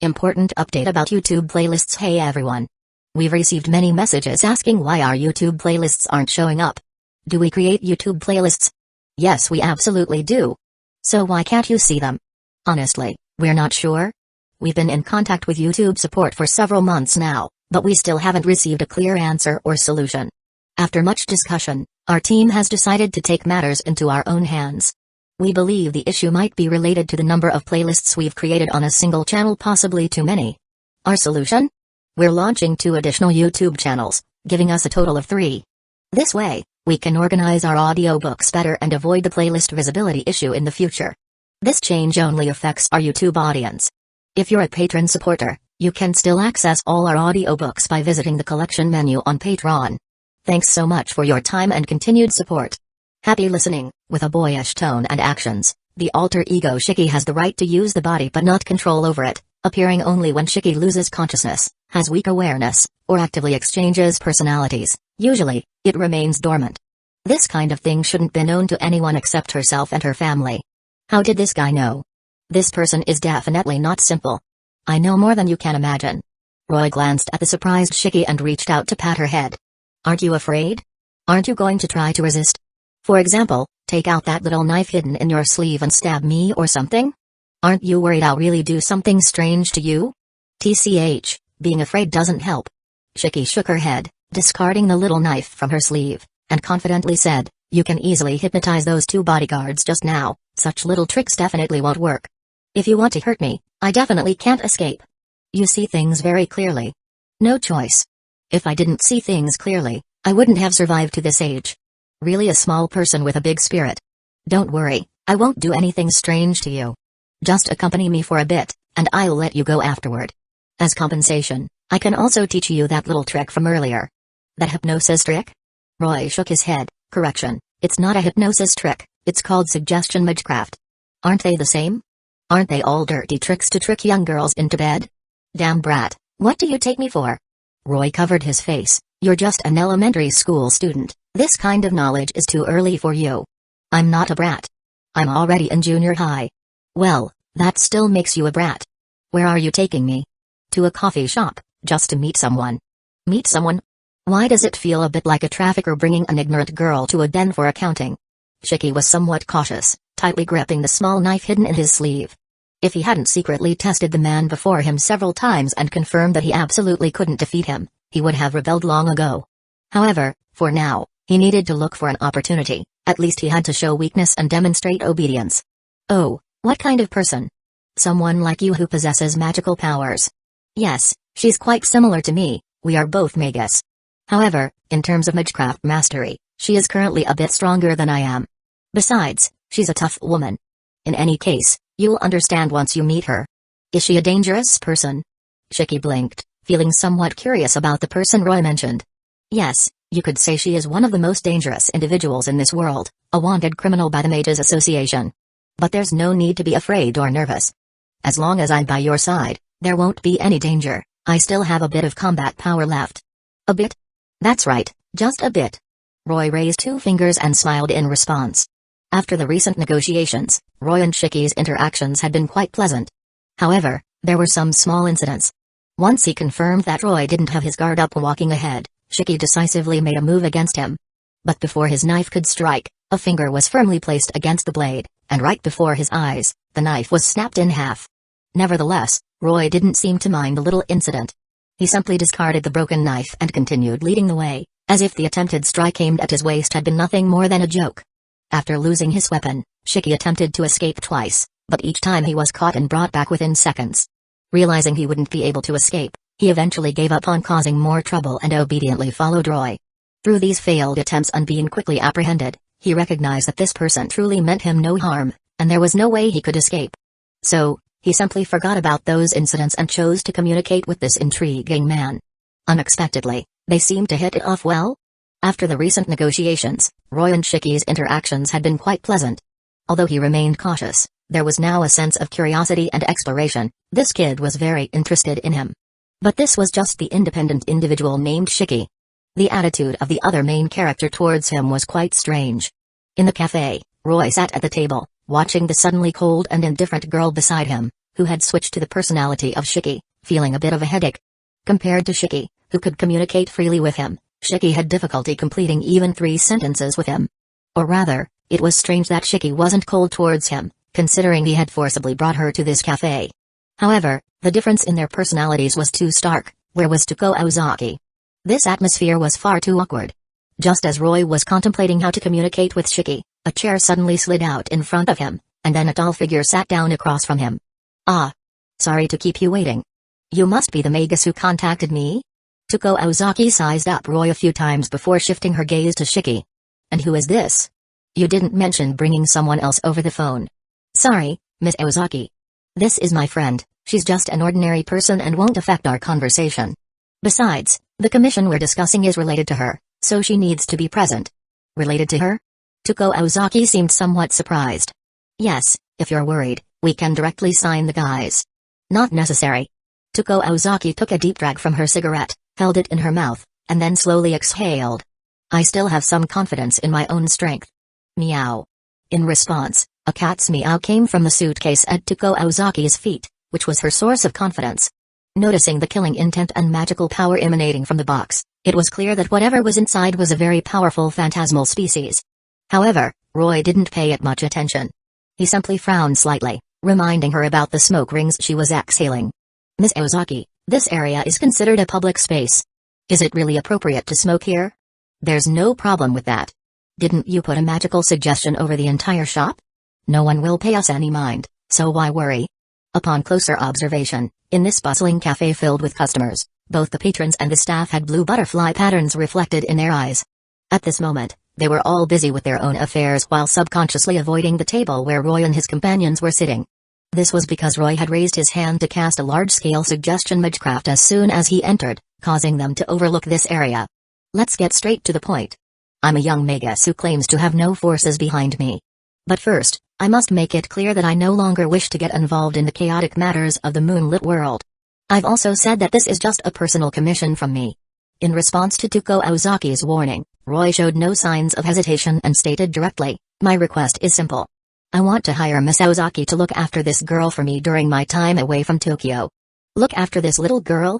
Important update about YouTube playlists. Hey everyone. We've received many messages asking why our YouTube playlists aren't showing up. Do we create YouTube playlists? Yes, we absolutely do. So why can't you see them? Honestly, we're not sure. We've been in contact with YouTube support for several months now, but we still haven't received a clear answer or solution. After much discussion, our team has decided to take matters into our own hands. We believe the issue might be related to the number of playlists we've created on a single channel, possibly too many. Our solution? We're launching 2 additional YouTube channels, giving us a total of 3. This way, we can organize our audiobooks better and avoid the playlist visibility issue in the future. This change only affects our YouTube audience. If you're a patron supporter, you can still access all our audiobooks by visiting the collection menu on Patreon. Thanks so much for your time and continued support. Happy listening. With a boyish tone and actions, the alter ego Shiki has the right to use the body but not control over it, appearing only when Shiki loses consciousness, has weak awareness, or actively exchanges personalities. Usually, it remains dormant. This kind of thing shouldn't be known to anyone except herself and her family. How did this guy know? This person is definitely not simple. I know more than you can imagine. Roy glanced at the surprised Shiki and reached out to pat her head. Aren't you afraid? Aren't you going to try to resist? For example, take out that little knife hidden in your sleeve and stab me or something? Aren't you worried I'll really do something strange to you? TCH, being afraid doesn't help. Shiki shook her head, discarding the little knife from her sleeve, and confidently said, you can easily hypnotize those 2 bodyguards just now, such little tricks definitely won't work. If you want to hurt me, I definitely can't escape. You see things very clearly. No choice. If I didn't see things clearly, I wouldn't have survived to this age. Really a small person with a big spirit. Don't worry, I won't do anything strange to you. Just accompany me for a bit, and I'll let you go afterward. As compensation, I can also teach you that little trick from earlier. That hypnosis trick? Roy shook his head. Correction, it's not a hypnosis trick, it's called suggestion magecraft. Aren't they the same? Aren't they all dirty tricks to trick young girls into bed? Damn brat, what do you take me for? Roy covered his face. You're just an elementary school student. This kind of knowledge is too early for you. I'm not a brat. I'm already in junior high. Well, that still makes you a brat. Where are you taking me? To a coffee shop, just to meet someone. Meet someone? Why does it feel a bit like a trafficker bringing an ignorant girl to a den for accounting? Shiki was somewhat cautious, tightly gripping the small knife hidden in his sleeve. If he hadn't secretly tested the man before him several times and confirmed that he absolutely couldn't defeat him, he would have rebelled long ago. However, for now, he needed to look for an opportunity. At least he had to show weakness and demonstrate obedience. Oh, what kind of person? Someone like you who possesses magical powers. Yes, she's quite similar to me, we are both Magus. However, in terms of magecraft mastery, she is currently a bit stronger than I am. Besides, she's a tough woman. In any case, you'll understand once you meet her. Is she a dangerous person? Shiki blinked, feeling somewhat curious about the person Roy mentioned. Yes, you could say she is one of the most dangerous individuals in this world, a wanted criminal by the Mages Association. But there's no need to be afraid or nervous. As long as I'm by your side, there won't be any danger. I still have a bit of combat power left. A bit? That's right, just a bit. Roy raised 2 fingers and smiled in response. After the recent negotiations, Roy and Shiki's interactions had been quite pleasant. However, there were some small incidents. Once he confirmed that Roy didn't have his guard up walking ahead, Shiki decisively made a move against him. But before his knife could strike, a finger was firmly placed against the blade, and right before his eyes, the knife was snapped in half. Nevertheless, Roy didn't seem to mind the little incident. He simply discarded the broken knife and continued leading the way, as if the attempted strike aimed at his waist had been nothing more than a joke. After losing his weapon, Shiki attempted to escape twice, but each time he was caught and brought back within seconds. Realizing he wouldn't be able to escape, he eventually gave up on causing more trouble and obediently followed Roy. Through these failed attempts and being quickly apprehended, he recognized that this person truly meant him no harm, and there was no way he could escape. So, he simply forgot about those incidents and chose to communicate with this intriguing man. Unexpectedly, they seemed to hit it off well. After the recent negotiations, Roy and Shiki's interactions had been quite pleasant. Although he remained cautious, there was now a sense of curiosity and exploration. This kid was very interested in him. But this was just the independent individual named Shiki. The attitude of the other main character towards him was quite strange. In the cafe, Roy sat at the table, watching the suddenly cold and indifferent girl beside him, who had switched to the personality of Shiki, feeling a bit of a headache. Compared to Shiki, who could communicate freely with him, Shiki had difficulty completing even 3 sentences with him. Or rather, it was strange that Shiki wasn't cold towards him, considering he had forcibly brought her to this cafe. However, the difference in their personalities was too stark. Where was Tuko Ozaki? This atmosphere was far too awkward. Just as Roy was contemplating how to communicate with Shiki, a chair suddenly slid out in front of him, and then a tall figure sat down across from him. Ah. Sorry to keep you waiting. You must be the Magus who contacted me? Tuko Ozaki sized up Roy a few times before shifting her gaze to Shiki. And who is this? You didn't mention bringing someone else over the phone. Sorry, Miss Ozaki. This is my friend, she's just an ordinary person and won't affect our conversation. Besides, the commission we're discussing is related to her, so she needs to be present. Related to her? Tuko Ozaki seemed somewhat surprised. Yes, if you're worried, we can directly sign the guys. Not necessary. Tuko Ozaki took a deep drag from her cigarette, held it in her mouth, and then slowly exhaled. I still have some confidence in my own strength. Meow. In response, a cat's meow came from the suitcase at Tuko Ozaki's feet, which was her source of confidence. Noticing the killing intent and magical power emanating from the box, it was clear that whatever was inside was a very powerful phantasmal species. However, Roy didn't pay it much attention. He simply frowned slightly, reminding her about the smoke rings she was exhaling. Miss Ozaki, this area is considered a public space. Is it really appropriate to smoke here? There's no problem with that. Didn't you put a magical suggestion over the entire shop? No one will pay us any mind, so why worry? Upon closer observation, in this bustling cafe filled with customers, both the patrons and the staff had blue butterfly patterns reflected in their eyes. At this moment, they were all busy with their own affairs while subconsciously avoiding the table where Roy and his companions were sitting. This was because Roy had raised his hand to cast a large-scale suggestion magecraft as soon as he entered, causing them to overlook this area. Let's get straight to the point. I'm a young Magus who claims to have no forces behind me. But first, I must make it clear that I no longer wish to get involved in the chaotic matters of the moonlit world. I've also said that this is just a personal commission from me. In response to Tuko Ozaki's warning, Roy showed no signs of hesitation and stated directly, my request is simple. I want to hire Miss Ozaki to look after this girl for me during my time away from Tokyo. Look after this little girl?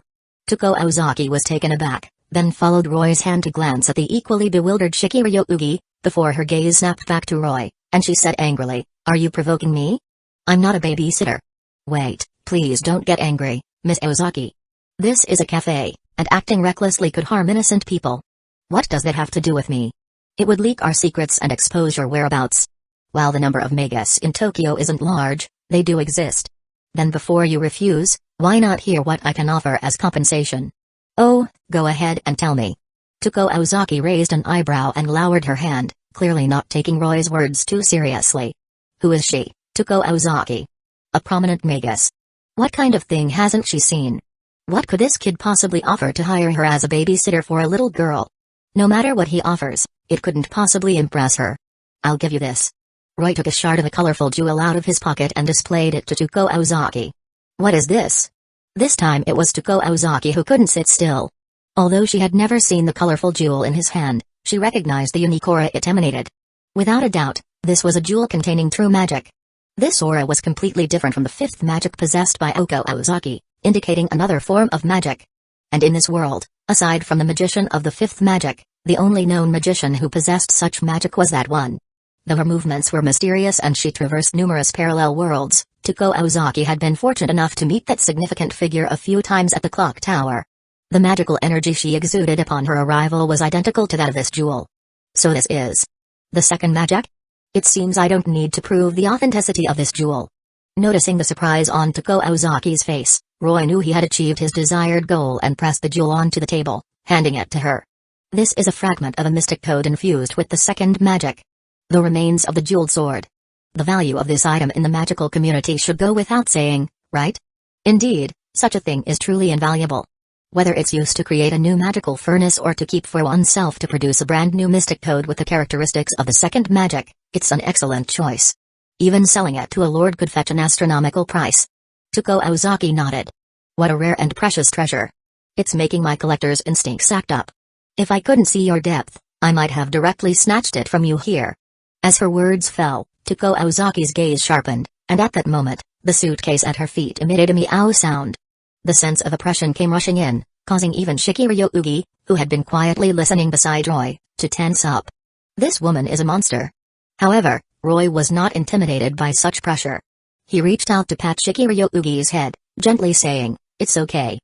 Tuko Ozaki was taken aback, then followed Roy's hand to glance at the equally bewildered Shiki Ryougi, before her gaze snapped back to Roy, and she said angrily, are you provoking me? I'm not a babysitter. Wait, please don't get angry, Miss Ozaki. This is a cafe, and acting recklessly could harm innocent people. What does that have to do with me? It would leak our secrets and expose your whereabouts. While the number of Magus in Tokyo isn't large, they do exist. Then before you refuse, why not hear what I can offer as compensation? Oh, go ahead and tell me. Tuko Ozaki raised an eyebrow and lowered her hand, clearly not taking Roy's words too seriously. Who is she, Tuko Ozaki? A prominent Magus. What kind of thing hasn't she seen? What could this kid possibly offer to hire her as a babysitter for a little girl? No matter what he offers, it couldn't possibly impress her. I'll give you this. Roy took a shard of a colorful jewel out of his pocket and displayed it to Tuko Ozaki. What is this? This time it was Tuko Ozaki who couldn't sit still. Although she had never seen the colorful jewel in his hand, she recognized the unique aura it emanated. Without a doubt, this was a jewel containing true magic. This aura was completely different from the fifth magic possessed by Oko Ozaki, indicating another form of magic. And in this world, aside from the magician of the fifth magic, the only known magician who possessed such magic was that one. Though her movements were mysterious and she traversed numerous parallel worlds, Tuko Ozaki had been fortunate enough to meet that significant figure a few times at the clock tower. The magical energy she exuded upon her arrival was identical to that of this jewel. So this is the second magic? It seems I don't need to prove the authenticity of this jewel. Noticing the surprise on Tuko Ozaki's face, Roy knew he had achieved his desired goal and pressed the jewel onto the table, handing it to her. This is a fragment of a mystic code infused with the second magic. The remains of the jeweled sword. The value of this item in the magical community should go without saying, right? Indeed, such a thing is truly invaluable. Whether it's used to create a new magical furnace or to keep for oneself to produce a brand new mystic code with the characteristics of the second magic, it's an excellent choice. Even selling it to a lord could fetch an astronomical price. Tuko Ozaki nodded. What a rare and precious treasure. It's making my collector's instincts act up. If I couldn't see your depth, I might have directly snatched it from you here. As her words fell, Tuko Ozaki's gaze sharpened, and at that moment, The suitcase at her feet emitted a meow sound. The sense of oppression came rushing in, causing even Shikiryougi, who had been quietly listening beside Roy, to tense up. This woman is a monster. However, Roy was not intimidated by such pressure. He reached out to pat Shikiryougi's head, gently saying, "It's okay.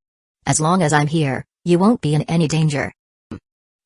As long as I'm here, you won't be in any danger."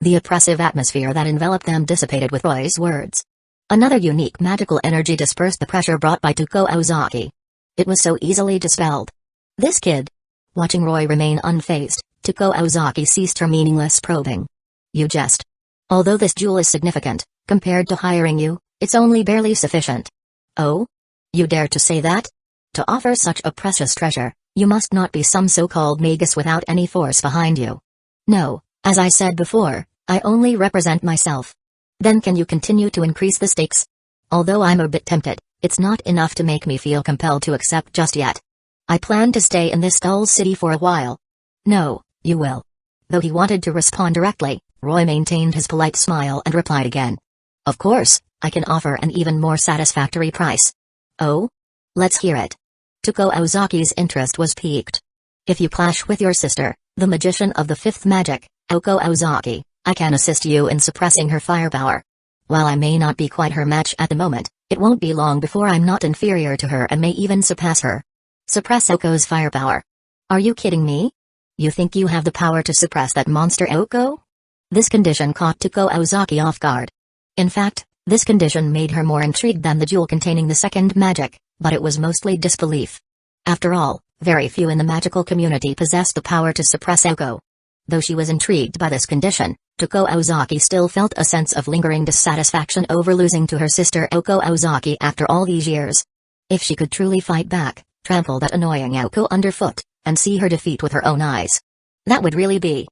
The oppressive atmosphere that enveloped them dissipated with Roy's words. Another unique magical energy dispersed the pressure brought by Tuko Ozaki. It was so easily dispelled. This kid. Watching Roy remain unfazed, Tuko Ozaki ceased her meaningless probing. "You jest. Although this jewel is significant, compared to hiring you, it's only barely sufficient." "Oh? You dare to say that? To offer such a precious treasure, you must not be some so-called magus without any force behind you." "No, as I said before, I only represent myself." "Then can you continue to increase the stakes? Although I'm a bit tempted, it's not enough to make me feel compelled to accept just yet. I plan to stay in this dull city for a while." "No, you will." Though he wanted to respond directly, Roy maintained his polite smile and replied again. "Of course, I can offer an even more satisfactory price." "Oh? Let's hear it." Tuko Ozaki's interest was piqued. "If you clash with your sister, the magician of the fifth magic, Oko Ozaki, I can assist you in suppressing her firepower. While I may not be quite her match at the moment, it won't be long before I'm not inferior to her and may even surpass her." "Suppress Oko's firepower? Are you kidding me? You think you have the power to suppress that monster Oko?" This condition caught Tuko Ozaki off guard. In fact, this condition made her more intrigued than the jewel containing the second magic, but it was mostly disbelief. After all, very few in the magical community possessed the power to suppress Oko. Though she was intrigued by this condition, Tuko Ozaki still felt a sense of lingering dissatisfaction over losing to her sister Oko Ozaki after all these years. If she could truly fight back, trample that annoying Oko underfoot, and see her defeat with her own eyes, that would really be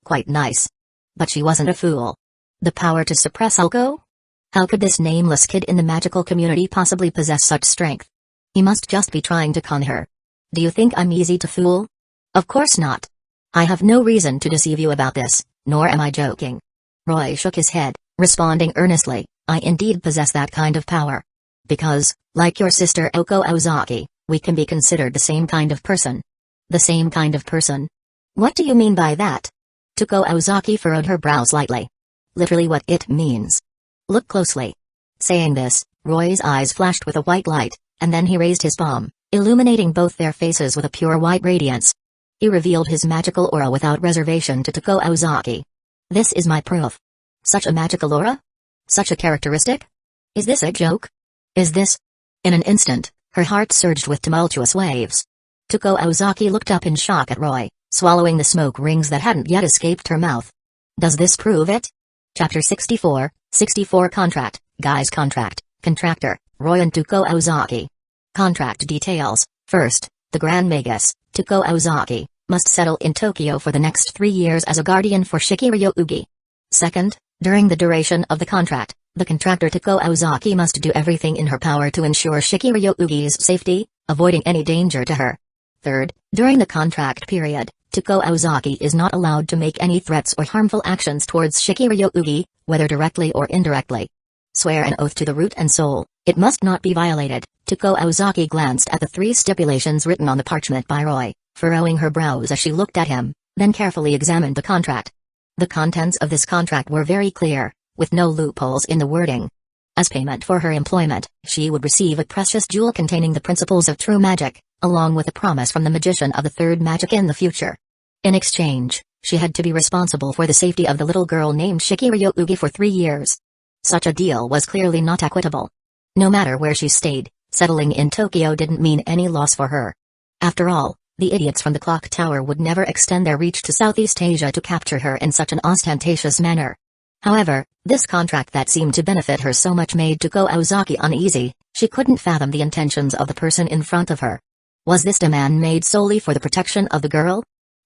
quite nice. But she wasn't a fool. The power to suppress Oko? How could this nameless kid in the magical community possibly possess such strength? He must just be trying to con her. "Do you think I'm easy to fool?" "Of course not. I have no reason to deceive you about this, nor am I joking." Roy shook his head, responding earnestly, "I indeed possess that kind of power. Because, like your sister Oko Ozaki, we can be considered the same kind of person." "The same kind of person? What do you mean by that?" Tuko Ozaki furrowed her brows slightly. "Literally what it means. Look closely." Saying this, Roy's eyes flashed with a white light, and then he raised his palm, illuminating both their faces with a pure white radiance. He revealed his magical aura without reservation to Tuko Ozaki. "This is my proof." "Such a magical aura? Such a characteristic? Is this a joke? Is this—" In an instant, her heart surged with tumultuous waves. Tuko Ozaki looked up in shock at Roy, swallowing the smoke rings that hadn't yet escaped her mouth. "Does this prove it?" Chapter 64, 64 Contract, Guy's Contract, Contractor, Roy and Tuko Ozaki. Contract details. First, the Grand Magus, Tuko Ozaki, must settle in Tokyo for the next 3 years as a guardian for Shikiryougi. Second, during the duration of the contract, the contractor Tuko Ozaki must do everything in her power to ensure Shikiryougi's safety, avoiding any danger to her. Third, during the contract period, Tuko Ozaki is not allowed to make any threats or harmful actions towards Shikiryougi, whether directly or indirectly. Swear an oath to the root and soul, it must not be violated. Tuko Ozaki glanced at the 3 stipulations written on the parchment by Roy, furrowing her brows as she looked at him, then carefully examined the contract. The contents of this contract were very clear, with no loopholes in the wording. As payment for her employment, she would receive a precious jewel containing the principles of true magic, along with a promise from the magician of the third magic in the future. In exchange, she had to be responsible for the safety of the little girl named Shikiryougi for 3 years. Such a deal was clearly not equitable. No matter where she stayed, settling in Tokyo didn't mean any loss for her. After all, the idiots from the clock tower would never extend their reach to Southeast Asia to capture her in such an ostentatious manner. However, this contract that seemed to benefit her so much made Tuko Ozaki uneasy. She couldn't fathom the intentions of the person in front of her. Was this demand made solely for the protection of the girl?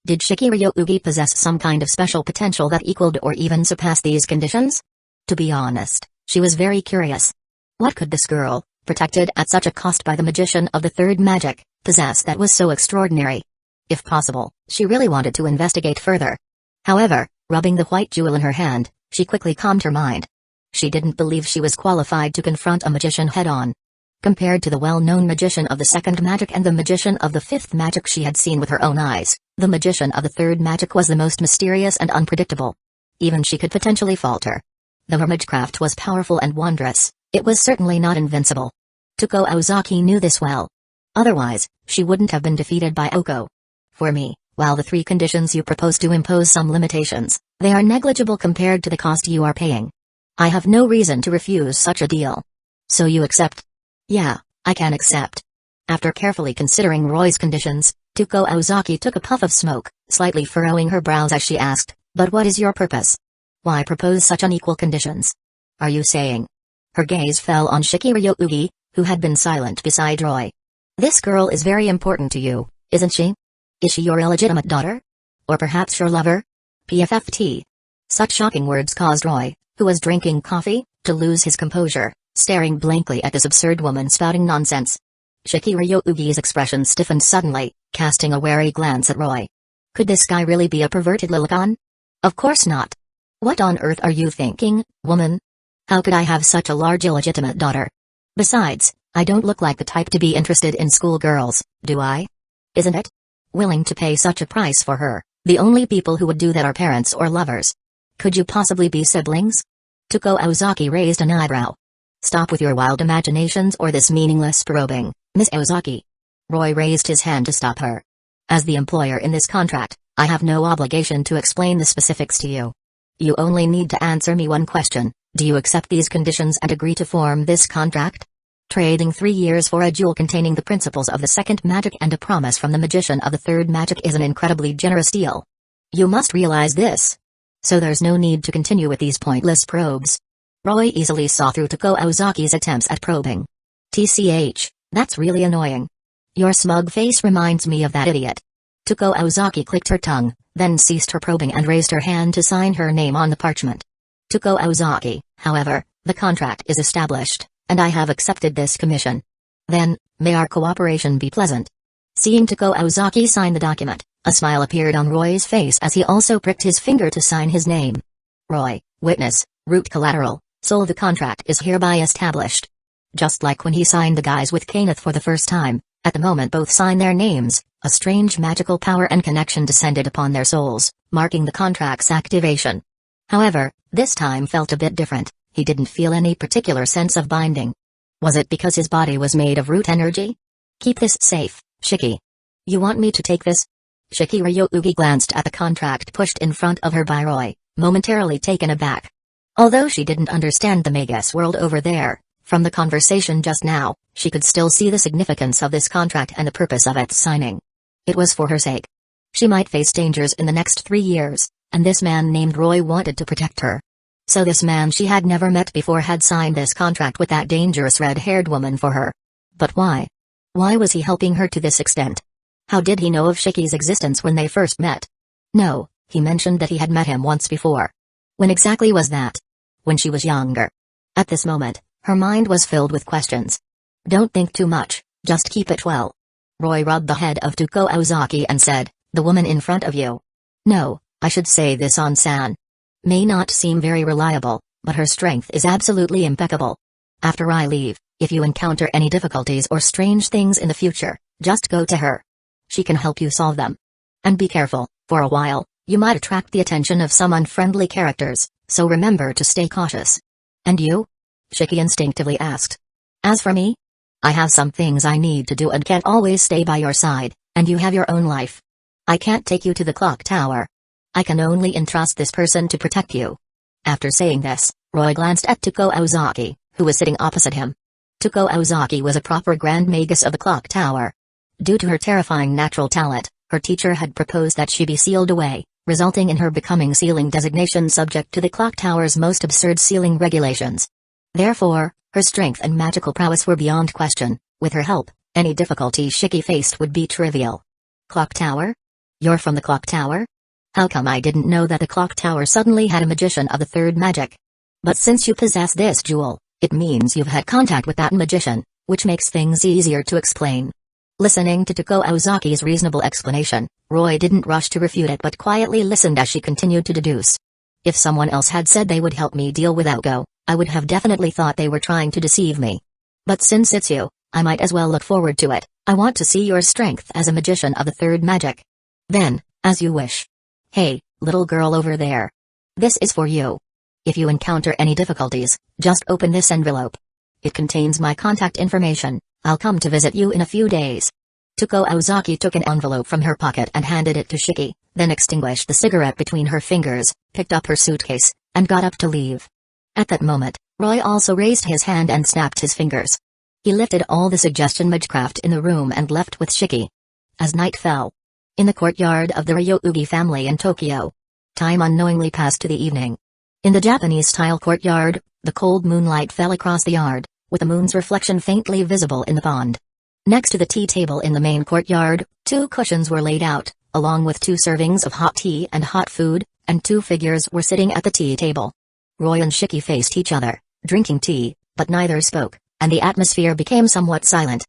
Did Shikiryougi possess some kind of special potential that equaled or even surpassed these conditions? To be honest, she was very curious. What could this girl, protected at such a cost by the magician of the third magic, possess that was so extraordinary? If possible, she really wanted to investigate further. However, rubbing the white jewel in her hand, she quickly calmed her mind. She didn't believe she was qualified to confront a magician head-on. Compared to the well-known magician of the second magic and the magician of the fifth magic she had seen with her own eyes, the magician of the third magic was the most mysterious and unpredictable. Even she could potentially falter. Though her magecraft was powerful and wondrous, it was certainly not invincible. Tuko Ozaki knew this well. Otherwise, she wouldn't have been defeated by Oko. For me, while the 3 conditions you propose do impose some limitations, they are negligible compared to the cost you are paying. I have no reason to refuse such a deal. So you accept? Yeah, I can accept. After carefully considering Roy's conditions, Tuko Ozaki took a puff of smoke, slightly furrowing her brows as she asked, "But what is your purpose? Why propose such unequal conditions? Are you saying?" Her gaze fell on Shiki Ryougi, who had been silent beside Roy. "This girl is very important to you, isn't she? Is she your illegitimate daughter? Or perhaps your lover?" PFFT. Such shocking words caused Roy, who was drinking coffee, to lose his composure, staring blankly at this absurd woman spouting nonsense. Shiki Ryougi's expression stiffened suddenly, casting a wary glance at Roy. Could this guy really be a perverted Lilicon? Of course not. What on earth are you thinking, woman? How could I have such a large illegitimate daughter? Besides, I don't look like the type to be interested in schoolgirls, do I? Isn't it? Willing to pay such a price for her, the only people who would do that are parents or lovers. Could you possibly be siblings? Tuko Ozaki raised an eyebrow. Stop with your wild imaginations or this meaningless probing, Miss Ozaki. Roy raised his hand to stop her. As the employer in this contract, I have no obligation to explain the specifics to you. You only need to answer me one question: do you accept these conditions and agree to form this contract? Trading 3 years for a jewel containing the principles of the second magic and a promise from the magician of the third magic is an incredibly generous deal. You must realize this. So there's no need to continue with these pointless probes. Roy easily saw through Tuko Ozaki's attempts at probing. TCH, that's really annoying. Your smug face reminds me of that idiot. Tuko Ozaki clicked her tongue, then ceased her probing and raised her hand to sign her name on the parchment. Tuko Ozaki, however, the contract is established, and I have accepted this commission. Then, may our cooperation be pleasant. Seeing Tuko Ozaki sign the document, a smile appeared on Roy's face as he also pricked his finger to sign his name. Roy, witness, root collateral, so the contract is hereby established. Just like when he signed the guys with Kenneth for the first time, at the moment both signed their names, a strange magical power and connection descended upon their souls, marking the contract's activation. However, this time felt a bit different. He didn't feel any particular sense of binding. Was it because his body was made of root energy? Keep this safe, Shiki. You want me to take this? Shiki Ryougi glanced at the contract pushed in front of her by Roy, momentarily taken aback. Although she didn't understand the Magus world over there, from the conversation just now, she could still see the significance of this contract and the purpose of its signing. It was for her sake. She might face dangers in the next 3 years, and this man named Roy wanted to protect her. So this man she had never met before had signed this contract with that dangerous red-haired woman for her. But why? Why was he helping her to this extent? How did he know of Shiki's existence when they first met? No, he mentioned that he had met him once before. When exactly was that? When she was younger. At this moment, her mind was filled with questions. Don't think too much, just keep it well. Roy rubbed the head of Tuko Ozaki and said, the woman in front of you. No, I should say this on-san. May not seem very reliable, but her strength is absolutely impeccable. After I leave, if you encounter any difficulties or strange things in the future, just go to her. She can help you solve them. And be careful, for a while, you might attract the attention of some unfriendly characters, so remember to stay cautious. And you? Shiki instinctively asked. As for me? I have some things I need to do and can't always stay by your side, and you have your own life. I can't take you to the clock tower. I can only entrust this person to protect you. After saying this, Roy glanced at Tuko Ozaki, who was sitting opposite him. Tuko Ozaki was a proper Grand Magus of the clock tower. Due to her terrifying natural talent, her teacher had proposed that she be sealed away, resulting in her becoming sealing designation subject to the clock tower's most absurd sealing regulations. Therefore, her strength and magical prowess were beyond question. With her help, any difficulty Shiki faced would be trivial. Clock tower? You're from the clock tower? How come I didn't know that the clock tower suddenly had a magician of the third magic? But since you possess this jewel, it means you've had contact with that magician, which makes things easier to explain. Listening to Tuko Ozaki's reasonable explanation, Roy didn't rush to refute it but quietly listened as she continued to deduce. If someone else had said they would help me deal with Algo, I would have definitely thought they were trying to deceive me. But since it's you, I might as well look forward to it. I want to see your strength as a magician of the third magic. Then, as you wish. Hey, little girl over there. This is for you. If you encounter any difficulties, just open this envelope. It contains my contact information. I'll come to visit you in a few days. Tuko Ozaki took an envelope from her pocket and handed it to Shiki, then extinguished the cigarette between her fingers, picked up her suitcase, and got up to leave. At that moment, Roy also raised his hand and snapped his fingers. He lifted all the suggestion magecraft in the room and left with Shiki. As night fell, in the courtyard of the Ryougi family in Tokyo, time unknowingly passed to the evening. In the Japanese-style courtyard, the cold moonlight fell across the yard, with the moon's reflection faintly visible in the pond. Next to the tea table in the main courtyard, 2 cushions were laid out, along with 2 servings of hot tea and hot food, and 2 figures were sitting at the tea table. Roy and Shiki faced each other, drinking tea, but neither spoke, and the atmosphere became somewhat silent.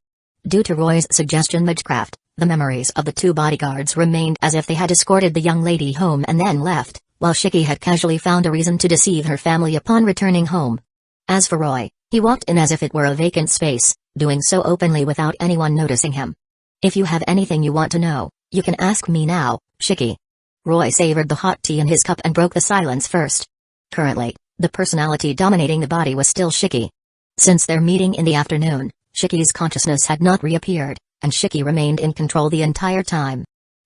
Due to Roy's suggestion magecraft, the memories of the 2 bodyguards remained as if they had escorted the young lady home and then left, while Shiki had casually found a reason to deceive her family upon returning home. As for Roy, he walked in as if it were a vacant space, doing so openly without anyone noticing him. If you have anything you want to know, you can ask me now, Shiki. Roy savored the hot tea in his cup and broke the silence first. Currently, the personality dominating the body was still Shiki. Since their meeting in the afternoon, Shiki's consciousness had not reappeared, and Shiki remained in control the entire time.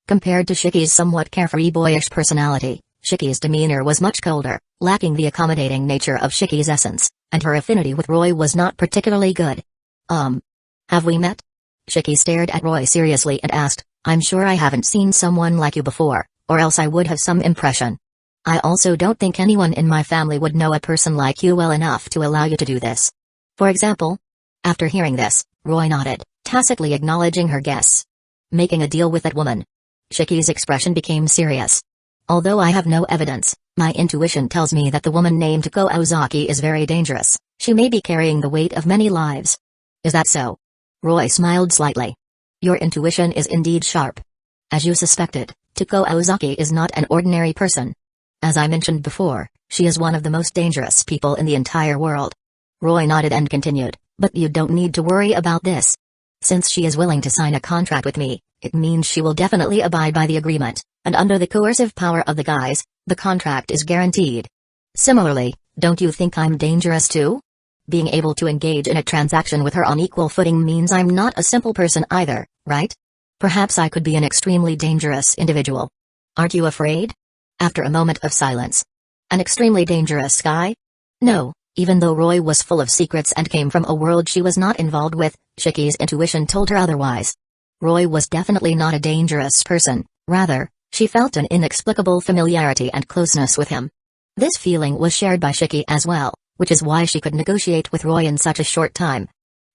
Compared to Shiki's somewhat carefree boyish personality, Shiki's demeanor was much colder, lacking the accommodating nature of Shiki's essence, and her affinity with Roy was not particularly good. Have we met? Shiki stared at Roy seriously and asked, I'm sure I haven't seen someone like you before, or else I would have some impression. I also don't think anyone in my family would know a person like you well enough to allow you to do this. For example? After hearing this, Roy nodded, tacitly acknowledging her guess. Making a deal with that woman. Shiki's expression became serious. Although I have no evidence, my intuition tells me that the woman named Tuko Ozaki is very dangerous. She may be carrying the weight of many lives. Is that so? Roy smiled slightly. Your intuition is indeed sharp. As you suspected, Tuko Ozaki is not an ordinary person. As I mentioned before, she is one of the most dangerous people in the entire world. Roy nodded and continued, but you don't need to worry about this. Since she is willing to sign a contract with me, it means she will definitely abide by the agreement, and under the coercive power of the guise, the contract is guaranteed. Similarly, don't you think I'm dangerous too? Being able to engage in a transaction with her on equal footing means I'm not a simple person either, right? Perhaps I could be an extremely dangerous individual. Aren't you afraid? After a moment of silence. An extremely dangerous guy? No, even though Roy was full of secrets and came from a world she was not involved with, Shiki's intuition told her otherwise. Roy was definitely not a dangerous person, rather, she felt an inexplicable familiarity and closeness with him. This feeling was shared by Shiki as well, which is why she could negotiate with Roy in such a short time.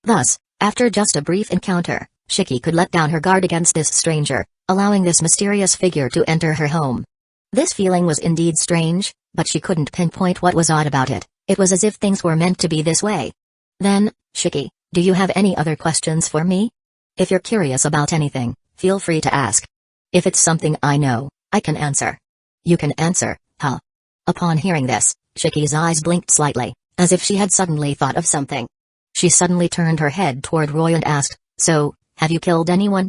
Thus, after just a brief encounter, Shiki could let down her guard against this stranger, allowing this mysterious figure to enter her home. This feeling was indeed strange, but she couldn't pinpoint what was odd about it. It was as if things were meant to be this way. Then, Shiki, do you have any other questions for me? If you're curious about anything, feel free to ask. If it's something I know, I can answer. You can answer, huh? Upon hearing this, Shiki's eyes blinked slightly, as if she had suddenly thought of something. She suddenly turned her head toward Roy and asked, so, have you killed anyone?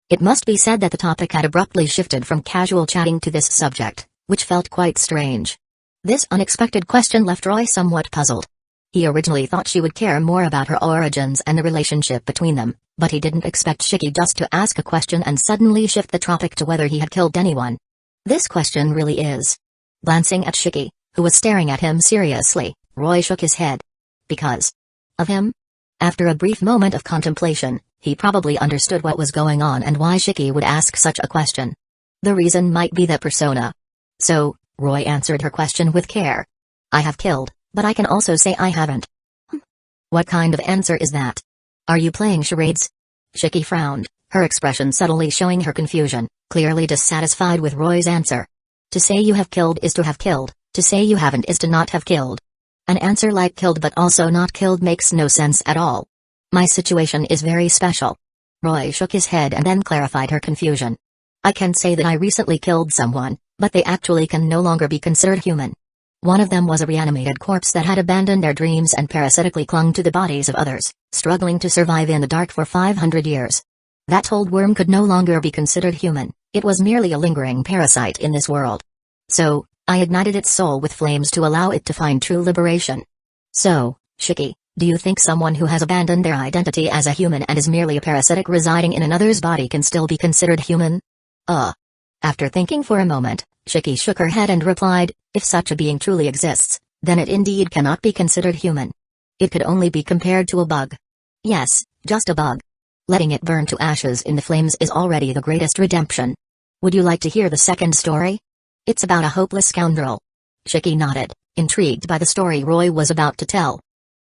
It must be said that the topic had abruptly shifted from casual chatting to this subject, which felt quite strange. This unexpected question left Roy somewhat puzzled. He originally thought she would care more about her origins and the relationship between them, but he didn't expect Shiki just to ask a question and suddenly shift the topic to whether he had killed anyone. This question really is. Glancing at Shiki, who was staring at him seriously, Roy shook his head. Because of him? After a brief moment of contemplation, he probably understood what was going on and why Shiki would ask such a question. The reason might be the persona. So, Roy answered her question with care. I have killed, but I can also say I haven't. What kind of answer is that? Are you playing charades? Shiki frowned, her expression subtly showing her confusion, clearly dissatisfied with Roy's answer. To say you have killed is to have killed, to say you haven't is to not have killed. An answer like killed but also not killed makes no sense at all. My situation is very special. Roy shook his head and then clarified her confusion. I can say that I recently killed someone, but they actually can no longer be considered human. One of them was a reanimated corpse that had abandoned their dreams and parasitically clung to the bodies of others, struggling to survive in the dark for 500 years. That old worm could no longer be considered human, it was merely a lingering parasite in this world. So, I ignited its soul with flames to allow it to find true liberation. So, Shiki, do you think someone who has abandoned their identity as a human and is merely a parasitic residing in another's body can still be considered human? After thinking for a moment, Shiki shook her head and replied, if such a being truly exists, then it indeed cannot be considered human. It could only be compared to a bug. Yes, just a bug. Letting it burn to ashes in the flames is already the greatest redemption. Would you like to hear the second story? It's about a hopeless scoundrel. Shiki nodded, intrigued by the story Roy was about to tell.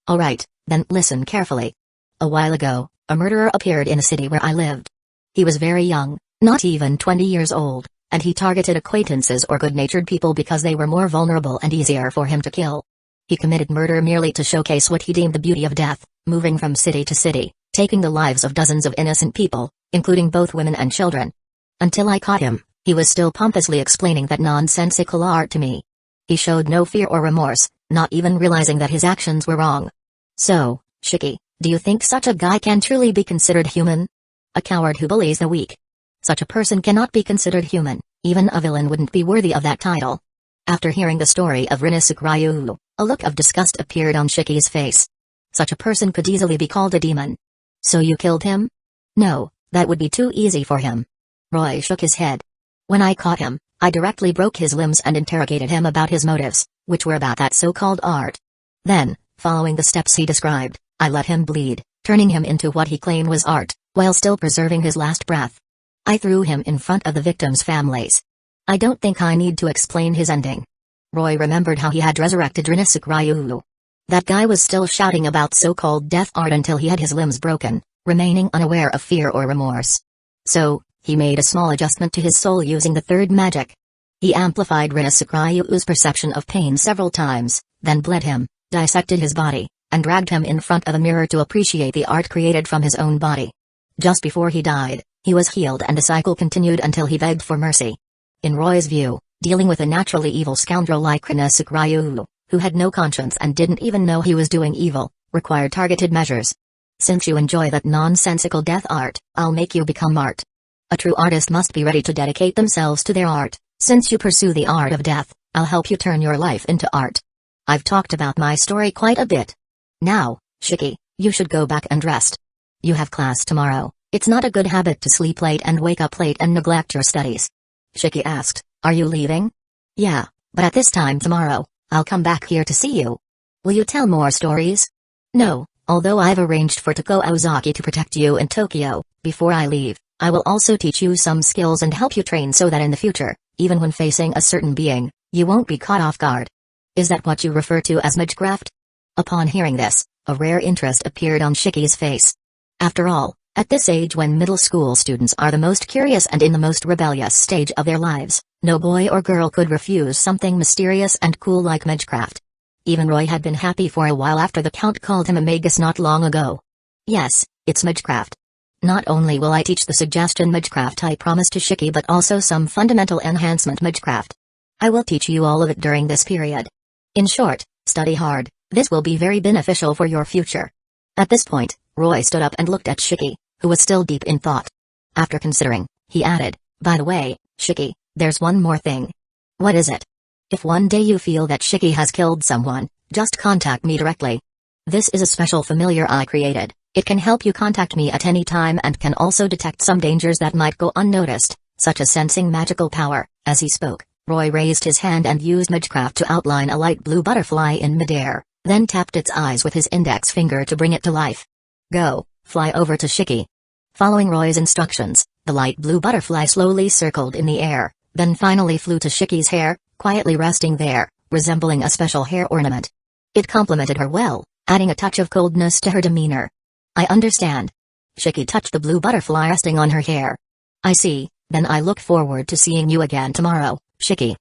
Alright, then listen carefully. A while ago, a murderer appeared in a city where I lived. He was very young, not even 20 years old, and he targeted acquaintances or good-natured people because they were more vulnerable and easier for him to kill. He committed murder merely to showcase what he deemed the beauty of death, moving from city to city, taking the lives of dozens of innocent people, including both women and children. Until I caught him, he was still pompously explaining that nonsensical art to me. He showed no fear or remorse, not even realizing that his actions were wrong. So, Shiki, do you think such a guy can truly be considered human? A coward who bullies the weak. Such a person cannot be considered human, even a villain wouldn't be worthy of that title. After hearing the story of Rinasuk Ryu, a look of disgust appeared on Shiki's face. Such a person could easily be called a demon. So you killed him? No, that would be too easy for him. Roy shook his head. When I caught him, I directly broke his limbs and interrogated him about his motives, which were about that so-called art. Then, following the steps he described, I let him bleed, turning him into what he claimed was art, while still preserving his last breath. I threw him in front of the victims' families. I don't think I need to explain his ending. Roy remembered how he had resurrected Rinasuk Ryu. That guy was still shouting about so-called death art until he had his limbs broken, remaining unaware of fear or remorse. So, he made a small adjustment to his soul using the third magic. He amplified Rinasuk Ryu's perception of pain several times, then bled him, dissected his body, and dragged him in front of a mirror to appreciate the art created from his own body. Just before he died, he was healed and the cycle continued until he begged for mercy. In Roy's view, dealing with a naturally evil scoundrel like Rinasuk Ryu, who had no conscience and didn't even know he was doing evil, required targeted measures. Since you enjoy that nonsensical death art, I'll make you become art. A true artist must be ready to dedicate themselves to their art. Since you pursue the art of death, I'll help you turn your life into art. I've talked about my story quite a bit. Now, Shiki, you should go back and rest. You have class tomorrow. It's not a good habit to sleep late and wake up late and neglect your studies. Shiki asked, are you leaving? Yeah, but at this time tomorrow, I'll come back here to see you. Will you tell more stories? No, although I've arranged for Tako Ozaki to protect you in Tokyo, before I leave, I will also teach you some skills and help you train so that in the future, even when facing a certain being, you won't be caught off guard. Is that what you refer to as magecraft? Upon hearing this, a rare interest appeared on Shiki's face. After all, at this age when middle school students are the most curious and in the most rebellious stage of their lives, no boy or girl could refuse something mysterious and cool like magecraft. Even Roy had been happy for a while after the Count called him a magus not long ago. Yes, it's magecraft. Not only will I teach the suggestion magecraft I promised to Shiki but also some fundamental enhancement magecraft. I will teach you all of it during this period. In short, study hard, this will be very beneficial for your future. At this point, Roy stood up and looked at Shiki, who was still deep in thought. After considering, he added, by the way, Shiki, there's one more thing. What is it? If one day you feel that Shiki has killed someone, just contact me directly. This is a special familiar I created. It can help you contact me at any time and can also detect some dangers that might go unnoticed, such as sensing magical power. As he spoke, Roy raised his hand and used magecraft to outline a light blue butterfly in midair, then tapped its eyes with his index finger to bring it to life. Go, fly over to Shiki. Following Roy's instructions, the light blue butterfly slowly circled in the air, then finally flew to Shiki's hair, quietly resting there, resembling a special hair ornament. It complemented her well, adding a touch of coldness to her demeanor. I understand. Shiki touched the blue butterfly resting on her hair. I see, then I look forward to seeing you again tomorrow, Shiki.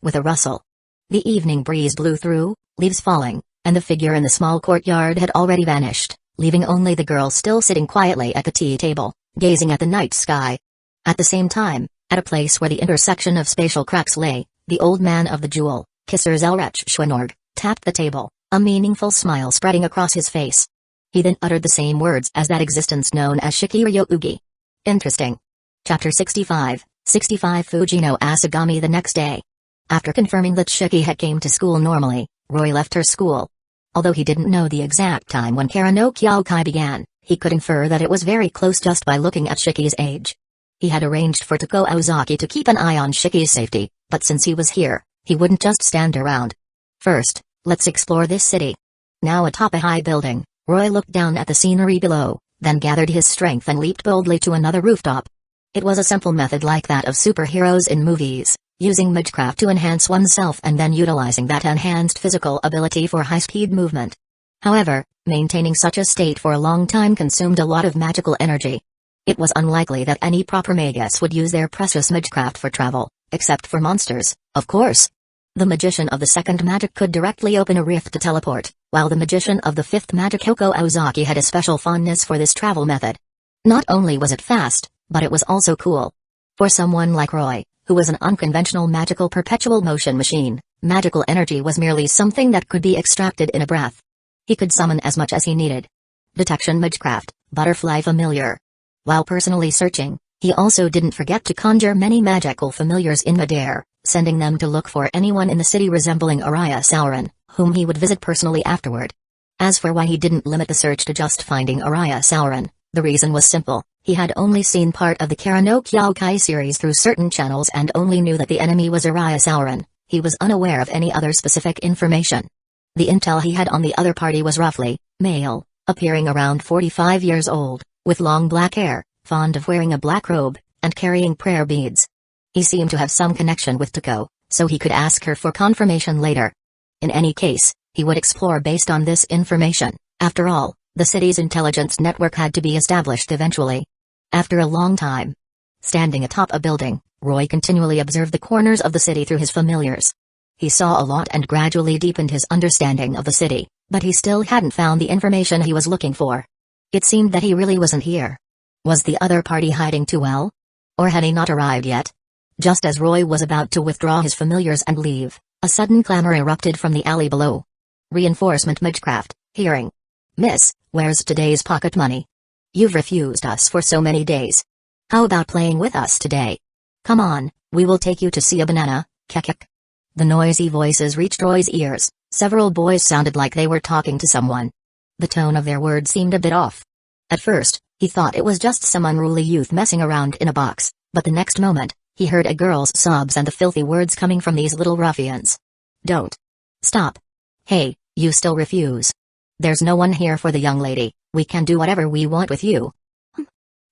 With a rustle, the evening breeze blew through, leaves falling, and the figure in the small courtyard had already vanished, leaving only the girl still sitting quietly at the tea table, gazing at the night sky. At the same time, at a place where the intersection of spatial cracks lay, the old man of the jewel, Kisser Zellrech Schwenorg, tapped the table, a meaningful smile spreading across his face. He then uttered the same words as that existence known as Shikiryo Ugi. Interesting. Chapter 65, 65 Fujino Asagami. The next day, after confirming that Shiki had came to school normally, Roy left her school. Although he didn't know the exact time when Kara no Kyokai began, he could infer that it was very close just by looking at Shiki's age. He had arranged for Tako Aozaki to keep an eye on Shiki's safety, but since he was here, he wouldn't just stand around. First, let's explore this city. Now atop a high building, Roy looked down at the scenery below, then gathered his strength and leaped boldly to another rooftop. It was a simple method like that of superheroes in movies, using magecraft to enhance oneself and then utilizing that enhanced physical ability for high-speed movement. However, maintaining such a state for a long time consumed a lot of magical energy. It was unlikely that any proper Magus would use their precious magecraft for travel, except for monsters, of course. The magician of the second magic could directly open a rift to teleport, while the magician of the fifth magic Hoko Aozaki had a special fondness for this travel method. Not only was it fast, but it was also cool. For someone like Roy, who was an unconventional magical perpetual motion machine, magical energy was merely something that could be extracted in a breath. He could summon as much as he needed. Detection magecraft, butterfly familiar. While personally searching, he also didn't forget to conjure many magical familiars in midair, sending them to look for anyone in the city resembling Araya Sauron, whom he would visit personally afterward. As for why he didn't limit the search to just finding Araya Sauron, the reason was simple. He had only seen part of the Kara no Kyokai series through certain channels and only knew that the enemy was Araya Sauron. He was unaware of any other specific information. The intel he had on the other party was roughly male, appearing around 45 years old, with long black hair, fond of wearing a black robe, and carrying prayer beads. He seemed to have some connection with Tako, so he could ask her for confirmation later. In any case, he would explore based on this information. After all, the city's intelligence network had to be established eventually. After a long time, standing atop a building, Roy continually observed the corners of the city through his familiars. He saw a lot and gradually deepened his understanding of the city, but he still hadn't found the information he was looking for. It seemed that he really wasn't here. Was the other party hiding too well? Or had he not arrived yet? Just as Roy was about to withdraw his familiars and leave, a sudden clamor erupted from the alley below. Reinforcement magecraft, hearing. Miss, where's today's pocket money? You've refused us for so many days. How about playing with us today? Come on, we will take you to see a banana, kekek. The noisy voices reached Roy's ears. Several boys sounded like they were talking to someone. The tone of their words seemed a bit off. At first, he thought it was just some unruly youth messing around in a box, but the next moment, he heard a girl's sobs and the filthy words coming from these little ruffians. Don't. Stop. Hey, you still refuse. There's no one here for the young lady, we can do whatever we want with you.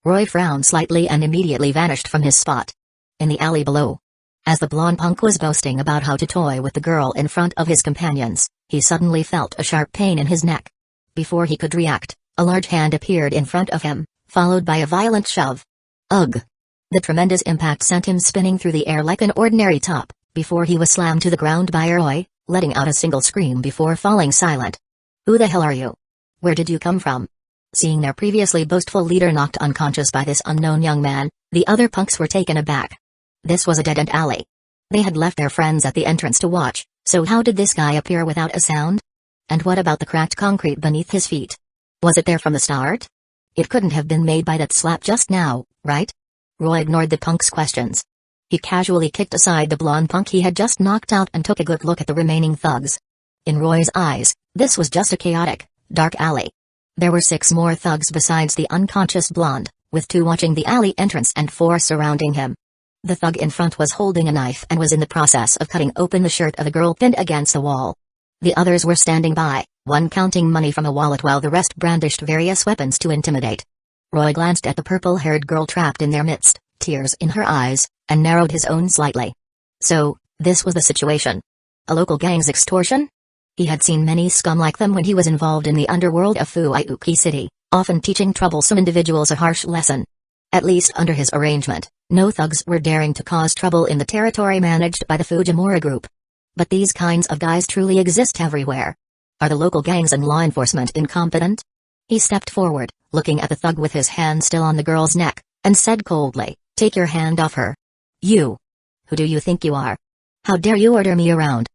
Roy frowned slightly and immediately vanished from his spot. In the alley below. As the blonde punk was boasting about how to toy with the girl in front of his companions, he suddenly felt a sharp pain in his neck. Before he could react, a large hand appeared in front of him, followed by a violent shove. Ugh! The tremendous impact sent him spinning through the air like an ordinary top, before he was slammed to the ground by Roy, letting out a single scream before falling silent. Who the hell are you? Where did you come from? Seeing their previously boastful leader knocked unconscious by this unknown young man, the other punks were taken aback. This was a dead-end alley. They had left their friends at the entrance to watch, so how did this guy appear without a sound? And what about the cracked concrete beneath his feet? Was it there from the start? It couldn't have been made by that slap just now, right? Roy ignored the punk's questions. He casually kicked aside the blonde punk he had just knocked out and took a good look at the remaining thugs. In Roy's eyes, this was just a chaotic, dark alley. There were 6 more thugs besides the unconscious blonde, with 2 watching the alley entrance and 4 surrounding him. The thug in front was holding a knife and was in the process of cutting open the shirt of a girl pinned against the wall. The others were standing by, one counting money from a wallet while the rest brandished various weapons to intimidate. Roy glanced at the purple-haired girl trapped in their midst, tears in her eyes, and narrowed his own slightly. So, this was the situation. A local gang's extortion? He had seen many scum like them when he was involved in the underworld of Fuiuki City, often teaching troublesome individuals a harsh lesson. At least under his arrangement, no thugs were daring to cause trouble in the territory managed by the Fujimura Group. But these kinds of guys truly exist everywhere. Are the local gangs and law enforcement incompetent? He stepped forward, looking at the thug with his hand still on the girl's neck, and said coldly, "Take your hand off her. You. Who do you think you are? How dare you order me around?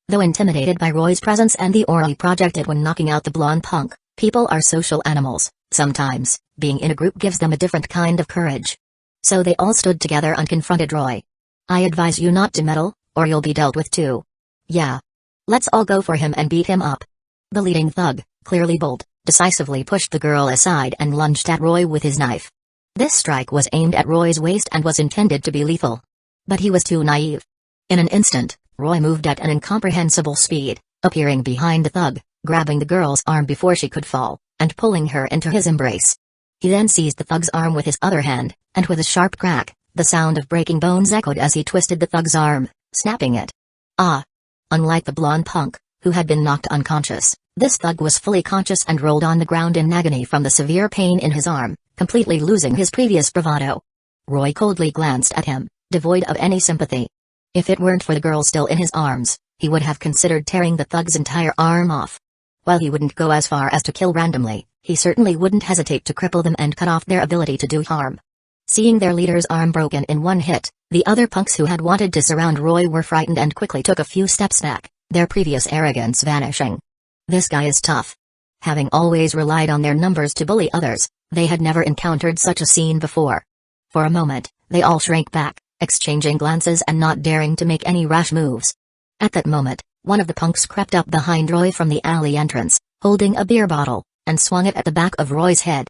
Though intimidated by Roy's presence and the aura he projected when knocking out the blonde punk, people are social animals. Sometimes, being in a group gives them a different kind of courage. So they all stood together and confronted Roy. "I advise you not to meddle, or you'll be dealt with too." "Yeah. Let's all go for him and beat him up." The leading thug, clearly bold, decisively pushed the girl aside and lunged at Roy with his knife. This strike was aimed at Roy's waist and was intended to be lethal. But he was too naive. In an instant, Roy moved at an incomprehensible speed, appearing behind the thug, grabbing the girl's arm before she could fall, and pulling her into his embrace. He then seized the thug's arm with his other hand, and with a sharp crack, the sound of breaking bones echoed as he twisted the thug's arm, snapping it. Ah! Unlike the blonde punk, who had been knocked unconscious, this thug was fully conscious and rolled on the ground in agony from the severe pain in his arm, completely losing his previous bravado. Roy coldly glanced at him, devoid of any sympathy. If it weren't for the girl still in his arms, he would have considered tearing the thug's entire arm off. While he wouldn't go as far as to kill randomly, he certainly wouldn't hesitate to cripple them and cut off their ability to do harm. Seeing their leader's arm broken in one hit, the other punks who had wanted to surround Roy were frightened and quickly took a few steps back, their previous arrogance vanishing. This guy is tough. Having always relied on their numbers to bully others, they had never encountered such a scene before. For a moment, they all shrank back, exchanging glances and not daring to make any rash moves. At that moment, one of the punks crept up behind Roy from the alley entrance, holding a beer bottle, and swung it at the back of Roy's head.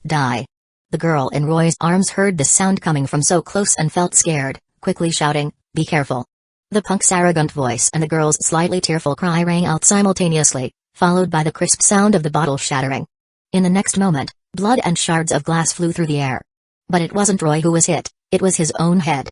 "Die!" The girl in Roy's arms heard the sound coming from so close and felt scared, quickly shouting, "Be careful!" The punk's arrogant voice and the girl's slightly tearful cry rang out simultaneously, followed by the crisp sound of the bottle shattering. In the next moment, blood and shards of glass flew through the air. But it wasn't Roy who was hit, it was his own head.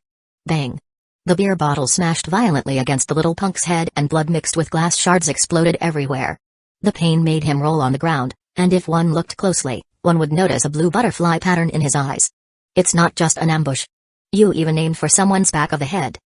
Bang! The beer bottle smashed violently against the little punk's head and blood mixed with glass shards exploded everywhere. The pain made him roll on the ground, and if one looked closely, one would notice a blue butterfly pattern in his eyes. It's not just an ambush. You even aimed for someone's back of the head.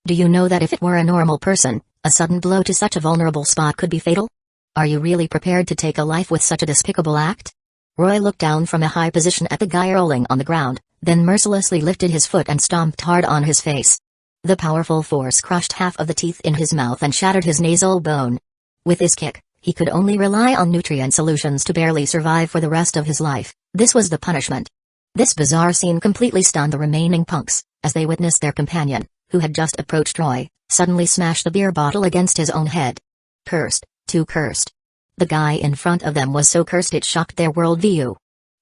Do you know that if it were a normal person, a sudden blow to such a vulnerable spot could be fatal? Are you really prepared to take a life with such a despicable act? Roy looked down from a high position at the guy rolling on the ground, then mercilessly lifted his foot and stomped hard on his face. The powerful force crushed half of the teeth in his mouth and shattered his nasal bone. With his kick, he could only rely on nutrient solutions to barely survive for the rest of his life. This was the punishment. This bizarre scene completely stunned the remaining punks, as they witnessed their companion, who had just approached Roy, suddenly smash the beer bottle against his own head. Cursed, too cursed. The guy in front of them was so cursed it shocked their worldview.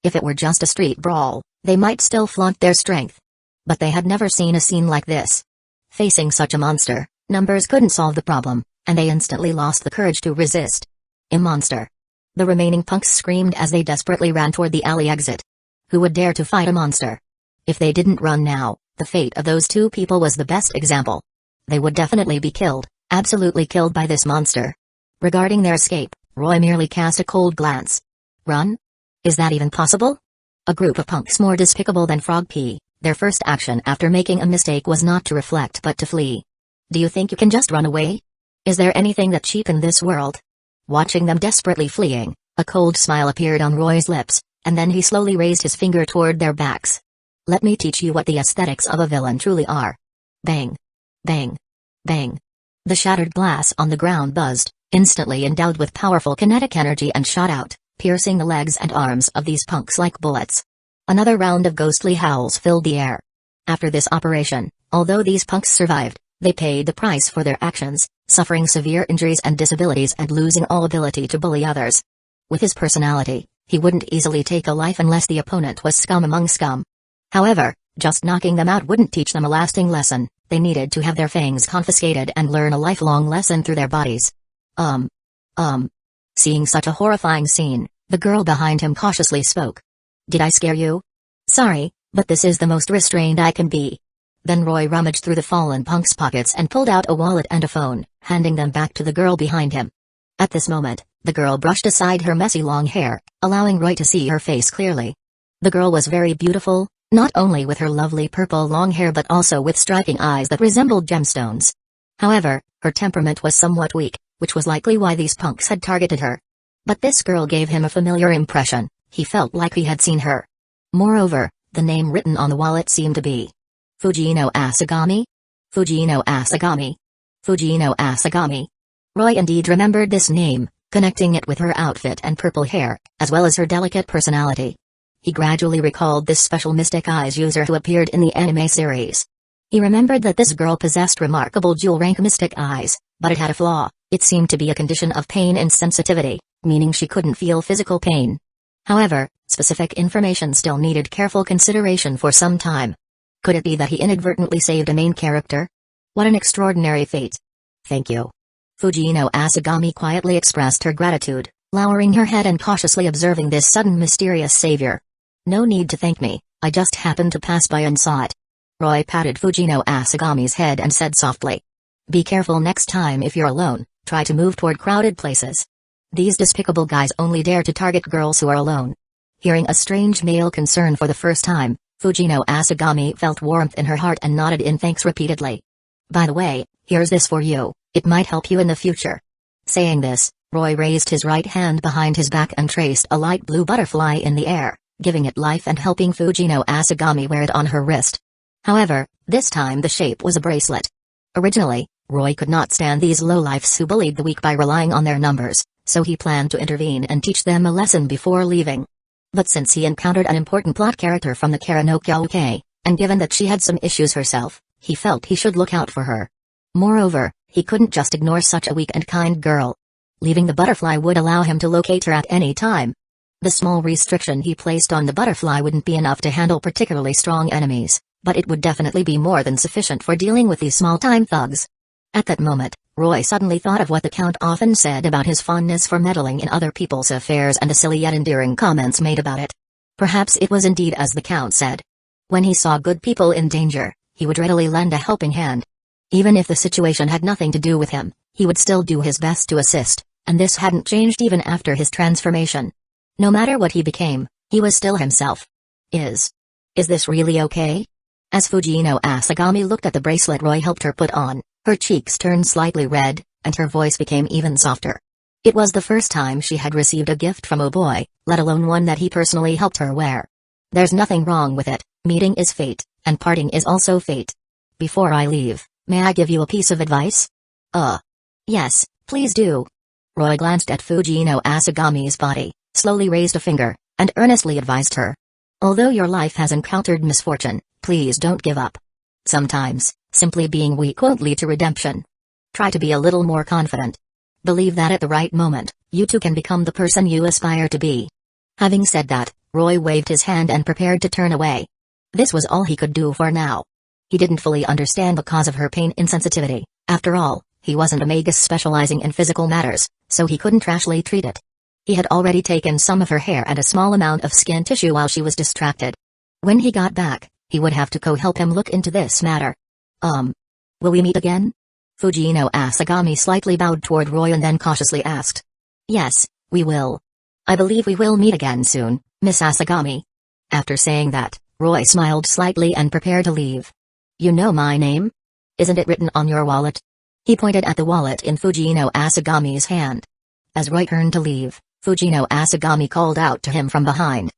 If it were just a street brawl, they might still flaunt their strength. But they had never seen a scene like this. Facing such a monster, numbers couldn't solve the problem, and they instantly lost the courage to resist. A monster. The remaining punks screamed as they desperately ran toward the alley exit. Who would dare to fight a monster? If they didn't run now, the fate of those two people was the best example. They would definitely be killed, absolutely killed by this monster. Regarding their escape, Roy merely cast a cold glance. Run? Is that even possible? A group of punks more despicable than Frog P, their first action after making a mistake was not to reflect but to flee. Do you think you can just run away? Is there anything that cheap in this world? Watching them desperately fleeing, a cold smile appeared on Roy's lips, and then he slowly raised his finger toward their backs. Let me teach you what the aesthetics of a villain truly are. Bang! Bang! Bang! The shattered glass on the ground buzzed, instantly endowed with powerful kinetic energy and shot out, piercing the legs and arms of these punks like bullets. Another round of ghostly howls filled the air. After this operation, although these punks survived, they paid the price for their actions, suffering severe injuries and disabilities and losing all ability to bully others. With his personality, he wouldn't easily take a life unless the opponent was scum among scum. However, just knocking them out wouldn't teach them a lasting lesson. They needed to have their fangs confiscated and learn a lifelong lesson through their bodies. Seeing such a horrifying scene, the girl behind him cautiously spoke. Did I scare you? Sorry, but this is the most restrained I can be. Then Roy rummaged through the fallen punk's pockets and pulled out a wallet and a phone, handing them back to the girl behind him. At this moment, the girl brushed aside her messy long hair, allowing Roy to see her face clearly. The girl was very beautiful, not only with her lovely purple long hair but also with striking eyes that resembled gemstones. However, her temperament was somewhat weak, which was likely why these punks had targeted her. But this girl gave him a familiar impression. He felt like he had seen her. Moreover, the name written on the wallet seemed to be Fujino Asagami? Fujino Asagami? Fujino Asagami? Roy indeed remembered this name, connecting it with her outfit and purple hair, as well as her delicate personality. He gradually recalled this special mystic eyes user who appeared in the anime series. He remembered that this girl possessed remarkable jewel-rank mystic eyes, but it had a flaw. It seemed to be a condition of pain insensitivity, meaning she couldn't feel physical pain. However, specific information still needed careful consideration for some time. Could it be that he inadvertently saved a main character? What an extraordinary fate. Thank you. Fujino Asagami quietly expressed her gratitude, lowering her head and cautiously observing this sudden mysterious savior. No need to thank me, I just happened to pass by and saw it. Roy patted Fujino Asagami's head and said softly. Be careful next time if you're alone, try to move toward crowded places. These despicable guys only dare to target girls who are alone. Hearing a strange male concern for the first time, Fujino Asagami felt warmth in her heart and nodded in thanks repeatedly. By the way, here's this for you, it might help you in the future. Saying this, Roy raised his right hand behind his back and traced a light blue butterfly in the air, giving it life and helping Fujino Asagami wear it on her wrist. However, this time the shape was a bracelet. Originally, Roy could not stand these lowlifes who bullied the weak by relying on their numbers, so he planned to intervene and teach them a lesson before leaving. But since he encountered an important plot character from the Kara no Kyoukai, and given that she had some issues herself, he felt he should look out for her. Moreover, he couldn't just ignore such a weak and kind girl. Leaving the butterfly would allow him to locate her at any time. The small restriction he placed on the butterfly wouldn't be enough to handle particularly strong enemies, but it would definitely be more than sufficient for dealing with these small-time thugs. At that moment, Roy suddenly thought of what the Count often said about his fondness for meddling in other people's affairs and the silly yet endearing comments made about it. Perhaps it was indeed as the Count said. When he saw good people in danger, he would readily lend a helping hand. Even if the situation had nothing to do with him, he would still do his best to assist, and this hadn't changed even after his transformation. No matter what he became, he was still himself. Is this really okay? As Fujino Asagami looked at the bracelet Roy helped her put on, her cheeks turned slightly red, and her voice became even softer. It was the first time she had received a gift from a boy, let alone one that he personally helped her wear. There's nothing wrong with it, meeting is fate, and parting is also fate. Before I leave, may I give you a piece of advice? Yes, please do. Roy glanced at Fujino Asagami's body, slowly raised a finger, and earnestly advised her. Although your life has encountered misfortune, please don't give up. Sometimes, simply being weak won't lead to redemption. Try to be a little more confident. Believe that at the right moment, you too can become the person you aspire to be. Having said that, Roy waved his hand and prepared to turn away. This was all he could do for now. He didn't fully understand the cause of her pain insensitivity. After all, he wasn't a magus specializing in physical matters, so he couldn't rashly treat it. He had already taken some of her hair and a small amount of skin tissue while she was distracted. When he got back, he would have to help him look into this matter. Will we meet again? Fujino Asagami slightly bowed toward Roy and then cautiously asked. Yes, we will. I believe we will meet again soon, Miss Asagami. After saying that, Roy smiled slightly and prepared to leave. You know my name? Isn't it written on your wallet? He pointed at the wallet in Fujino Asagami's hand. As Roy turned to leave, Fujino Asagami called out to him from behind,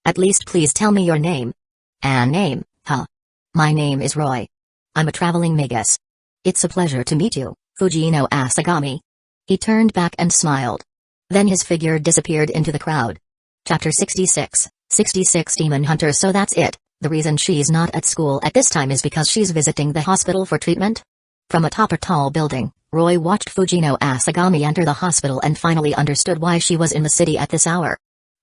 At least please tell me your name. An name, huh? My name is Roy. I'm a traveling magus. It's a pleasure to meet you, Fujino Asagami. He turned back and smiled. Then his figure disappeared into the crowd. Chapter 66, 66 Demon Hunter. So that's it, the reason she's not at school at this time is because she's visiting the hospital for treatment? From atop a tall building, Roy watched Fujino Asagami enter the hospital and finally understood why she was in the city at this hour.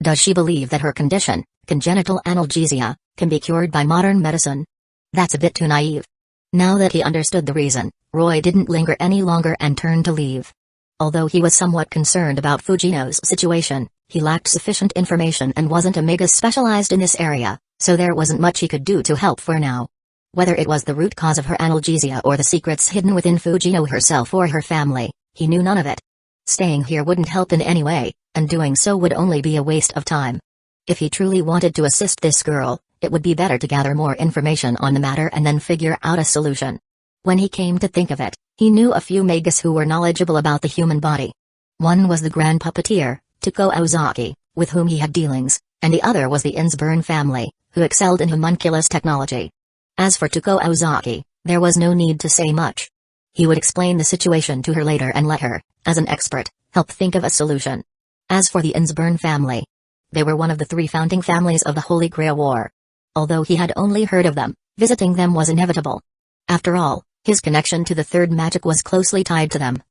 Does she believe that her condition, congenital analgesia, can be cured by modern medicine? That's a bit too naive. Now that he understood the reason, Roy didn't linger any longer and turned to leave. Although he was somewhat concerned about Fujino's situation, he lacked sufficient information and wasn't a magus specialized in this area, so there wasn't much he could do to help for now. Whether it was the root cause of her analgesia or the secrets hidden within Fujino herself or her family, he knew none of it. Staying here wouldn't help in any way, and doing so would only be a waste of time. If he truly wanted to assist this girl, it would be better to gather more information on the matter and then figure out a solution. When he came to think of it, he knew a few magus who were knowledgeable about the human body. One was the Grand Puppeteer, Tuko Ozaki, with whom he had dealings, and the other was the Innsburn family, who excelled in homunculus technology. As for Tuko Ozaki, there was no need to say much. He would explain the situation to her later and let her, as an expert, help think of a solution. As for the Innsburn family, they were one of the 3 founding families of the Holy Grail War. Although he had only heard of them, visiting them was inevitable. After all, his connection to the third magic was closely tied to them.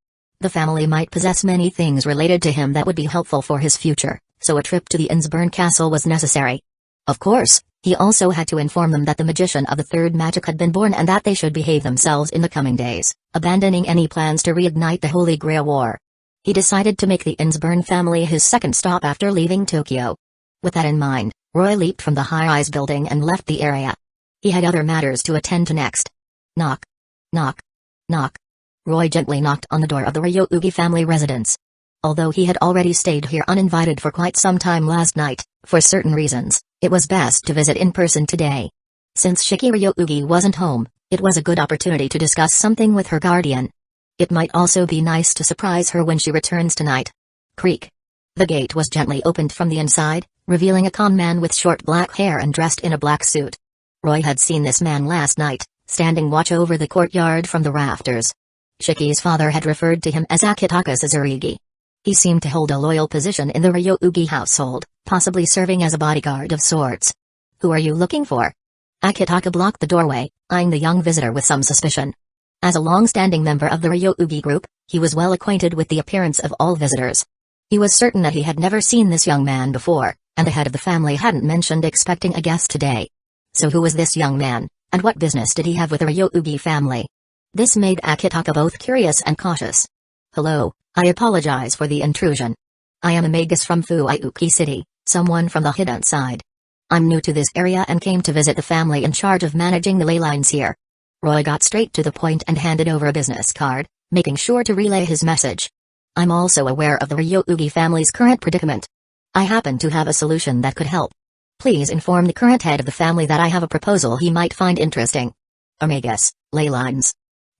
The family might possess many things related to him that would be helpful for his future, so a trip to the Innsburn castle was necessary. Of course, he also had to inform them that the magician of the third magic had been born and that they should behave themselves in the coming days, abandoning any plans to reignite the Holy Grail War. He decided to make the Innsburn family his second stop after leaving Tokyo. With that in mind, Roy leaped from the high-rise building and left the area. He had other matters to attend to next. Knock. Knock. Knock. Roy gently knocked on the door of the Ryougi family residence. Although he had already stayed here uninvited for quite some time last night, for certain reasons, it was best to visit in person today. Since Shiki Ryougi wasn't home, it was a good opportunity to discuss something with her guardian. It might also be nice to surprise her when she returns tonight. Creak. The gate was gently opened from the inside, revealing a con man with short black hair and dressed in a black suit. Roy had seen this man last night, standing watch over the courtyard from the rafters. Shiki's father had referred to him as Akitaka Sazurigi. He seemed to hold a loyal position in the Ryougi household, possibly serving as a bodyguard of sorts. Who are you looking for? Akitaka blocked the doorway, eyeing the young visitor with some suspicion. As a long-standing member of the Ryougi group, he was well acquainted with the appearance of all visitors. He was certain that he had never seen this young man before, and the head of the family hadn't mentioned expecting a guest today. So who was this young man, and what business did he have with the Ryougi family? This made Akitaka both curious and cautious. Hello, I apologize for the intrusion. I am a Magus from Fuyuki City, someone from the hidden side. I'm new to this area and came to visit the family in charge of managing the ley lines here. Roy got straight to the point and handed over a business card, making sure to relay his message. I'm also aware of the Ryougi family's current predicament. I happen to have a solution that could help. Please inform the current head of the family that I have a proposal he might find interesting. Magus, ley lines.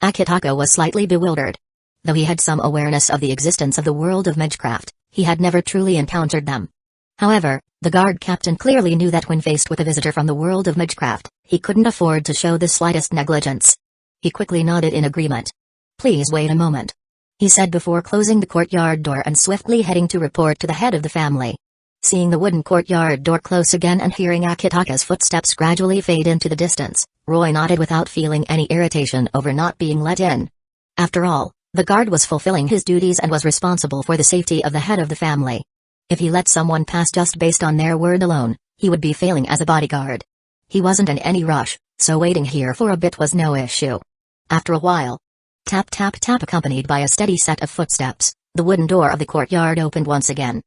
Akitaka was slightly bewildered. Though he had some awareness of the existence of the world of magecraft, he had never truly encountered them. However, the guard captain clearly knew that when faced with a visitor from the world of magecraft, he couldn't afford to show the slightest negligence. He quickly nodded in agreement. Please wait a moment, he said before closing the courtyard door and swiftly heading to report to the head of the family. Seeing the wooden courtyard door close again and hearing Akitaka's footsteps gradually fade into the distance, Roy nodded without feeling any irritation over not being let in. After all, the guard was fulfilling his duties and was responsible for the safety of the head of the family. If he let someone pass just based on their word alone, he would be failing as a bodyguard. He wasn't in any rush, so waiting here for a bit was no issue. After a while, tap tap tap accompanied by a steady set of footsteps, the wooden door of the courtyard opened once again.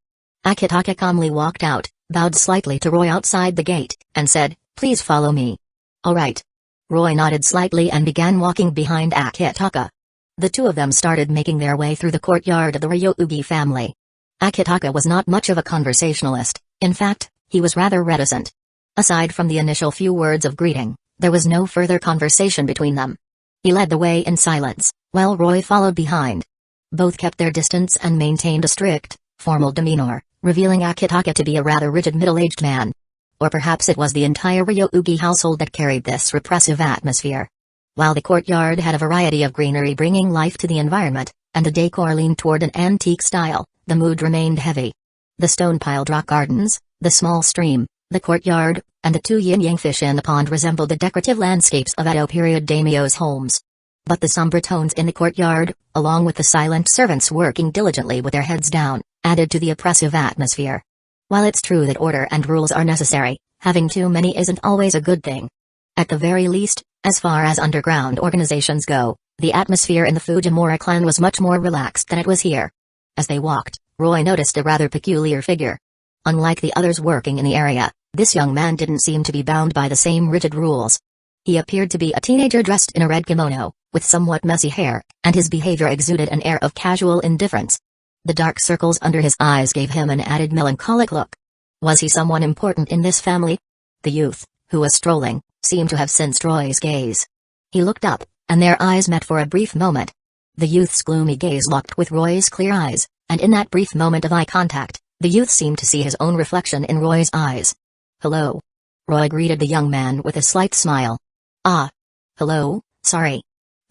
Akitaka calmly walked out, bowed slightly to Roy outside the gate, and said, "Please follow me." "All right." Roy nodded slightly and began walking behind Akitaka. The two of them started making their way through the courtyard of the Ryougi family. Akitaka was not much of a conversationalist, in fact, he was rather reticent. Aside from the initial few words of greeting, there was no further conversation between them. He led the way in silence, while Roy followed behind. Both kept their distance and maintained a strict, formal demeanor, revealing Akitaka to be a rather rigid middle-aged man. Or perhaps it was the entire Ryougi household that carried this repressive atmosphere. While the courtyard had a variety of greenery bringing life to the environment, and the decor leaned toward an antique style, the mood remained heavy. The stone-piled rock gardens, the small stream, the courtyard, and the two yin-yang fish in the pond resembled the decorative landscapes of Edo-period daimyo's homes. But the somber tones in the courtyard, along with the silent servants working diligently with their heads down, added to the oppressive atmosphere. While it's true that order and rules are necessary, having too many isn't always a good thing. At the very least, as far as underground organizations go, the atmosphere in the Fujimura clan was much more relaxed than it was here. As they walked, Roy noticed a rather peculiar figure. Unlike the others working in the area, this young man didn't seem to be bound by the same rigid rules. He appeared to be a teenager dressed in a red kimono, with somewhat messy hair, and his behavior exuded an air of casual indifference. The dark circles under his eyes gave him an added melancholic look. Was he someone important in this family? The youth, who was strolling, seemed to have sensed Roy's gaze. He looked up, and their eyes met for a brief moment. The youth's gloomy gaze locked with Roy's clear eyes, and in that brief moment of eye contact, the youth seemed to see his own reflection in Roy's eyes. "Hello." Roy greeted the young man with a slight smile. "Ah. Hello, sorry."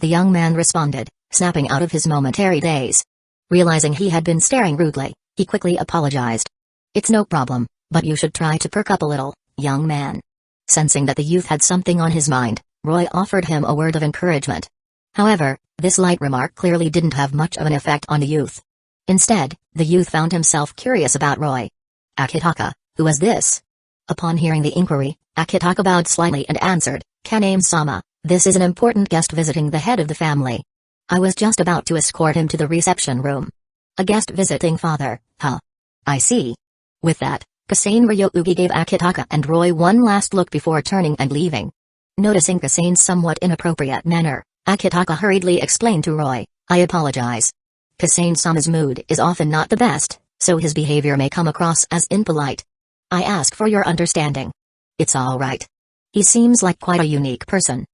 The young man responded, snapping out of his momentary daze. Realizing he had been staring rudely, he quickly apologized. "It's no problem, but you should try to perk up a little, young man." Sensing that the youth had something on his mind, Roy offered him a word of encouragement. However, this light remark clearly didn't have much of an effect on the youth. Instead, the youth found himself curious about Roy. "Akitaka, who is this?" Upon hearing the inquiry, Akitaka bowed slightly and answered, "Kaname-sama, this is an important guest visiting the head of the family. I was just about to escort him to the reception room." "A guest visiting father, huh? I see." With that, Kasane Ryougi gave Akitaka and Roy one last look before turning and leaving. Noticing Kasane's somewhat inappropriate manner, Akitaka hurriedly explained to Roy, "I apologize. Kasane-sama's mood is often not the best, so his behavior may come across as impolite. I ask for your understanding." "It's all right. He seems like quite a unique person."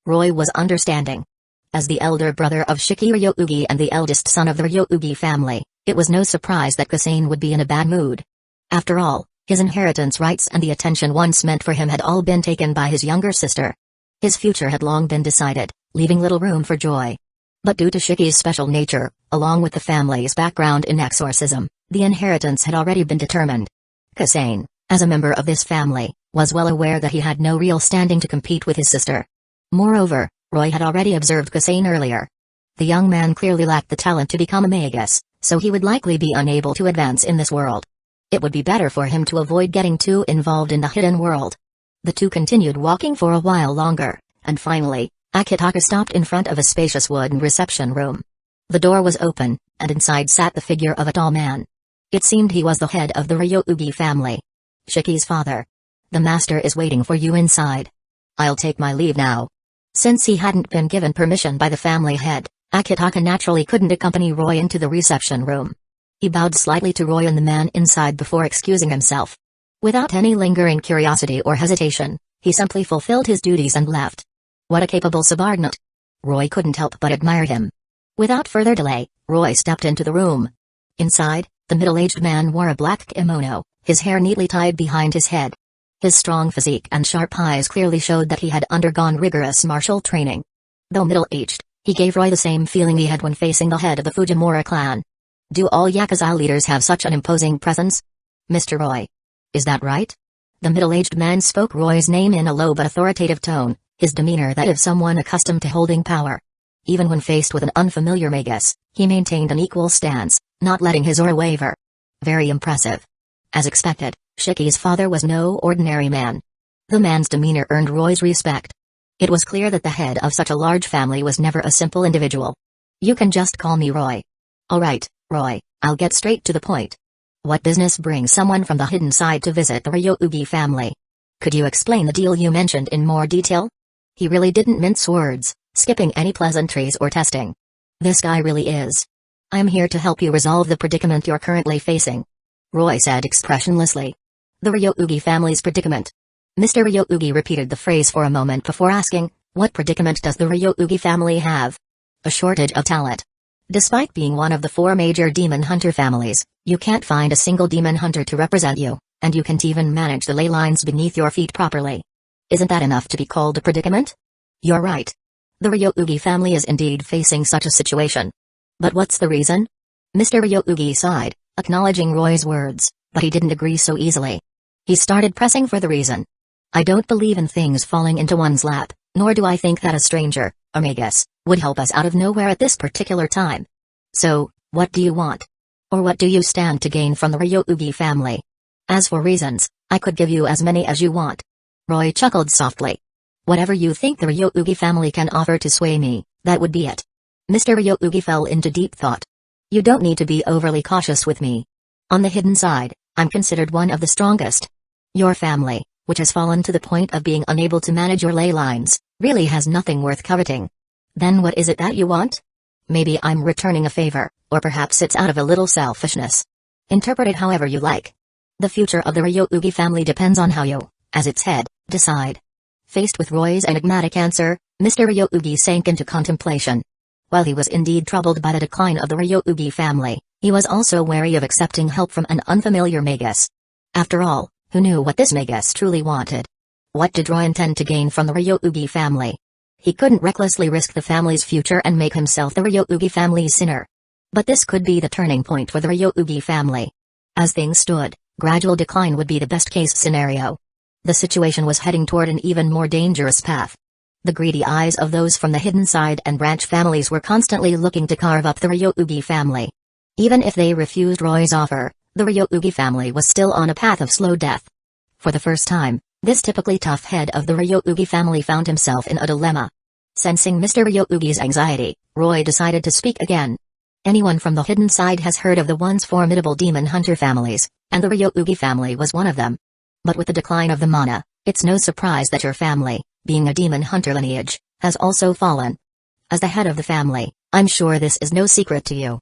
Roy was understanding. As the elder brother of Shiki Ryougi and the eldest son of the Ryougi family, it was no surprise that Kasane would be in a bad mood. After all, his inheritance rights and the attention once meant for him had all been taken by his younger sister. His future had long been decided, leaving little room for joy. But due to Shiki's special nature, along with the family's background in exorcism, the inheritance had already been determined. Kasane, as a member of this family, was well aware that he had no real standing to compete with his sister. Moreover, Roy had already observed Kasane earlier. The young man clearly lacked the talent to become a magus, so he would likely be unable to advance in this world. It would be better for him to avoid getting too involved in the hidden world. The two continued walking for a while longer, and finally, Akitaka stopped in front of a spacious wooden reception room. The door was open, and inside sat the figure of a tall man. It seemed he was the head of the Ryougi family. "Shiki's father. The master is waiting for you inside. I'll take my leave now." Since he hadn't been given permission by the family head, Akitaka naturally couldn't accompany Roy into the reception room. He bowed slightly to Roy and the man inside before excusing himself. Without any lingering curiosity or hesitation, he simply fulfilled his duties and left. What a capable subordinate! Roy couldn't help but admire him. Without further delay, Roy stepped into the room. Inside, the middle-aged man wore a black kimono, his hair neatly tied behind his head. His strong physique and sharp eyes clearly showed that he had undergone rigorous martial training. Though middle-aged, he gave Roy the same feeling he had when facing the head of the Fujimura clan. "Do all Yakuza leaders have such an imposing presence? Mr. Roy. Is that right?" The middle-aged man spoke Roy's name in a low but authoritative tone, his demeanor that of someone accustomed to holding power. Even when faced with an unfamiliar magus, he maintained an equal stance, not letting his aura waver. Very impressive. As expected, Shiki's father was no ordinary man. The man's demeanor earned Roy's respect. It was clear that the head of such a large family was never a simple individual. "You can just call me Roy." "All right, Roy, I'll get straight to the point. What business brings someone from the hidden side to visit the Ryougi family? Could you explain the deal you mentioned in more detail?" He really didn't mince words, skipping any pleasantries or testing. "This guy really is. I'm here to help you resolve the predicament you're currently facing," Roy said expressionlessly. "The Ryougi family's predicament." Mr. Ryougi repeated the phrase for a moment before asking, "What predicament does the Ryougi family have?" "A shortage of talent. Despite being one of the 4 major demon hunter families, you can't find a single demon hunter to represent you, and you can't even manage the ley lines beneath your feet properly. Isn't that enough to be called a predicament?" "You're right. The Ryougi family is indeed facing such a situation. But what's the reason?" Mr. Ryougi sighed, acknowledging Roy's words, but he didn't agree so easily. He started pressing for the reason. "I don't believe in things falling into one's lap, nor do I think that a stranger, a magus, would help us out of nowhere at this particular time. So, what do you want? Or what do you stand to gain from the Ryougi family? As for reasons, I could give you as many as you want." Roy chuckled softly. "Whatever you think the Ryougi family can offer to sway me, that would be it." Mr. Ryougi fell into deep thought. "You don't need to be overly cautious with me. On the hidden side, I'm considered one of the strongest. Your family, which has fallen to the point of being unable to manage your ley lines, really has nothing worth coveting. Then what is it that you want? Maybe I'm returning a favor, or perhaps it's out of a little selfishness. Interpret it however you like. The future of the Ryougi family depends on how you, as its head, decide." Faced with Roy's enigmatic answer, Mr. Ryougi sank into contemplation. While he was indeed troubled by the decline of the Ryougi family, he was also wary of accepting help from an unfamiliar magus. After all, who knew what this magus truly wanted? What did Roy intend to gain from the Ryougi family? He couldn't recklessly risk the family's future and make himself the Ryougi family's sinner. But this could be the turning point for the Ryougi family. As things stood, gradual decline would be the best-case scenario. The situation was heading toward an even more dangerous path. The greedy eyes of those from the hidden side and branch families were constantly looking to carve up the Ryougi family. Even if they refused Roy's offer, the Ryougi family was still on a path of slow death. For the first time, this typically tough head of the Ryougi family found himself in a dilemma. Sensing Mr. Ryougi's anxiety, Roy decided to speak again. Anyone from the hidden side has heard of the once formidable demon hunter families, and the Ryougi family was one of them. But with the decline of the mana, it's no surprise that your family, being a demon hunter lineage, has also fallen. As the head of the family, I'm sure this is no secret to you.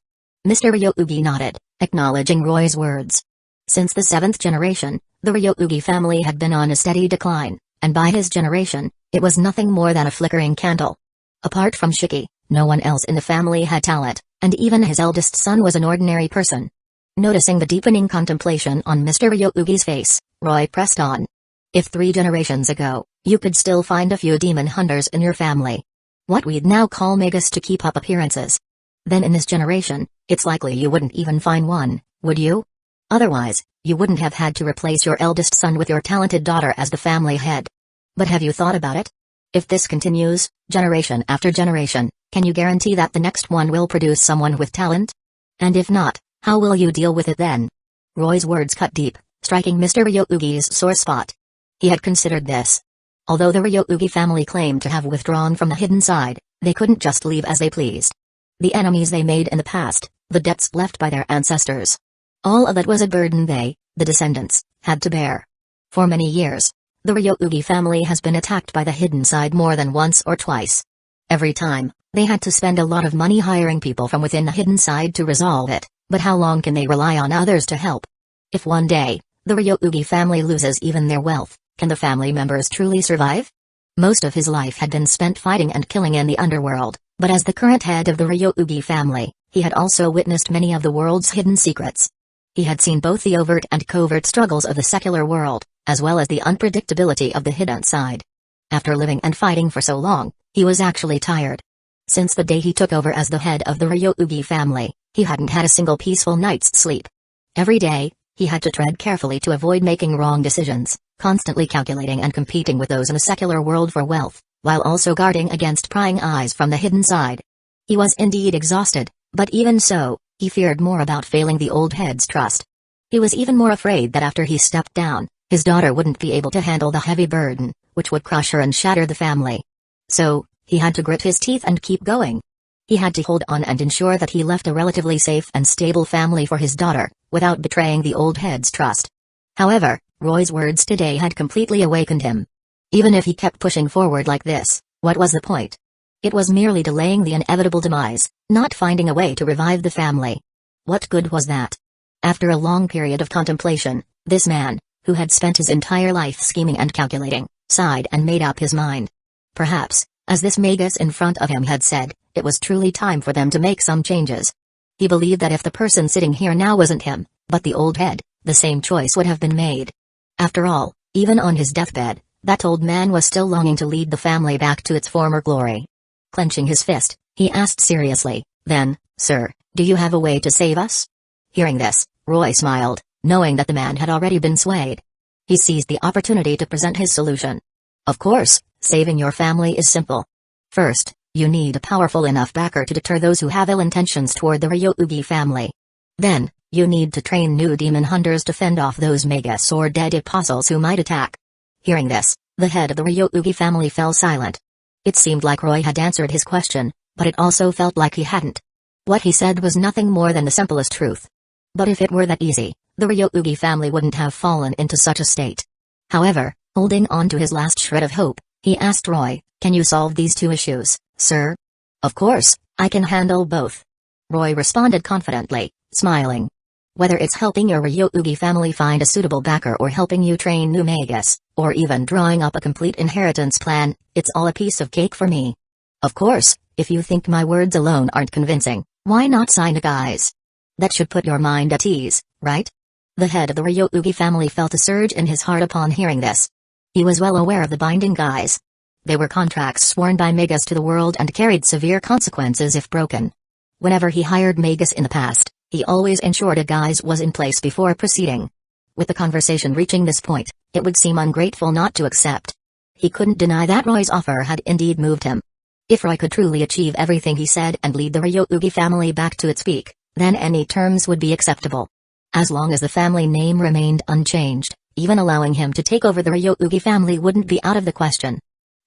Mr. Ryougi nodded, acknowledging Roy's words. Since the 7th generation, the Ryougi family had been on a steady decline, and by his generation, it was nothing more than a flickering candle. Apart from Shiki, no one else in the family had talent, and even his eldest son was an ordinary person. Noticing the deepening contemplation on Mr. Ryougi's face, Roy pressed on. If 3 generations ago, you could still find a few demon hunters in your family. What we'd now call Magus to keep up appearances. Then in this generation, it's likely you wouldn't even find one, would you? Otherwise, you wouldn't have had to replace your eldest son with your talented daughter as the family head. But have you thought about it? If this continues, generation after generation, can you guarantee that the next one will produce someone with talent? And if not, how will you deal with it then? Roy's words cut deep, striking Mr. Ryougi's sore spot. He had considered this. Although the Ryougi family claimed to have withdrawn from the hidden side, they couldn't just leave as they pleased. The enemies they made in the past, the debts left by their ancestors. All of that was a burden they, the descendants, had to bear. For many years, the Ryougi family has been attacked by the hidden side more than once or twice. Every time, they had to spend a lot of money hiring people from within the hidden side to resolve it, but how long can they rely on others to help? If one day, the Ryougi family loses even their wealth, can the family members truly survive? Most of his life had been spent fighting and killing in the underworld, but as the current head of the Ryougi family, he had also witnessed many of the world's hidden secrets. He had seen both the overt and covert struggles of the secular world, as well as the unpredictability of the hidden side. After living and fighting for so long, he was actually tired. Since the day he took over as the head of the Ryougi family, he hadn't had a single peaceful night's sleep. Every day, he had to tread carefully to avoid making wrong decisions, constantly calculating and competing with those in the secular world for wealth, while also guarding against prying eyes from the hidden side. He was indeed exhausted, but even so, he feared more about failing the old head's trust. He was even more afraid that after he stepped down, his daughter wouldn't be able to handle the heavy burden, which would crush her and shatter the family. So, he had to grit his teeth and keep going. He had to hold on and ensure that he left a relatively safe and stable family for his daughter, without betraying the old head's trust. However, Roy's words today had completely awakened him. Even if he kept pushing forward like this, what was the point? It was merely delaying the inevitable demise, not finding a way to revive the family. What good was that? After a long period of contemplation, this man, who had spent his entire life scheming and calculating, sighed and made up his mind. Perhaps, as this Magus in front of him had said, it was truly time for them to make some changes. He believed that if the person sitting here now wasn't him, but the old head, the same choice would have been made. After all, even on his deathbed, that old man was still longing to lead the family back to its former glory. Clenching his fist, he asked seriously, "Then, sir, do you have a way to save us?" Hearing this, Roy smiled, knowing that the man had already been swayed. He seized the opportunity to present his solution. "Of course, saving your family is simple. First, you need a powerful enough backer to deter those who have ill intentions toward the Ryougi family. Then, you need to train new demon hunters to fend off those Magus or dead apostles who might attack." Hearing this, the head of the Ryougi family fell silent. It seemed like Roy had answered his question, but it also felt like he hadn't. What he said was nothing more than the simplest truth. But if it were that easy, the Ryougi family wouldn't have fallen into such a state. However, holding on to his last shred of hope, he asked Roy, "Can you solve these two issues, sir?" "Of course, I can handle both," Roy responded confidently, smiling. "Whether it's helping your Ryougi family find a suitable backer or helping you train new Magus, or even drawing up a complete inheritance plan, it's all a piece of cake for me. Of course, if you think my words alone aren't convincing, why not sign a guise? That should put your mind at ease, right?" The head of the Ryougi family felt a surge in his heart upon hearing this. He was well aware of the binding guise. They were contracts sworn by Magus to the world and carried severe consequences if broken. Whenever he hired Magus in the past, he always ensured a guise was in place before proceeding. With the conversation reaching this point, it would seem ungrateful not to accept. He couldn't deny that Roy's offer had indeed moved him. If Roy could truly achieve everything he said and lead the Ryougi family back to its peak, then any terms would be acceptable. As long as the family name remained unchanged, even allowing him to take over the Ryougi family wouldn't be out of the question.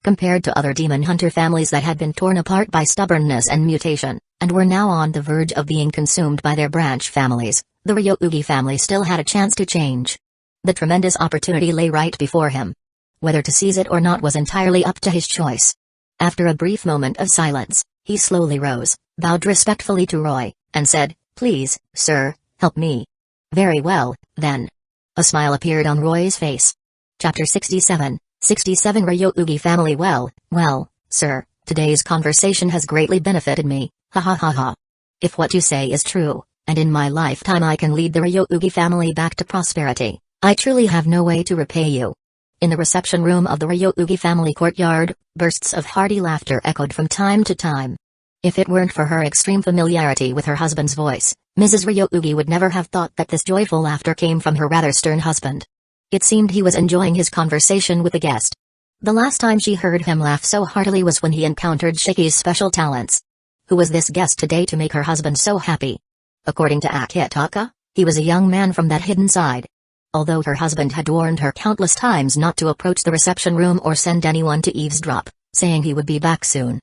Compared to other demon hunter families that had been torn apart by stubbornness and mutation, and were now on the verge of being consumed by their branch families, the Ryougi family still had a chance to change. The tremendous opportunity lay right before him. Whether to seize it or not was entirely up to his choice. After a brief moment of silence, he slowly rose, bowed respectfully to Roy, and said, "Please, sir, help me." "Very well, then." A smile appeared on Roy's face. Chapter 67, 67 Ryougi family. Well, sir, today's conversation has greatly benefited me, ha ha ha ha. If what you say is true, and in my lifetime I can lead the Ryougi family back to prosperity, I truly have no way to repay you. In the reception room of the Ryougi family courtyard, bursts of hearty laughter echoed from time to time. If it weren't for her extreme familiarity with her husband's voice, Mrs. Ryougi would never have thought that this joyful laughter came from her rather stern husband. It seemed he was enjoying his conversation with the guest. The last time she heard him laugh so heartily was when he encountered Shiki's special talents. Who was this guest today to make her husband so happy? According to Akitaka, he was a young man from that hidden side. Although her husband had warned her countless times not to approach the reception room or send anyone to eavesdrop, saying he would be back soon.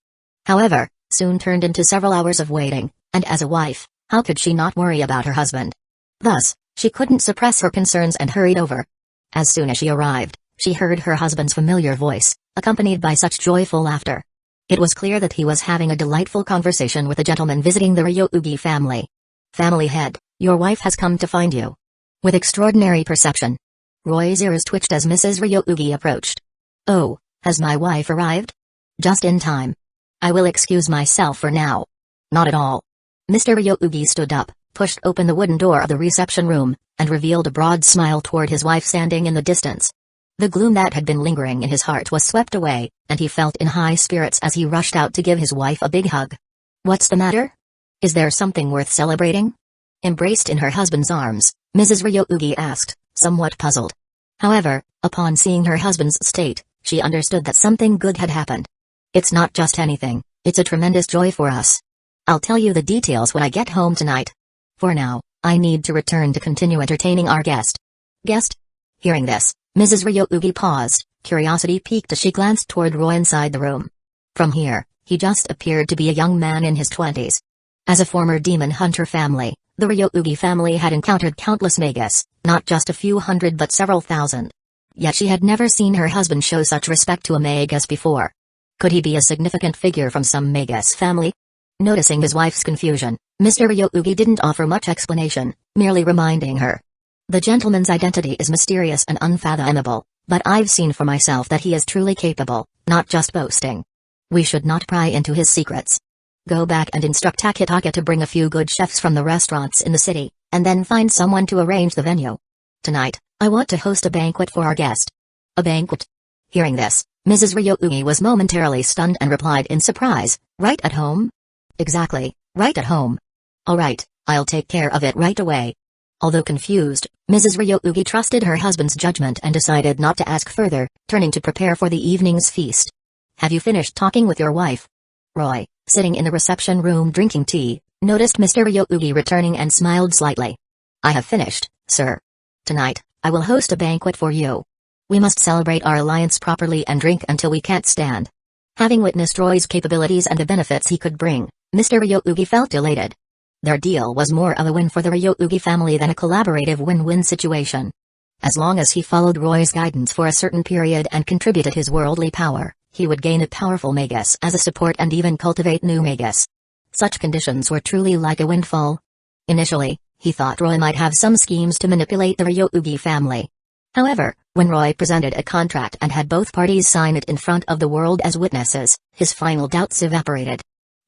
However, soon turned into several hours of waiting, and as a wife, how could she not worry about her husband? Thus, she couldn't suppress her concerns and hurried over. As soon as she arrived, she heard her husband's familiar voice, accompanied by such joyful laughter. It was clear that he was having a delightful conversation with a gentleman visiting the Ryougi family. "Family head, your wife has come to find you." With extraordinary perception, Roy's ears twitched as Mrs. Ryougi approached. "Oh, has my wife arrived?" "Just in time. I will excuse myself for now." "Not at all." Mr. Ryougi stood up, pushed open the wooden door of the reception room, and revealed a broad smile toward his wife standing in the distance. The gloom that had been lingering in his heart was swept away, and he felt in high spirits as he rushed out to give his wife a big hug. "What's the matter? Is there something worth celebrating?" Embraced in her husband's arms, Mrs. Ryougi asked, somewhat puzzled. However, upon seeing her husband's state, she understood that something good had happened. "It's not just anything, it's a tremendous joy for us. I'll tell you the details when I get home tonight. For now, I need to return to continue entertaining our guest." "Guest?" Hearing this, Mrs. Ryougi paused, curiosity piqued as she glanced toward Roy inside the room. From here, he just appeared to be a young man in his 20s. As a former demon hunter family, the Ryougi family had encountered countless Magus, not just a few hundred but several thousand. Yet she had never seen her husband show such respect to a Magus before. Could he be a significant figure from some Magus family? Noticing his wife's confusion, Mr. Ryougi didn't offer much explanation, merely reminding her. "The gentleman's identity is mysterious and unfathomable, but I've seen for myself that he is truly capable, not just boasting. We should not pry into his secrets. Go back and instruct Akitaka to bring a few good chefs from the restaurants in the city, and then find someone to arrange the venue. Tonight, I want to host a banquet for our guest." "A banquet?" Hearing this, Mrs. Ryougi was momentarily stunned and replied in surprise, "Right at home?" "Exactly, right at home." "All right, I'll take care of it right away." Although confused, Mrs. Ryougi trusted her husband's judgment and decided not to ask further, turning to prepare for the evening's feast. "Have you finished talking with your wife?" Roy, sitting in the reception room drinking tea, noticed Mr. Ryougi returning and smiled slightly. "I have finished, sir. Tonight, I will host a banquet for you. We must celebrate our alliance properly and drink until we can't stand." Having witnessed Roy's capabilities and the benefits he could bring, Mr. Ryougi felt elated. Their deal was more of a win for the Ryougi family than a collaborative win-win situation. As long as he followed Roy's guidance for a certain period and contributed his worldly power, he would gain a powerful Magus as a support and even cultivate new Magus. Such conditions were truly like a windfall. Initially, he thought Roy might have some schemes to manipulate the Ryougi family. However, when Roy presented a contract and had both parties sign it in front of the world as witnesses, his final doubts evaporated.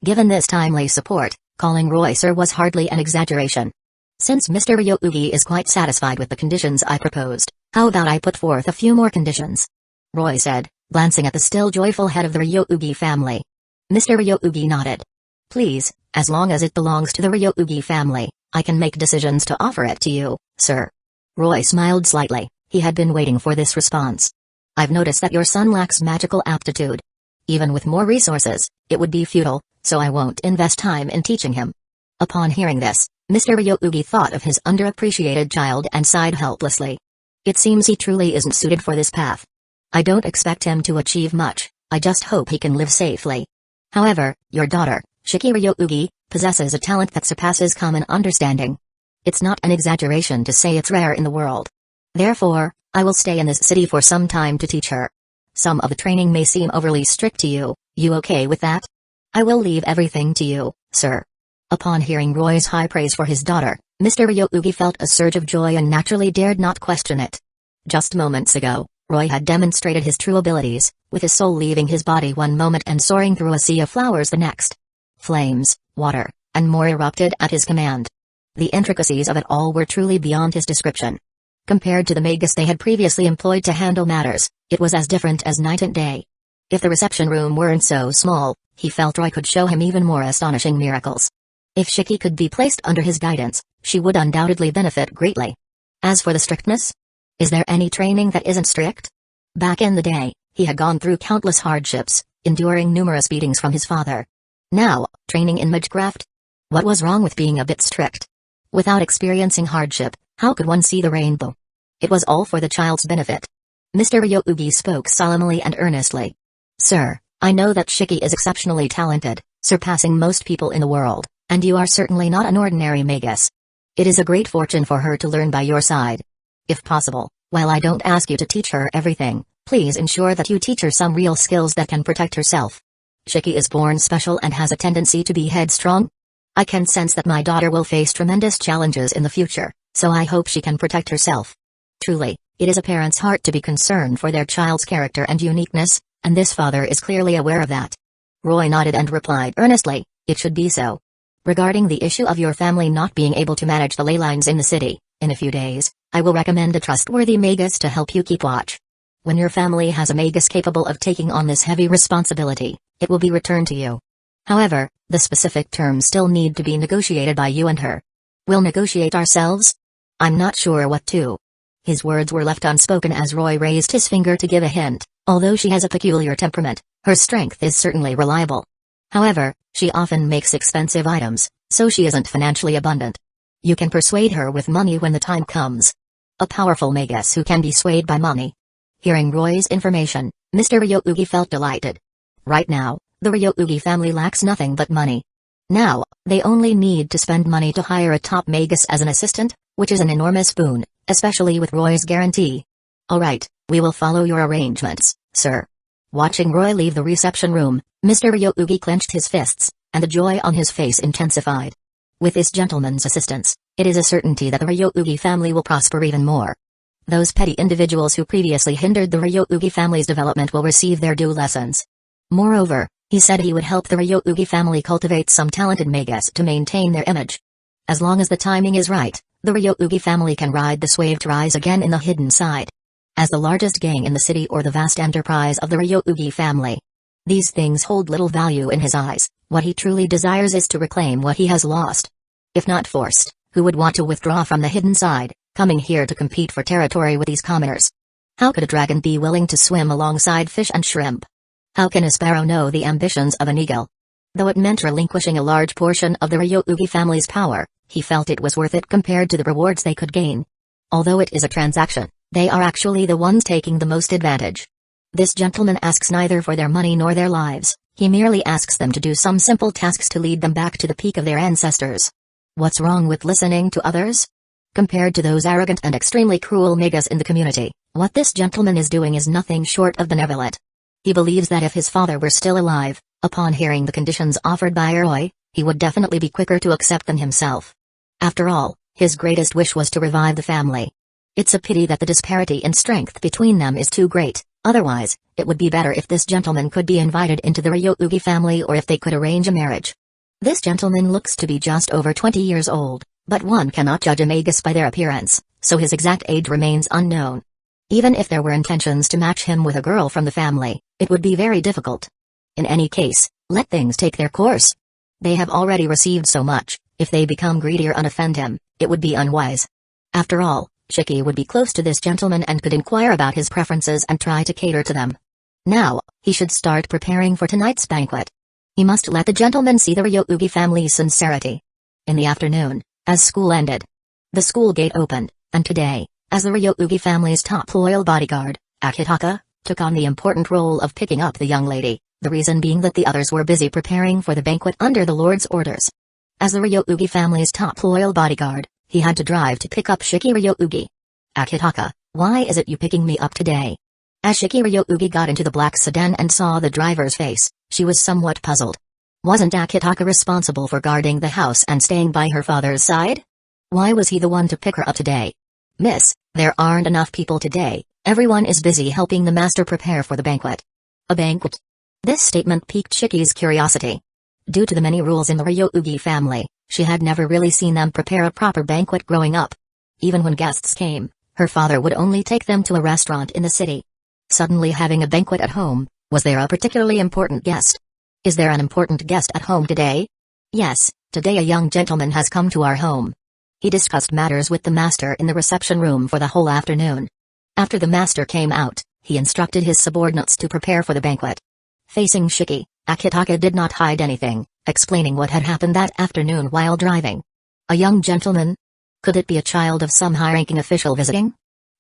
Given this timely support, calling Roy sir was hardly an exaggeration. "Since Mr. Ryougi is quite satisfied with the conditions I proposed, how about I put forth a few more conditions?" Roy said, glancing at the still joyful head of the Ryougi family. Mr. Ryougi nodded. Please, as long as it belongs to the Ryougi family, I can make decisions to offer it to you, sir. Roy smiled slightly. He had been waiting for this response. I've noticed that your son lacks magical aptitude. Even with more resources, it would be futile, so I won't invest time in teaching him. Upon hearing this, Mr. Ryougi thought of his underappreciated child and sighed helplessly. It seems he truly isn't suited for this path. I don't expect him to achieve much, I just hope he can live safely. However, your daughter, Shiki Ryougi, possesses a talent that surpasses common understanding. It's not an exaggeration to say it's rare in the world. Therefore, I will stay in this city for some time to teach her. Some of the training may seem overly strict to you, you okay with that? I will leave everything to you, sir. Upon hearing Roy's high praise for his daughter, Mr. Ryougi felt a surge of joy and naturally dared not question it. Just moments ago, Roy had demonstrated his true abilities, with his soul leaving his body one moment and soaring through a sea of flowers the next. Flames, water, and more erupted at his command. The intricacies of it all were truly beyond his description. Compared to the Magus they had previously employed to handle matters, it was as different as night and day. If the reception room weren't so small, he felt Roy could show him even more astonishing miracles. If Shiki could be placed under his guidance, she would undoubtedly benefit greatly. As for the strictness? Is there any training that isn't strict? Back in the day, he had gone through countless hardships, enduring numerous beatings from his father. Now, training in magecraft? What was wrong with being a bit strict? Without experiencing hardship, how could one see the rainbow? It was all for the child's benefit. Mr. Ryougi spoke solemnly and earnestly. Sir, I know that Shiki is exceptionally talented, surpassing most people in the world, and you are certainly not an ordinary Magus. It is a great fortune for her to learn by your side. If possible, while I don't ask you to teach her everything, please ensure that you teach her some real skills that can protect herself. Shiki is born special and has a tendency to be headstrong. I can sense that my daughter will face tremendous challenges in the future, so I hope she can protect herself. Truly, it is a parent's heart to be concerned for their child's character and uniqueness, and this father is clearly aware of that. Roy nodded and replied earnestly, it should be so. Regarding the issue of your family not being able to manage the ley lines in the city, in a few days, I will recommend a trustworthy Magus to help you keep watch. When your family has a Magus capable of taking on this heavy responsibility, it will be returned to you. However, the specific terms still need to be negotiated by you and her. We'll negotiate ourselves? I'm not sure what to. His words were left unspoken as Roy raised his finger to give a hint. Although she has a peculiar temperament, her strength is certainly reliable. However, she often makes expensive items, so she isn't financially abundant. You can persuade her with money when the time comes. A powerful Magus who can be swayed by money. Hearing Roy's information, Mr. Ryougi felt delighted. Right now, the Ryougi family lacks nothing but money. Now, they only need to spend money to hire a top Magus as an assistant, which is an enormous boon, especially with Roy's guarantee. Alright, we will follow your arrangements, sir. Watching Roy leave the reception room, Mr. Ryougi clenched his fists, and the joy on his face intensified. With this gentleman's assistance, it is a certainty that the Ryougi family will prosper even more. Those petty individuals who previously hindered the Ryougi family's development will receive their due lessons. Moreover, he said he would help the Ryougi family cultivate some talented Magus to maintain their image. As long as the timing is right, the Ryougi family can ride this wave to rise again in the hidden side. As the largest gang in the city or the vast enterprise of the Ryougi family. These things hold little value in his eyes. What he truly desires is to reclaim what he has lost. If not forced, who would want to withdraw from the hidden side, coming here to compete for territory with these commoners? How could a dragon be willing to swim alongside fish and shrimp? How can a sparrow know the ambitions of an eagle? Though it meant relinquishing a large portion of the Ryougi family's power, he felt it was worth it compared to the rewards they could gain. Although it is a transaction, they are actually the ones taking the most advantage. This gentleman asks neither for their money nor their lives, he merely asks them to do some simple tasks to lead them back to the peak of their ancestors. What's wrong with listening to others? Compared to those arrogant and extremely cruel Magus in the community, what this gentleman is doing is nothing short of benevolent. He believes that if his father were still alive, upon hearing the conditions offered by Roy, he would definitely be quicker to accept them himself. After all, his greatest wish was to revive the family. It's a pity that the disparity in strength between them is too great, otherwise, it would be better if this gentleman could be invited into the Ryougi family or if they could arrange a marriage. This gentleman looks to be just over 20 years old, but one cannot judge a Magus by their appearance, so his exact age remains unknown. Even if there were intentions to match him with a girl from the family, it would be very difficult. In any case, let things take their course. They have already received so much. If they become greedy or unoffend him, it would be unwise. After all, Shiki would be close to this gentleman and could inquire about his preferences and try to cater to them. Now, he should start preparing for tonight's banquet. He must let the gentleman see the Ryougi family's sincerity. In the afternoon, as school ended, the school gate opened, and today, as the Ryougi family's top loyal bodyguard, Akitaka took on the important role of picking up the young lady, the reason being that the others were busy preparing for the banquet under the Lord's orders. As the Ryougi family's top loyal bodyguard, he had to drive to pick up Shiki Ryougi. Akitaka, why is it you picking me up today? As Shiki Ryougi got into the black sedan and saw the driver's face, she was somewhat puzzled. Wasn't Akitaka responsible for guarding the house and staying by her father's side? Why was he the one to pick her up today? Miss, there aren't enough people today, everyone is busy helping the master prepare for the banquet. A banquet? This statement piqued Shiki's curiosity. Due to the many rules in the Ryougi family, she had never really seen them prepare a proper banquet growing up. Even when guests came, her father would only take them to a restaurant in the city. Suddenly having a banquet at home, was there a particularly important guest? Is there an important guest at home today? Yes, today a young gentleman has come to our home. He discussed matters with the master in the reception room for the whole afternoon. After the master came out, he instructed his subordinates to prepare for the banquet. Facing Shiki, Akitaka did not hide anything, explaining what had happened that afternoon while driving. A young gentleman? Could it be a child of some high-ranking official visiting?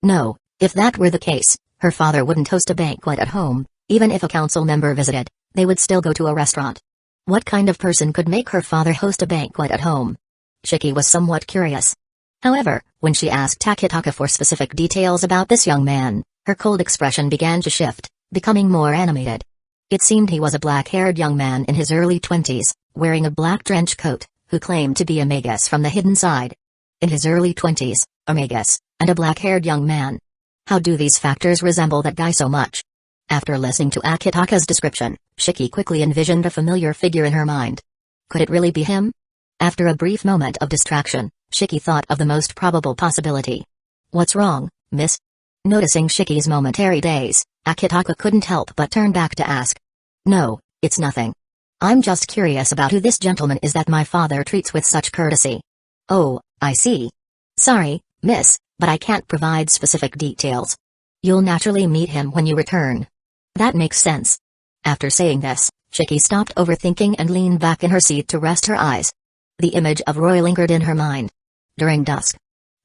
No, if that were the case, her father wouldn't host a banquet at home. Even if a council member visited, they would still go to a restaurant. What kind of person could make her father host a banquet at home? Shiki was somewhat curious. However, when she asked Akitaka for specific details about this young man, her cold expression began to shift, becoming more animated. It seemed he was a black-haired young man in his early 20s, wearing a black trench coat, who claimed to be a Magus from the hidden side. In his early 20s, a Magus, and a black-haired young man. How do these factors resemble that guy so much? After listening to Akitaka's description, Shiki quickly envisioned a familiar figure in her mind. Could it really be him? After a brief moment of distraction, Shiki thought of the most probable possibility. What's wrong, miss? Noticing Shiki's momentary daze, Akitaka couldn't help but turn back to ask. No, it's nothing. I'm just curious about who this gentleman is that my father treats with such courtesy. Oh, I see. Sorry, miss, but I can't provide specific details. You'll naturally meet him when you return. That makes sense. After saying this, Shiki stopped overthinking and leaned back in her seat to rest her eyes. The image of Roy lingered in her mind. During dusk,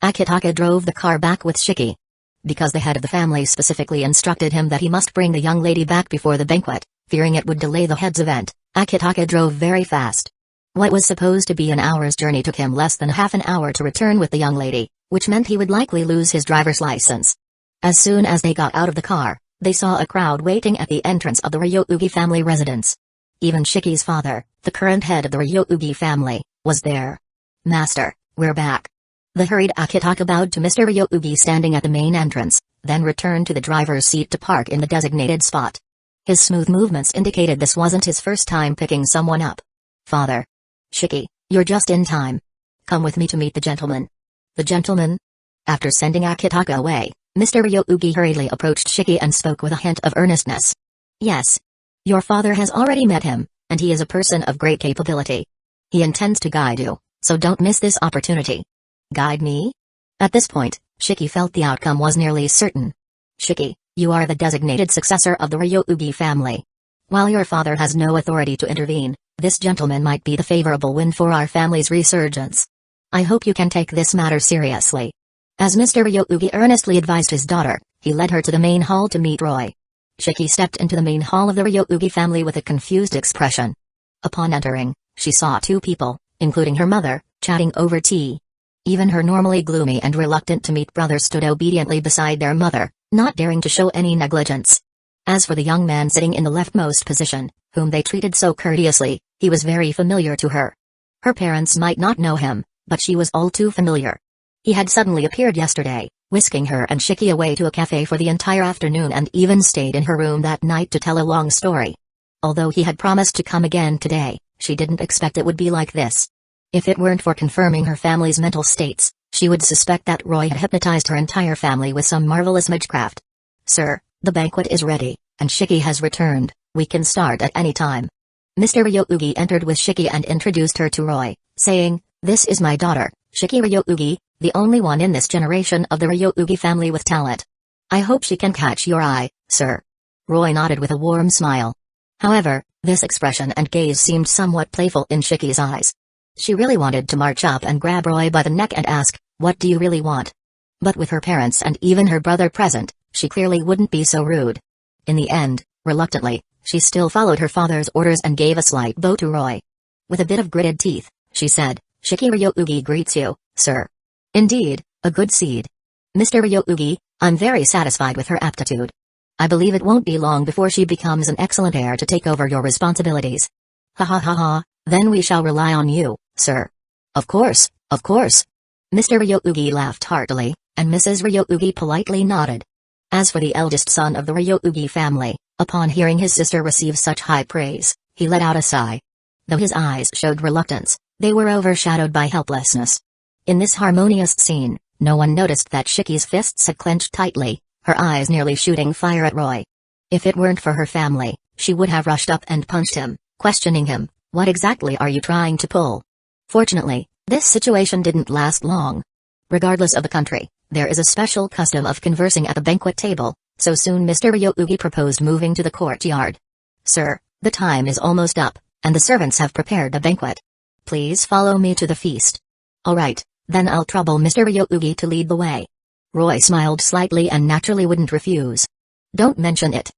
Akitaka drove the car back with Shiki. Because the head of the family specifically instructed him that he must bring the young lady back before the banquet, fearing it would delay the head's event, Akitaka drove very fast. What was supposed to be an hour's journey took him less than half an hour to return with the young lady, which meant he would likely lose his driver's license. As soon as they got out of the car, they saw a crowd waiting at the entrance of the Ryougi family residence. Even Shiki's father, the current head of the Ryougi family, was there. Master, we're back. The hurried Akitaka bowed to Mr. Ryougi standing at the main entrance, then returned to the driver's seat to park in the designated spot. His smooth movements indicated this wasn't his first time picking someone up. Father. Shiki, you're just in time. Come with me to meet the gentleman. The gentleman? After sending Akitaka away, Mr. Ryougi hurriedly approached Shiki and spoke with a hint of earnestness. Yes. Your father has already met him, and he is a person of great capability. He intends to guide you, so don't miss this opportunity. Guide me? At this point, Shiki felt the outcome was nearly certain. Shiki, you are the designated successor of the Ryougi family. While your father has no authority to intervene, this gentleman might be the favorable win for our family's resurgence. I hope you can take this matter seriously. As Mr. Ryougi earnestly advised his daughter, he led her to the main hall to meet Roy. Shiki stepped into the main hall of the Ryougi family with a confused expression. Upon entering, she saw two people, including her mother, chatting over tea. Even her normally gloomy and reluctant to meet brother stood obediently beside their mother, not daring to show any negligence. As for the young man sitting in the leftmost position, whom they treated so courteously, he was very familiar to her. Her parents might not know him, but she was all too familiar. He had suddenly appeared yesterday, whisking her and Shiki away to a cafe for the entire afternoon and even stayed in her room that night to tell a long story. Although he had promised to come again today, she didn't expect it would be like this. If it weren't for confirming her family's mental states, She would suspect that Roy had hypnotized her entire family with some marvelous magecraft. "Sir, the banquet is ready, and Shiki has returned. We can start at any time." Mr. Ryougi entered with Shiki and introduced her to Roy, saying, "This is my daughter, Shiki Ryougi, the only one in this generation of the Ryougi family with talent. I hope she can catch your eye, sir." Roy nodded with a warm smile. However, this expression and gaze seemed somewhat playful in Shiki's eyes. She really wanted to march up and grab Roy by the neck and ask, "What do you really want?" But with her parents and even her brother present, she clearly wouldn't be so rude. In the end, reluctantly, she still followed her father's orders and gave a slight bow to Roy. With a bit of gritted teeth, she said, "Shiki Ryougi greets you, sir." "Indeed, a good seed. Mr. Ryougi, I'm very satisfied with her aptitude. I believe it won't be long before she becomes an excellent heir to take over your responsibilities." "Ha ha ha ha, then we shall rely on you, sir." Of course, of course." Mr. Ryougi laughed heartily, and Mrs. Ryougi politely nodded. As for the eldest son of the Ryougi family, upon hearing his sister receive such high praise, he let out a sigh. Though his eyes showed reluctance, they were overshadowed by helplessness. In this harmonious scene, no one noticed that Shiki's fists had clenched tightly, her eyes nearly shooting fire at Roy. If it weren't for her family, she would have rushed up and punched him, questioning him, "What exactly are you trying to pull?" Fortunately, this situation didn't last long. Regardless of the country, there is a special custom of conversing at the banquet table, so soon Mr. Ryougi proposed moving to the courtyard. "Sir, the time is almost up, and the servants have prepared the banquet. Please follow me to the feast." "All right, then I'll trouble Mr. Ryougi to lead the way." Roy smiled slightly and naturally wouldn't refuse. "Don't mention it."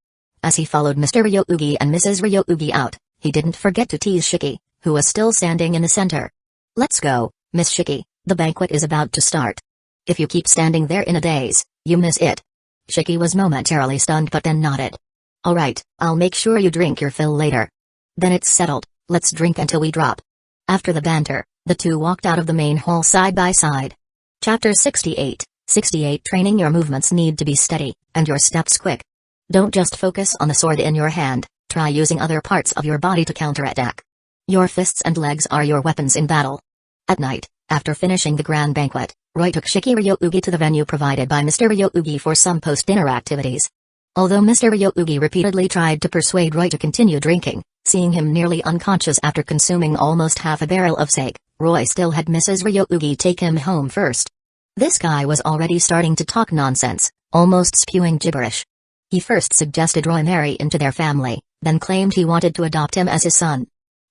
As he followed Mr. Ryougi and Mrs. Ryougi out, he didn't forget to tease Shiki, who was still standing in the center. "Let's go, Miss Shiki, the banquet is about to start. If you keep standing there in a daze, you miss it." Shiki was momentarily stunned but then nodded. "All right, I'll make sure you drink your fill later." "Then it's settled, let's drink until we drop." After the banter, the two walked out of the main hall side by side. Chapter 68, 68 Training your movements need to be steady, and your steps quick. Don't just focus on the sword in your hand, try using other parts of your body to counterattack. Your fists and legs are your weapons in battle. At night, after finishing the grand banquet, Roy took Shiki Ryougi to the venue provided by Mr. Ryougi for some post-dinner activities. Although Mr. Ryougi repeatedly tried to persuade Roy to continue drinking, seeing him nearly unconscious after consuming almost half a barrel of sake, Roy still had Mrs. Ryougi take him home first. This guy was already starting to talk nonsense, almost spewing gibberish. He first suggested Roy marry into their family, then claimed he wanted to adopt him as his son.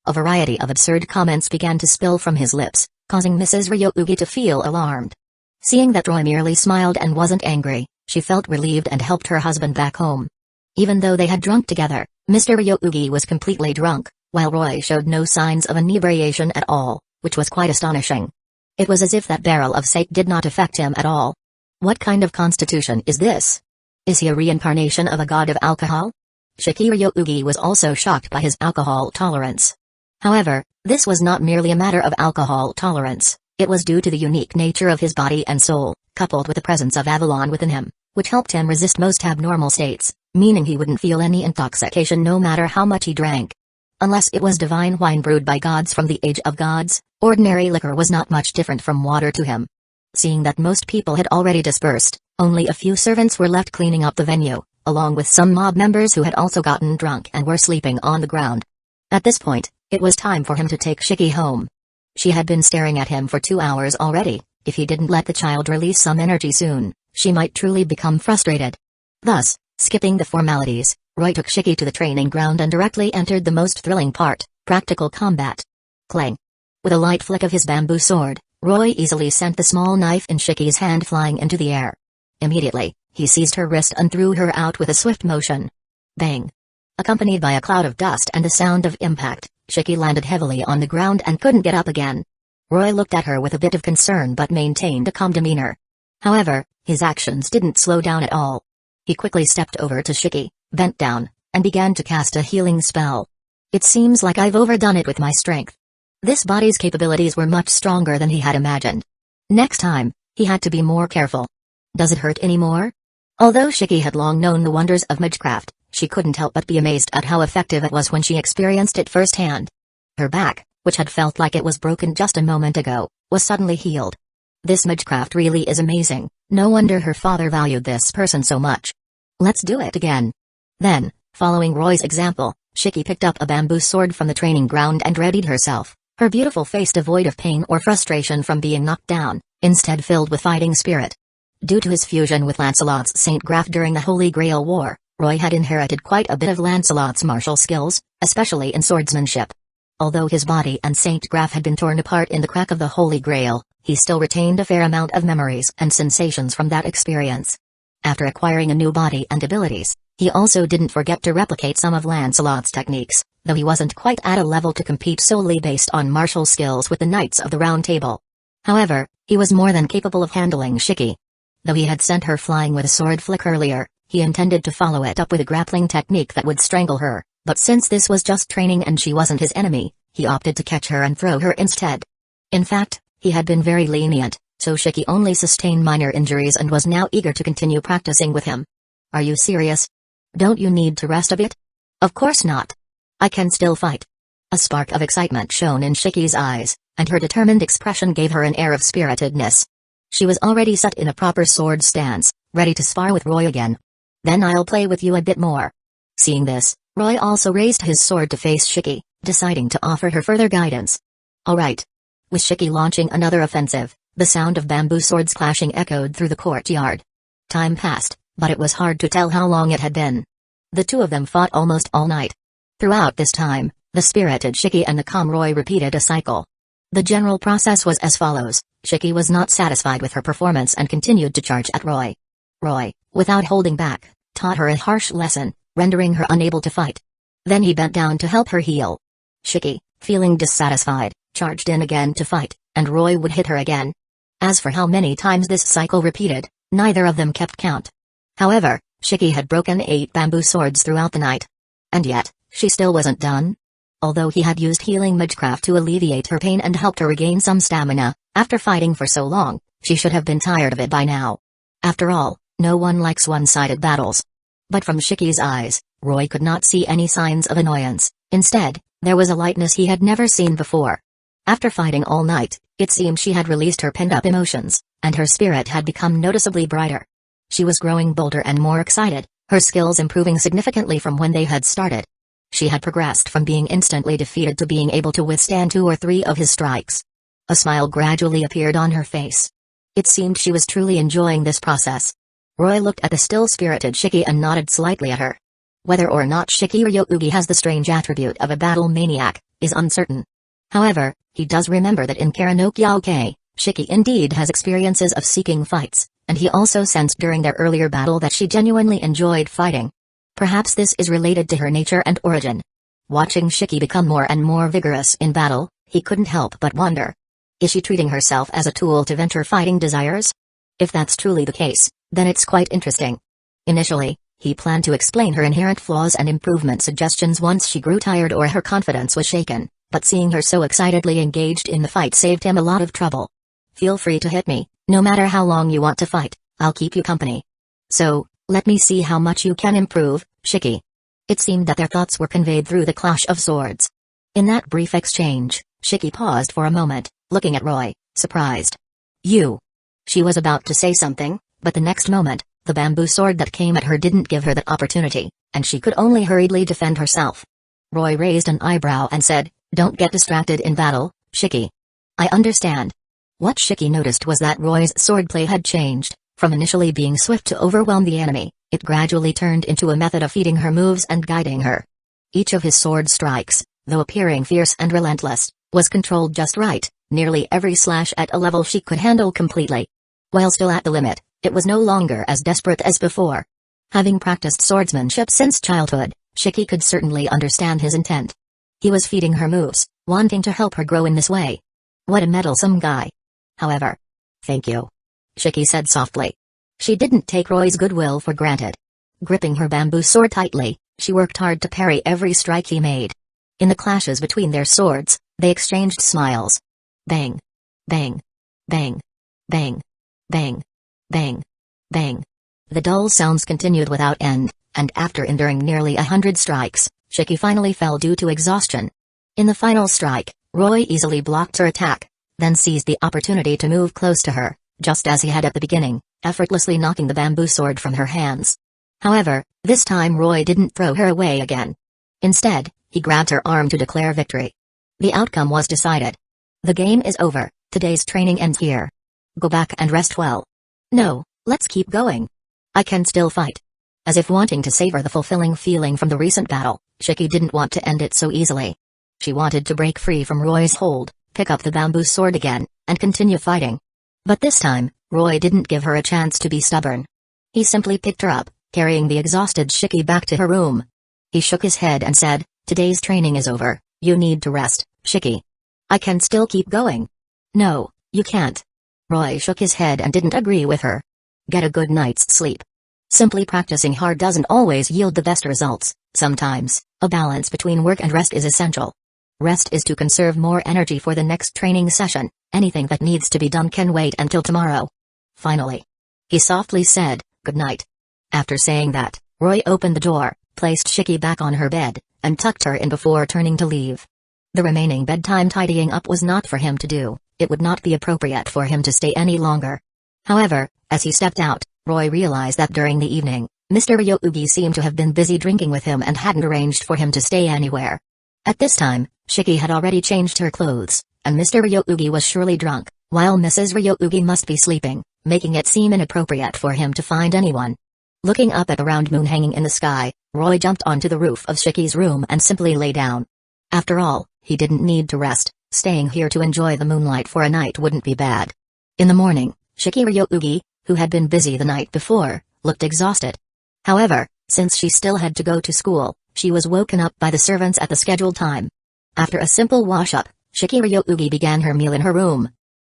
A variety of absurd comments began to spill from his lips, causing Mrs. Ryougi to feel alarmed. Seeing that Roy merely smiled and wasn't angry, she felt relieved and helped her husband back home. Even though they had drunk together, Mr. Ryougi was completely drunk, while Roy showed no signs of inebriation at all, which was quite astonishing. It was as if that barrel of sake did not affect him at all. What kind of constitution is this? Is he a reincarnation of a god of alcohol? Shiki Ryougi was also shocked by his alcohol tolerance. However, this was not merely a matter of alcohol tolerance, it was due to the unique nature of his body and soul, coupled with the presence of Avalon within him, which helped him resist most abnormal states, meaning he wouldn't feel any intoxication no matter how much he drank. Unless it was divine wine brewed by gods from the age of gods, ordinary liquor was not much different from water to him. Seeing that most people had already dispersed, only a few servants were left cleaning up the venue, along with some mob members who had also gotten drunk and were sleeping on the ground. At this point, it was time for him to take Shiki home. She had been staring at him for 2 hours already. If he didn't let the child release some energy soon, she might truly become frustrated. Thus, skipping the formalities, Roy took Shiki to the training ground and directly entered the most thrilling part, practical combat. Clang! With a light flick of his bamboo sword, Roy easily sent the small knife in Shiki's hand flying into the air. Immediately, he seized her wrist and threw her out with a swift motion. Bang! Accompanied by a cloud of dust and the sound of impact, Shiki landed heavily on the ground and couldn't get up again. Roy looked at her with a bit of concern but maintained a calm demeanor. However, his actions didn't slow down at all. He quickly stepped over to Shiki, bent down, and began to cast a healing spell. It seems like I've overdone it with my strength. This body's capabilities were much stronger than he had imagined. Next time, he had to be more careful. Does it hurt anymore? Although Shiki had long known the wonders of magecraft, she couldn't help but be amazed at how effective it was when she experienced it firsthand. Her back, which had felt like it was broken just a moment ago, was suddenly healed. This magecraft really is amazing, no wonder her father valued this person so much. Let's do it again. Then, following Roy's example, Shiki picked up a bamboo sword from the training ground and readied herself, her beautiful face devoid of pain or frustration from being knocked down, instead filled with fighting spirit. Due to his fusion with Lancelot's Saint Graf during the Holy Grail War, Roy had inherited quite a bit of Lancelot's martial skills, especially in swordsmanship. Although his body and Saint Graf had been torn apart in the crack of the Holy Grail, he still retained a fair amount of memories and sensations from that experience. After acquiring a new body and abilities, he also didn't forget to replicate some of Lancelot's techniques, though he wasn't quite at a level to compete solely based on martial skills with the Knights of the Round Table. However, he was more than capable of handling Shiki. Though he had sent her flying with a sword flick earlier, he intended to follow it up with a grappling technique that would strangle her, but since this was just training and she wasn't his enemy, he opted to catch her and throw her instead. In fact, he had been very lenient, so Shiki only sustained minor injuries and was now eager to continue practicing with him. Are you serious? Don't you need to rest a bit? Of course not. I can still fight. A spark of excitement shone in Shiki's eyes, and her determined expression gave her an air of spiritedness. She was already set in a proper sword stance, ready to spar with Roy again. Then I'll play with you a bit more. Seeing this, Roy also raised his sword to face Shiki, deciding to offer her further guidance. Alright. With Shiki launching another offensive, the sound of bamboo swords clashing echoed through the courtyard. Time passed, but it was hard to tell how long it had been. The two of them fought almost all night. Throughout this time, the spirited Shiki and the calm Roy repeated a cycle. The general process was as follows: Shiki was not satisfied with her performance and continued to charge at Roy. Roy, without holding back, taught her a harsh lesson, rendering her unable to fight. Then he bent down to help her heal. Shiki, feeling dissatisfied, charged in again to fight, and Roy would hit her again. As for how many times this cycle repeated, neither of them kept count. However, Shiki had broken 8 bamboo swords throughout the night. And yet, she still wasn't done. Although he had used healing magecraft to alleviate her pain and helped her regain some stamina, after fighting for so long, she should have been tired of it by now. After all, no one likes one-sided battles. But from Shiki's eyes, Roy could not see any signs of annoyance. Instead, there was a lightness he had never seen before. After fighting all night, it seemed she had released her pent-up emotions, and her spirit had become noticeably brighter. She was growing bolder and more excited, her skills improving significantly from when they had started. She had progressed from being instantly defeated to being able to withstand 2 or 3 of his strikes. A smile gradually appeared on her face. It seemed she was truly enjoying this process. Roy looked at the still-spirited Shiki and nodded slightly at her. Whether or not Shiki Ryuugi has the strange attribute of a battle maniac is uncertain. However, he does remember that in Karanokyoke, Shiki indeed has experiences of seeking fights, and he also sensed during their earlier battle that she genuinely enjoyed fighting. Perhaps this is related to her nature and origin. Watching Shiki become more and more vigorous in battle, he couldn't help but wonder. Is she treating herself as a tool to vent her fighting desires? If that's truly the case, then it's quite interesting. Initially, he planned to explain her inherent flaws and improvement suggestions once she grew tired or her confidence was shaken, but seeing her so excitedly engaged in the fight saved him a lot of trouble. Feel free to hit me, no matter how long you want to fight, I'll keep you company. So, let me see how much you can improve, Shiki. It seemed that their thoughts were conveyed through the clash of swords. In that brief exchange, Shiki paused for a moment, looking at Roy, surprised. You. She was about to say something, but the next moment, the bamboo sword that came at her didn't give her that opportunity, and she could only hurriedly defend herself. Roy raised an eyebrow and said, "Don't get distracted in battle, Shiki." "I understand." What Shiki noticed was that Roy's swordplay had changed. From initially being swift to overwhelm the enemy, it gradually turned into a method of feeding her moves and guiding her. Each of his sword strikes, though appearing fierce and relentless, was controlled just right, nearly every slash at a level she could handle completely. While still at the limit, it was no longer as desperate as before. Having practiced swordsmanship since childhood, Shiki could certainly understand his intent. He was feeding her moves, wanting to help her grow in this way. What a meddlesome guy. However. "Thank you," Shiki said softly. She didn't take Roy's goodwill for granted. Gripping her bamboo sword tightly, she worked hard to parry every strike he made. In the clashes between their swords, they exchanged smiles. Bang. Bang. Bang. Bang. Bang. Bang. Bang. The dull sounds continued without end, and after enduring nearly 100 strikes, Shiki finally fell due to exhaustion. In the final strike, Roy easily blocked her attack. then seized the opportunity to move close to her, just as he had at the beginning, effortlessly knocking the bamboo sword from her hands. However, this time Roy didn't throw her away again. Instead, he grabbed her arm to declare victory. The outcome was decided. The game is over, today's training ends here. Go back and rest well. No, let's keep going. I can still fight. As if wanting to savor the fulfilling feeling from the recent battle, Shiki didn't want to end it so easily. She wanted to break free from Roy's hold, pick up the bamboo sword again, and continue fighting. But this time, Roy didn't give her a chance to be stubborn. He simply picked her up, carrying the exhausted Shiki back to her room. He shook his head and said, "Today's training is over, you need to rest, Shiki." "I can still keep going." "No, you can't." Roy shook his head and didn't agree with her. "Get a good night's sleep. Simply practicing hard doesn't always yield the best results. Sometimes, a balance between work and rest is essential. Rest is to conserve more energy for the next training session. Anything that needs to be done can wait until tomorrow." Finally, he softly said, "Good night." After saying that, Roy opened the door, placed Shiki back on her bed, and tucked her in before turning to leave. The remaining bedtime tidying up was not for him to do. It would not be appropriate for him to stay any longer. However, as he stepped out, Roy realized that during the evening, Mr. Ryougi seemed to have been busy drinking with him and hadn't arranged for him to stay anywhere. At this time, Shiki had already changed her clothes, and Mr. Ryougi was surely drunk, while Mrs. Ryougi must be sleeping, making it seem inappropriate for him to find anyone. Looking up at the round moon hanging in the sky, Roy jumped onto the roof of Shiki's room and simply lay down. After all, he didn't need to rest. Staying here to enjoy the moonlight for a night wouldn't be bad. In the morning, Shiki Ryougi, who had been busy the night before, looked exhausted. However, since she still had to go to school, she was woken up by the servants at the scheduled time. After a simple wash-up, Shiki Ryougi began her meal in her room.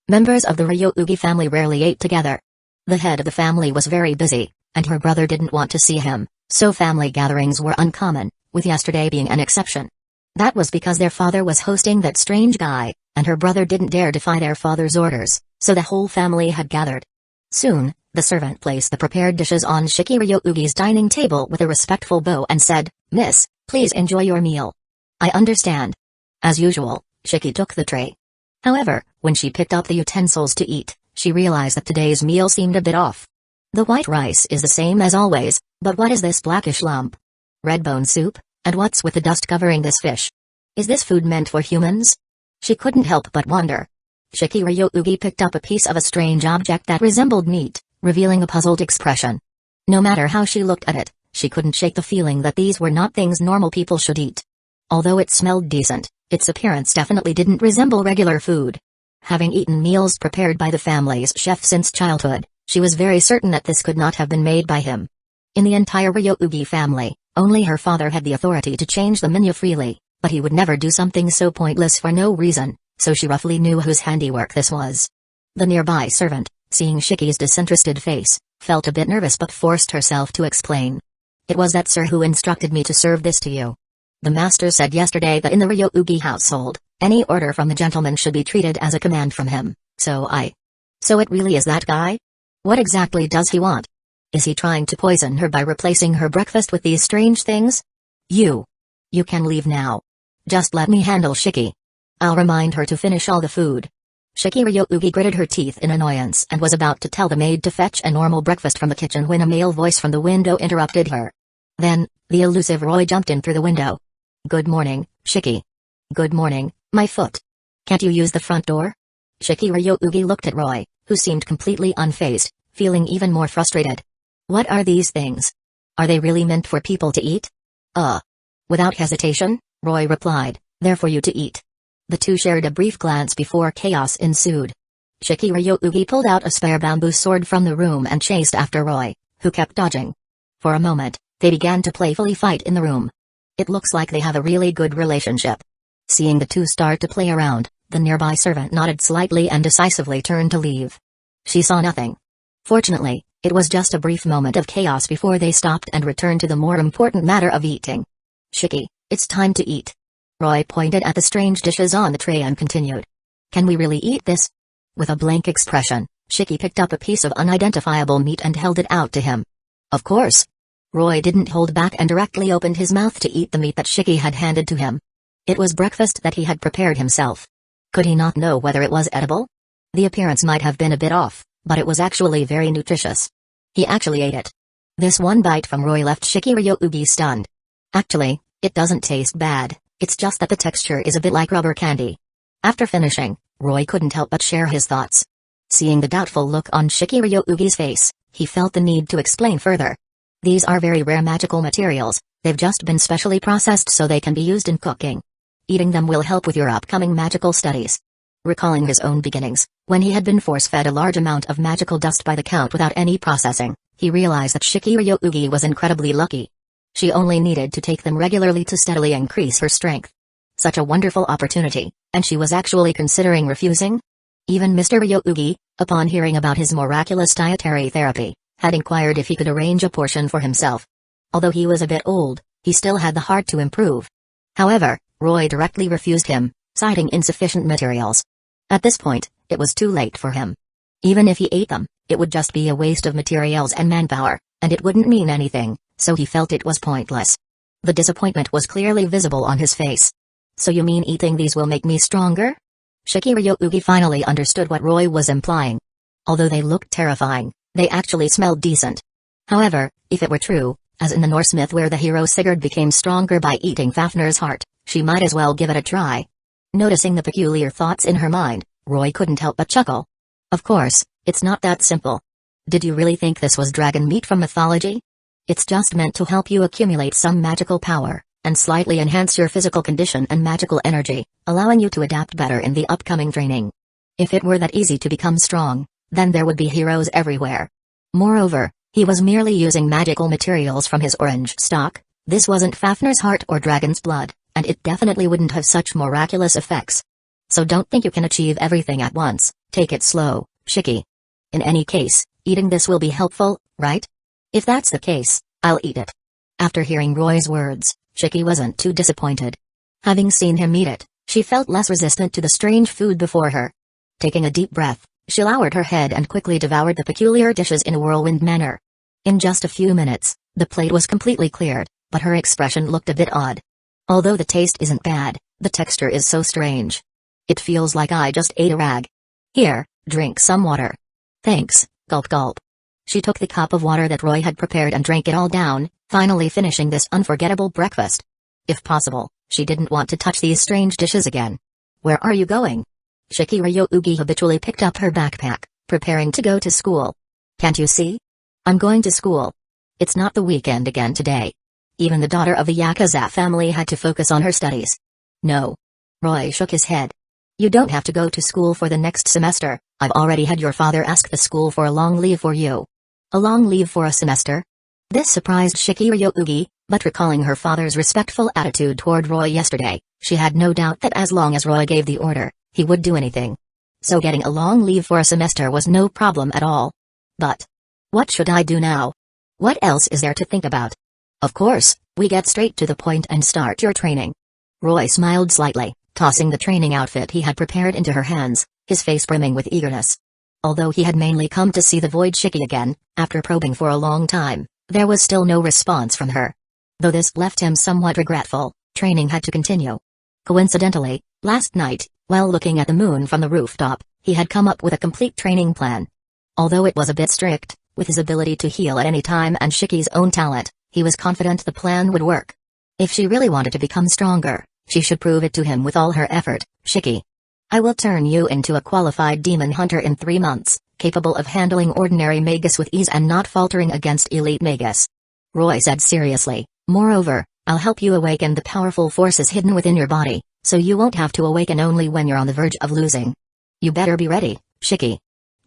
Members of the Ryougi family rarely ate together. The head of the family was very busy, and her brother didn't want to see him, so family gatherings were uncommon, with yesterday being an exception. That was because their father was hosting that strange guy, and her brother didn't dare defy their father's orders, so the whole family had gathered. Soon, the servant placed the prepared dishes on Shiki Ryougi's dining table with a respectful bow and said, "Miss, please enjoy your meal." "I understand." As usual, Shiki took the tray. However, when she picked up the utensils to eat, she realized that today's meal seemed a bit off. The white rice is the same as always, but what is this blackish lump? Red bone soup? And what's with the dust covering this fish? Is this food meant for humans? She couldn't help but wonder. Shiki Ryougi picked up a piece of a strange object that resembled meat, revealing a puzzled expression. No matter how she looked at it, she couldn't shake the feeling that these were not things normal people should eat. Although it smelled decent, its appearance definitely didn't resemble regular food. Having eaten meals prepared by the family's chef since childhood, she was very certain that this could not have been made by him. In the entire Ryougi family, only her father had the authority to change the menu freely, but he would never do something so pointless for no reason, so she roughly knew whose handiwork this was. The nearby servant, seeing Shiki's disinterested face, felt a bit nervous but forced herself to explain. "It was that sir who instructed me to serve this to you. The master said yesterday that in the Ryougi household, any order from the gentleman should be treated as a command from him, so it really is that guy? What exactly does he want? Is he trying to poison her by replacing her breakfast with these strange things? You can leave now. Just let me handle Shiki. I'll remind her to finish all the food." Shiki Ryougi gritted her teeth in annoyance and was about to tell the maid to fetch a normal breakfast from the kitchen when a male voice from the window interrupted her. Then, the elusive Roy jumped in through the window. "Good morning, Shiki." "Good morning, my foot. Can't you use the front door?" Shiki Ryougi looked at Roy, who seemed completely unfazed, feeling even more frustrated. "What are these things? Are they really meant for people to eat?" Without hesitation, Roy replied, "They're for you to eat." The two shared a brief glance before chaos ensued. Shiki Ryougi pulled out a spare bamboo sword from the room and chased after Roy, who kept dodging. For a moment, they began to playfully fight in the room. It looks like they have a really good relationship. Seeing the two start to play around, the nearby servant nodded slightly and decisively turned to leave. She saw nothing. Fortunately, it was just a brief moment of chaos before they stopped and returned to the more important matter of eating. "Shiki, it's time to eat." Roy pointed at the strange dishes on the tray and continued. "Can we really eat this?" With a blank expression, Shiki picked up a piece of unidentifiable meat and held it out to him. "Of course." Roy didn't hold back and directly opened his mouth to eat the meat that Shiki had handed to him. It was breakfast that he had prepared himself. Could he not know whether it was edible? The appearance might have been a bit off, but it was actually very nutritious. He actually ate it. This one bite from Roy left Shiki Ryougi stunned. Actually, it doesn't taste bad, it's just that the texture is a bit like rubber candy. After finishing, Roy couldn't help but share his thoughts. Seeing the doubtful look on Shiki Ryougi's face, he felt the need to explain further. These are very rare magical materials, they've just been specially processed so they can be used in cooking. Eating them will help with your upcoming magical studies. Recalling his own beginnings, when he had been force-fed a large amount of magical dust by the Count without any processing, he realized that Shiki Ryougi was incredibly lucky. She only needed to take them regularly to steadily increase her strength. Such a wonderful opportunity, and she was actually considering refusing? Even Mr. Ryougi, upon hearing about his miraculous dietary therapy, had inquired if he could arrange a portion for himself. Although he was a bit old, he still had the heart to improve. However, Roy directly refused him, citing insufficient materials. At this point, it was too late for him. Even if he ate them, it would just be a waste of materials and manpower, and it wouldn't mean anything, so he felt it was pointless. The disappointment was clearly visible on his face. So you mean eating these will make me stronger? Shiki Ryougi finally understood what Roy was implying. Although they looked terrifying, they actually smelled decent. However, if it were true, as in the Norse myth where the hero Sigurd became stronger by eating Fafnir's heart, she might as well give it a try. Noticing the peculiar thoughts in her mind, Roy couldn't help but chuckle. Of course, it's not that simple. Did you really think this was dragon meat from mythology? It's just meant to help you accumulate some magical power, and slightly enhance your physical condition and magical energy, allowing you to adapt better in the upcoming training. If it were that easy to become strong, then there would be heroes everywhere. Moreover, he was merely using magical materials from his orange stock. This wasn't Fafnir's heart or dragon's blood, and it definitely wouldn't have such miraculous effects. So don't think you can achieve everything at once, take it slow, Shiki. In any case, eating this will be helpful, right? If that's the case, I'll eat it. After hearing Roy's words, Shiki wasn't too disappointed. Having seen him eat it, she felt less resistant to the strange food before her. Taking a deep breath, she lowered her head and quickly devoured the peculiar dishes in a whirlwind manner. In just a few minutes, the plate was completely cleared, but her expression looked a bit odd. Although the taste isn't bad, the texture is so strange. It feels like I just ate a rag. Here, drink some water. Thanks, gulp gulp. She took the cup of water that Roy had prepared and drank it all down, finally finishing this unforgettable breakfast. If possible, she didn't want to touch these strange dishes again. Where are you going? Shiki Ryougi habitually picked up her backpack, preparing to go to school. Can't you see? I'm going to school. It's not the weekend again today. Even the daughter of the Yakuza family had to focus on her studies. No. Roy shook his head. You don't have to go to school for the next semester, I've already had your father ask the school for a long leave for you. A long leave for a semester? This surprised Shiki Ryougi, but recalling her father's respectful attitude toward Roy yesterday, she had no doubt that as long as Roy gave the order, he would do anything. So getting a long leave for a semester was no problem at all. But what should I do now? What else is there to think about? Of course, we get straight to the point and start your training. Roy smiled slightly, tossing the training outfit he had prepared into her hands, his face brimming with eagerness. Although he had mainly come to see the Void Shiki again, after probing for a long time, there was still no response from her. Though this left him somewhat regretful, training had to continue. Coincidentally, last night, while looking at the moon from the rooftop, he had come up with a complete training plan. Although it was a bit strict, with his ability to heal at any time and Shiki's own talent, he was confident the plan would work. If she really wanted to become stronger, she should prove it to him with all her effort. Shiki, I will turn you into a qualified demon hunter in 3 months, capable of handling ordinary Magus with ease and not faltering against elite Magus. Roy said seriously. Moreover, I'll help you awaken the powerful forces hidden within your body, so you won't have to awaken only when you're on the verge of losing. You better be ready, Shiki.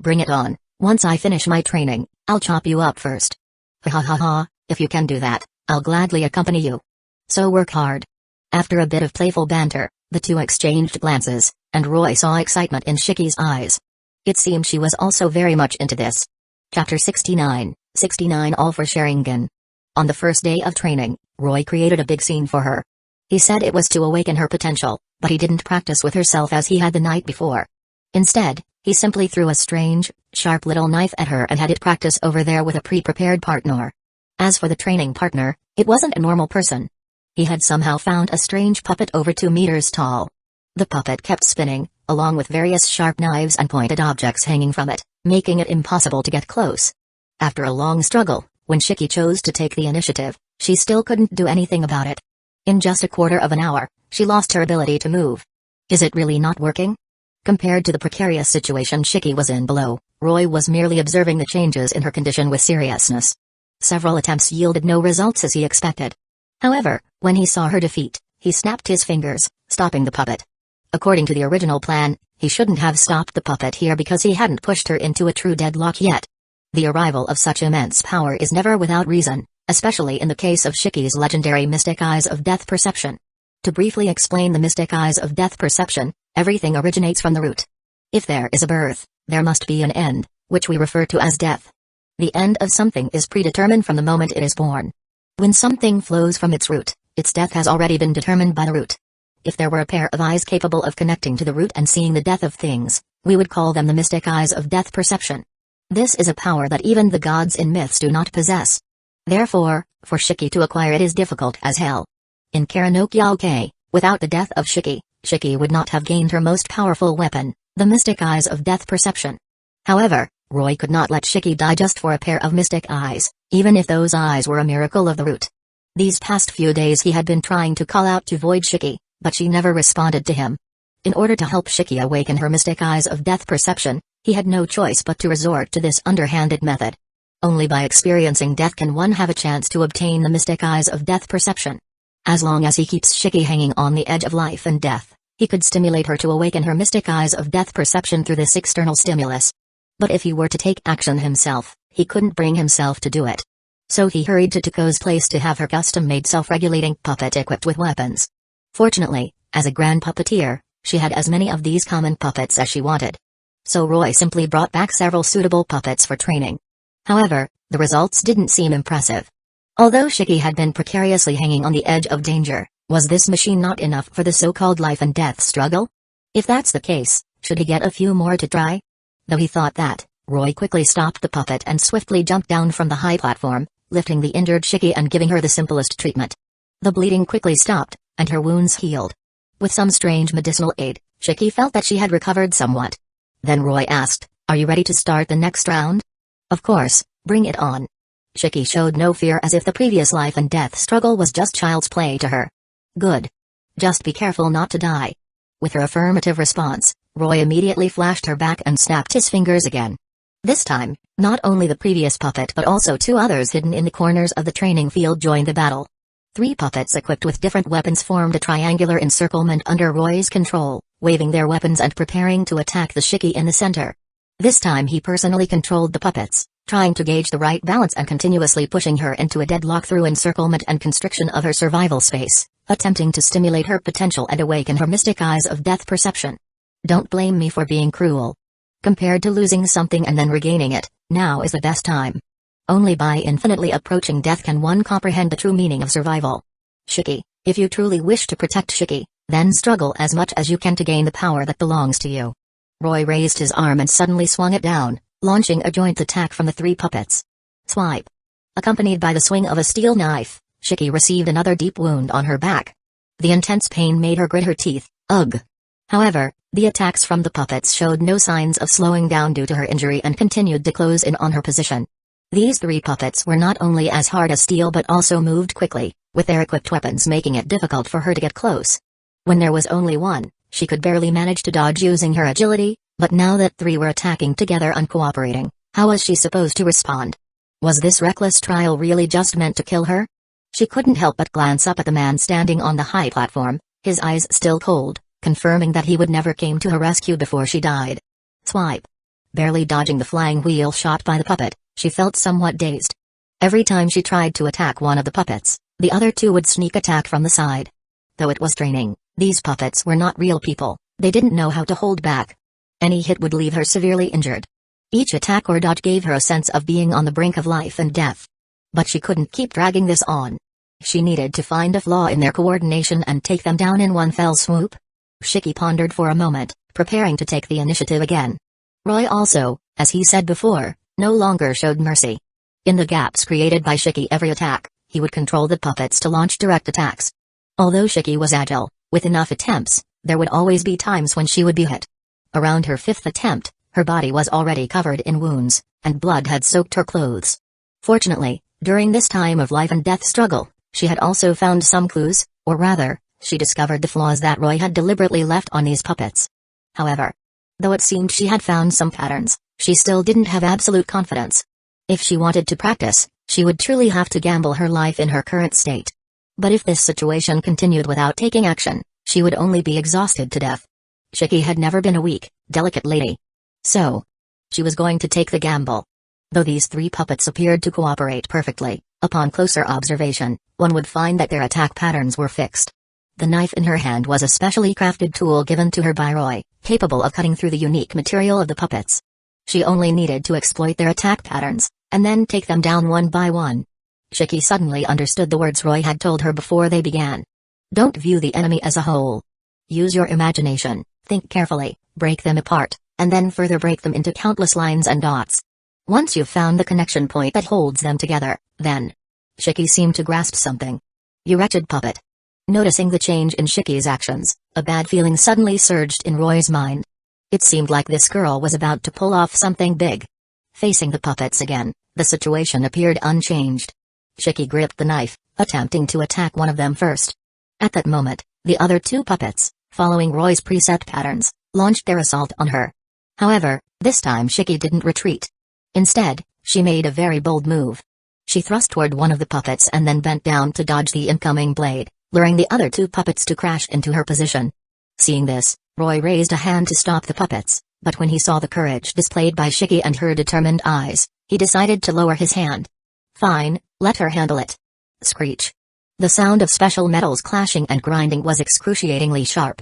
Bring it on. Once I finish my training, I'll chop you up first. Ha ha ha ha, if you can do that, I'll gladly accompany you. So work hard. After a bit of playful banter, the two exchanged glances, and Roy saw excitement in Shiki's eyes. It seemed she was also very much into this. Chapter 69, All for Sharingan. On the first day of training, Roy created a big scene for her. He said it was to awaken her potential, but he didn't practice with herself as he had the night before. Instead, he simply threw a strange, sharp little knife at her and had it practice over there with a pre-prepared partner. As for the training partner, it wasn't a normal person. He had somehow found a strange puppet over 2 meters tall. The puppet kept spinning, along with various sharp knives and pointed objects hanging from it, making it impossible to get close. After a long struggle, when Shiki chose to take the initiative, she still couldn't do anything about it. In just a quarter of an hour, she lost her ability to move. Is it really not working? Compared to the precarious situation Shiki was in below, Roy was merely observing the changes in her condition with seriousness. Several attempts yielded no results as he expected. However, when he saw her defeat, he snapped his fingers, stopping the puppet. According to the original plan, he shouldn't have stopped the puppet here because he hadn't pushed her into a true deadlock yet. The arrival of such immense power is never without reason, especially in the case of Shiki's legendary mystic eyes of death perception. To briefly explain the mystic eyes of death perception, everything originates from the root. If there is a birth, there must be an end, which we refer to as death. The end of something is predetermined from the moment it is born. When something flows from its root, its death has already been determined by the root. If there were a pair of eyes capable of connecting to the root and seeing the death of things, we would call them the mystic eyes of death perception. This is a power that even the gods in myths do not possess. Therefore, for Shiki to acquire it is difficult as hell. In Karanokyoke, without the death of Shiki, Shiki would not have gained her most powerful weapon, the mystic eyes of death perception. However, Roy could not let Shiki die just for a pair of mystic eyes, even if those eyes were a miracle of the root. These past few days he had been trying to call out to Void Shiki, but she never responded to him. In order to help Shiki awaken her mystic eyes of death perception, he had no choice but to resort to this underhanded method. Only by experiencing death can one have a chance to obtain the mystic eyes of death perception. As long as he keeps Shiki hanging on the edge of life and death, he could stimulate her to awaken her mystic eyes of death perception through this external stimulus. But if he were to take action himself, he couldn't bring himself to do it. So he hurried to Tuko's place to have her custom-made self-regulating puppet equipped with weapons. Fortunately, as a grand puppeteer, she had as many of these common puppets as she wanted. So Roy simply brought back several suitable puppets for training. However, the results didn't seem impressive. Although Shiki had been precariously hanging on the edge of danger, was this machine not enough for the so-called life and death struggle? If that's the case, should he get a few more to try? Though he thought that, Roy quickly stopped the puppet and swiftly jumped down from the high platform, lifting the injured Shiki and giving her the simplest treatment. The bleeding quickly stopped, and her wounds healed. With some strange medicinal aid, Shiki felt that she had recovered somewhat. Then Roy asked, "Are you ready to start the next round?" "Of course, bring it on." Shiki showed no fear as if the previous life and death struggle was just child's play to her. "Good. Just be careful not to die." With her affirmative response, Roy immediately flashed her back and snapped his fingers again. This time, not only the previous puppet but also two others hidden in the corners of the training field joined the battle. 3 puppets equipped with different weapons formed a triangular encirclement under Roy's control, waving their weapons and preparing to attack the Shiki in the center. This time he personally controlled the puppets, trying to gauge the right balance and continuously pushing her into a deadlock through encirclement and constriction of her survival space, attempting to stimulate her potential and awaken her mystic eyes of death perception. Don't blame me for being cruel. Compared to losing something and then regaining it, now is the best time. Only by infinitely approaching death can one comprehend the true meaning of survival. Shiki, if you truly wish to protect Shiki, then struggle as much as you can to gain the power that belongs to you. Roy raised his arm and suddenly swung it down, launching a joint attack from the 3 puppets. Swipe. Accompanied by the swing of a steel knife, Shiki received another deep wound on her back. The intense pain made her grit her teeth. Ugh. However, the attacks from the puppets showed no signs of slowing down due to her injury and continued to close in on her position. These 3 puppets were not only as hard as steel but also moved quickly, with their equipped weapons making it difficult for her to get close. When there was only one, she could barely manage to dodge using her agility, but now that 3 were attacking together and cooperating, how was she supposed to respond? Was this reckless trial really just meant to kill her? She couldn't help but glance up at the man standing on the high platform, his eyes still cold, confirming that he would never came to her rescue before she died. Swipe. Barely dodging the flying wheel shot by the puppet, she felt somewhat dazed. Every time she tried to attack one of the puppets, the other 2 would sneak attack from the side. Though it was training, these puppets were not real people, they didn't know how to hold back. Any hit would leave her severely injured. Each attack or dodge gave her a sense of being on the brink of life and death. But she couldn't keep dragging this on. She needed to find a flaw in their coordination and take them down in one fell swoop. Shiki pondered for a moment, preparing to take the initiative again. Roy also, as he said before, no longer showed mercy. In the gaps created by Shiki every attack, he would control the puppets to launch direct attacks. Although Shiki was agile, with enough attempts, there would always be times when she would be hit. Around her fifth attempt, her body was already covered in wounds, and blood had soaked her clothes. Fortunately, during this time of life and death struggle, she had also found some clues, or rather, she discovered the flaws that Roy had deliberately left on these puppets. However, though it seemed she had found some patterns, she still didn't have absolute confidence. If she wanted to practice, she would truly have to gamble her life in her current state. But if this situation continued without taking action, she would only be exhausted to death. Shiki had never been a weak, delicate lady. So, she was going to take the gamble. Though these three puppets appeared to cooperate perfectly, upon closer observation, one would find that their attack patterns were fixed. The knife in her hand was a specially crafted tool given to her by Roy, capable of cutting through the unique material of the puppets. She only needed to exploit their attack patterns, and then take them down one by one. Shiki suddenly understood the words Roy had told her before they began. Don't view the enemy as a whole. Use your imagination, think carefully, break them apart, and then further break them into countless lines and dots. Once you've found the connection point that holds them together, then... Shiki seemed to grasp something. You wretched puppet. Noticing the change in Shiki's actions, a bad feeling suddenly surged in Roy's mind. It seemed like this girl was about to pull off something big. Facing the puppets again, the situation appeared unchanged. Shiki gripped the knife, attempting to attack one of them first. At that moment, the other two puppets, following Roy's preset patterns, launched their assault on her. However, this time Shiki didn't retreat. Instead, she made a very bold move. She thrust toward one of the puppets and then bent down to dodge the incoming blade, luring the other two puppets to crash into her position. Seeing this, Roy raised a hand to stop the puppets, but when he saw the courage displayed by Shiki and her determined eyes, he decided to lower his hand. Fine, let her handle it. Screech. The sound of special metals clashing and grinding was excruciatingly sharp.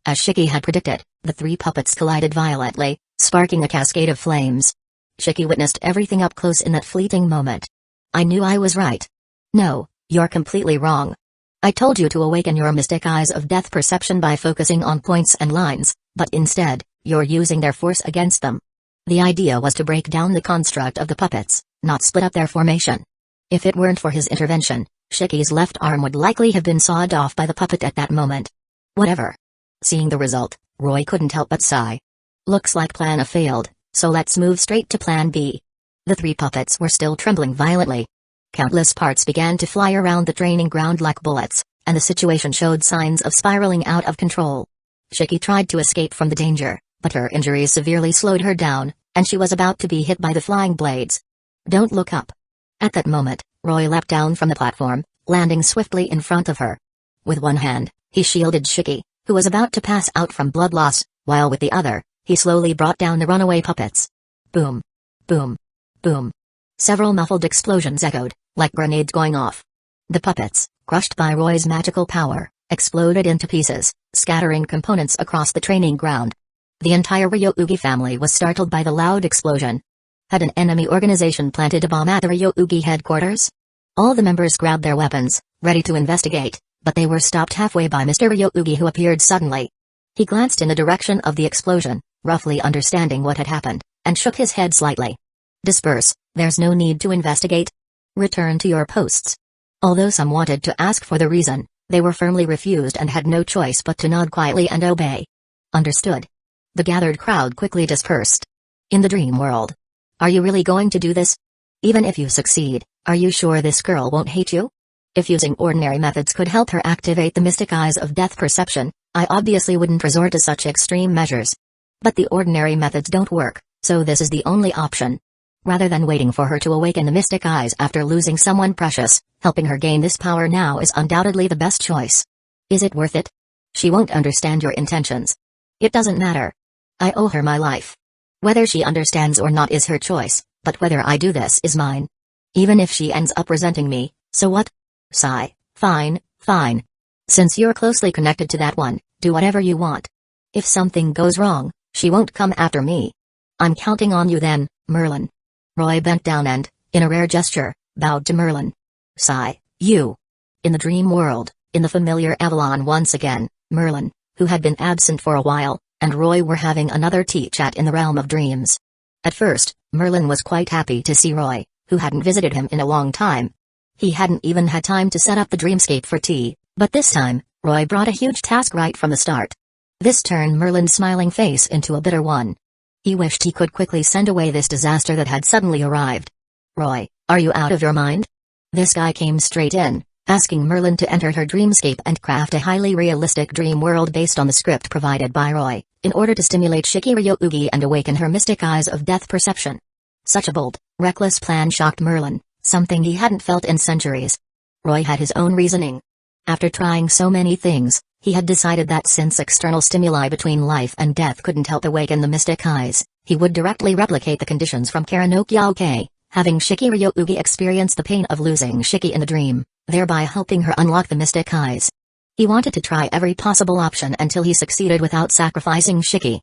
As Shiki had predicted, the three puppets collided violently, sparking a cascade of flames. Shiki witnessed everything up close in that fleeting moment. I knew I was right. No, you're completely wrong. I told you to awaken your mystic eyes of death perception by focusing on points and lines, but instead, you're using their force against them. The idea was to break down the construct of the puppets, not split up their formation. If it weren't for his intervention, Shiki's left arm would likely have been sawed off by the puppet at that moment. Whatever. Seeing the result, Roy couldn't help but sigh. Looks like plan A failed, so let's move straight to plan B. The three puppets were still trembling violently. Countless parts began to fly around the training ground like bullets, and the situation showed signs of spiraling out of control. Shiki tried to escape from the danger, but her injuries severely slowed her down, and she was about to be hit by the flying blades. Don't look up. At that moment, Roy leapt down from the platform, landing swiftly in front of her. With one hand, he shielded Shiki, who was about to pass out from blood loss, while with the other, he slowly brought down the runaway puppets. Boom. Boom. Boom. Several muffled explosions echoed, like grenades going off. The puppets, crushed by Roy's magical power, exploded into pieces, scattering components across the training ground. The entire Ryougi family was startled by the loud explosion. Had an enemy organization planted a bomb at the Ryougi headquarters? All the members grabbed their weapons, ready to investigate, but they were stopped halfway by Mr. Ryougi, who appeared suddenly. He glanced in the direction of the explosion, roughly understanding what had happened, and shook his head slightly. Disperse, there's no need to investigate. Return to your posts. Although some wanted to ask for the reason, they were firmly refused and had no choice but to nod quietly and obey. Understood. The gathered crowd quickly dispersed. In the dream world. Are you really going to do this? Even if you succeed, are you sure this girl won't hate you? If using ordinary methods could help her activate the mystic eyes of death perception, I obviously wouldn't resort to such extreme measures. But the ordinary methods don't work, so this is the only option. Rather than waiting for her to awaken the mystic eyes after losing someone precious, helping her gain this power now is undoubtedly the best choice. Is it worth it? She won't understand your intentions. It doesn't matter. I owe her my life. Whether she understands or not is her choice, but whether I do this is mine. Even if she ends up resenting me, so what? Sigh. Fine, fine. Since you're closely connected to that one, do whatever you want. If something goes wrong, she won't come after me. I'm counting on you then, Merlin. Roy bent down and, in a rare gesture, bowed to Merlin. Sigh, you. In the dream world, in the familiar Avalon once again, Merlin, who had been absent for a while, and Roy were having another tea-chat in the realm of dreams. At first, Merlin was quite happy to see Roy, who hadn't visited him in a long time. He hadn't even had time to set up the dreamscape for tea, but this time, Roy brought a huge task right from the start. This turned Merlin's smiling face into a bitter one. He wished he could quickly send away this disaster that had suddenly arrived. "Roy, are you out of your mind?" This guy came straight in, asking Merlin to enter her dreamscape and craft a highly realistic dream world based on the script provided by Roy, in order to stimulate Shiki Ryougi and awaken her mystic eyes of death perception. Such a bold, reckless plan shocked Merlin, something he hadn't felt in centuries. Roy had his own reasoning. After trying so many things, he had decided that since external stimuli between life and death couldn't help awaken the mystic eyes, he would directly replicate the conditions from Karanokyoke, having Shiki Ryougi experience the pain of losing Shiki in the dream, thereby helping her unlock the mystic eyes. He wanted to try every possible option until he succeeded without sacrificing Shiki.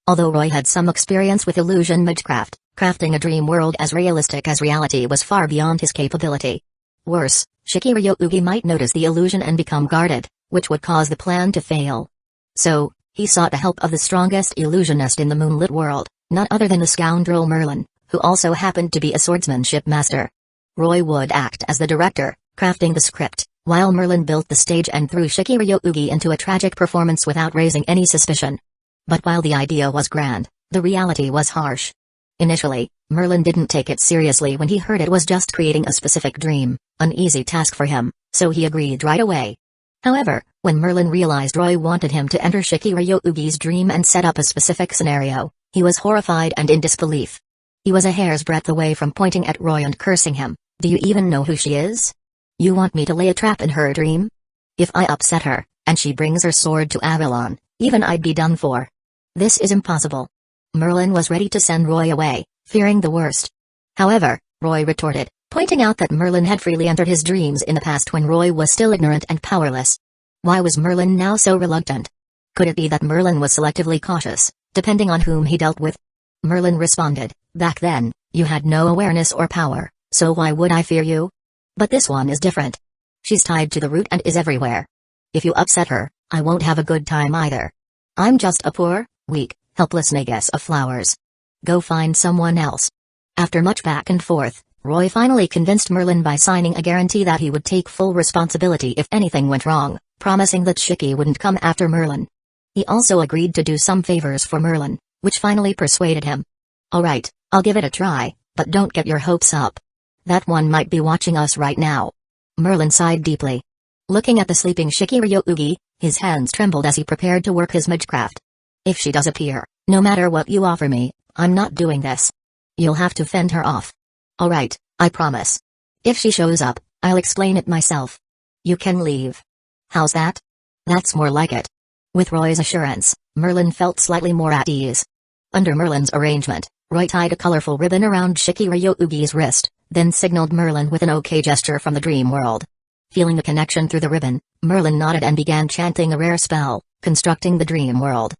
Although Roy had some experience with illusion magecraft, crafting a dream world as realistic as reality was far beyond his capability. Worse, Shiki Ryougi might notice the illusion and become guarded, which would cause the plan to fail. So, he sought the help of the strongest illusionist in the moonlit world, none other than the scoundrel Merlin, who also happened to be a swordsmanship master. Roy would act as the director, crafting the script, while Merlin built the stage and threw Shiki Ryougi into a tragic performance without raising any suspicion. But while the idea was grand, the reality was harsh. Initially, Merlin didn't take it seriously when he heard it was just creating a specific dream, an easy task for him, so he agreed right away. However, when Merlin realized Roy wanted him to enter Shiki Ryougi's dream and set up a specific scenario, he was horrified and in disbelief. He was a hair's breadth away from pointing at Roy and cursing him. "Do you even know who she is? You want me to lay a trap in her dream? If I upset her, and she brings her sword to Avalon, even I'd be done for. This is impossible." Merlin was ready to send Roy away, fearing the worst. However, Roy retorted, pointing out that Merlin had freely entered his dreams in the past when Roy was still ignorant and powerless. Why was Merlin now so reluctant? Could it be that Merlin was selectively cautious, depending on whom he dealt with? Merlin responded, "Back then, you had no awareness or power, so why would I fear you? But this one is different. She's tied to the root and is everywhere. If you upset her, I won't have a good time either. I'm just a poor, weak, helpless Magus of flowers. Go find someone else." After much back and forth, Roy finally convinced Merlin by signing a guarantee that he would take full responsibility if anything went wrong, promising that Shiki wouldn't come after Merlin. He also agreed to do some favors for Merlin, which finally persuaded him. "Alright, I'll give it a try, but don't get your hopes up. That one might be watching us right now." Merlin sighed deeply. Looking at the sleeping Shiki Ryougi, his hands trembled as he prepared to work his magecraft. "If she does appear, no matter what you offer me, I'm not doing this. You'll have to fend her off." "Alright, I promise. If she shows up, I'll explain it myself. You can leave. How's that?" "That's more like it." With Roy's assurance, Merlin felt slightly more at ease. Under Merlin's arrangement, Roy tied a colorful ribbon around Shiki Ryougi's wrist, then signaled Merlin with an OK gesture from the dream world. Feeling the connection through the ribbon, Merlin nodded and began chanting a rare spell, constructing the dream world.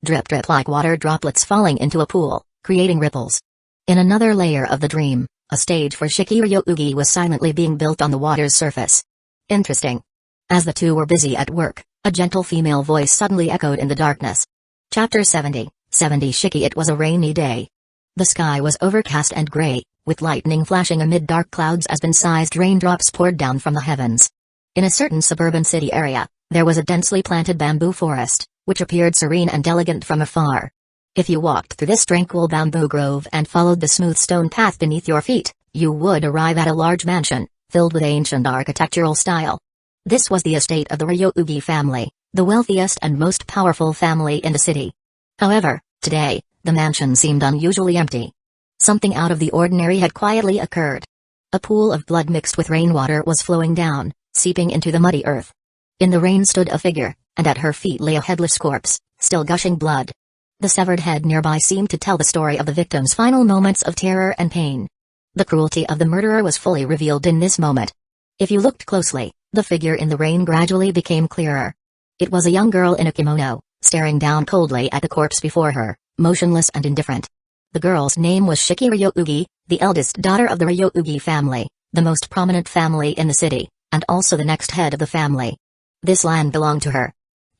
Drip drip like water droplets falling into a pool, creating ripples. In another layer of the dream, a stage for Shiki Ryougi was silently being built on the water's surface. Interesting. As the two were busy at work, a gentle female voice suddenly echoed in the darkness. Chapter 70 Shiki. It was a rainy day. The sky was overcast and gray, with lightning flashing amid dark clouds as bin-sized raindrops poured down from the heavens. In a certain suburban city area, there was a densely planted bamboo forest, which appeared serene and elegant from afar. If you walked through this tranquil bamboo grove and followed the smooth stone path beneath your feet, you would arrive at a large mansion, filled with ancient architectural style. This was the estate of the Ryougi family, the wealthiest and most powerful family in the city. However, today, the mansion seemed unusually empty. Something out of the ordinary had quietly occurred. A pool of blood mixed with rainwater was flowing down, seeping into the muddy earth. In the rain stood a figure, and at her feet lay a headless corpse, still gushing blood. The severed head nearby seemed to tell the story of the victim's final moments of terror and pain. The cruelty of the murderer was fully revealed in this moment. If you looked closely, the figure in the rain gradually became clearer. It was a young girl in a kimono, staring down coldly at the corpse before her, motionless and indifferent. The girl's name was Shiki Ryougi, the eldest daughter of the Ryougi family, the most prominent family in the city, and also the next head of the family. This land belonged to her.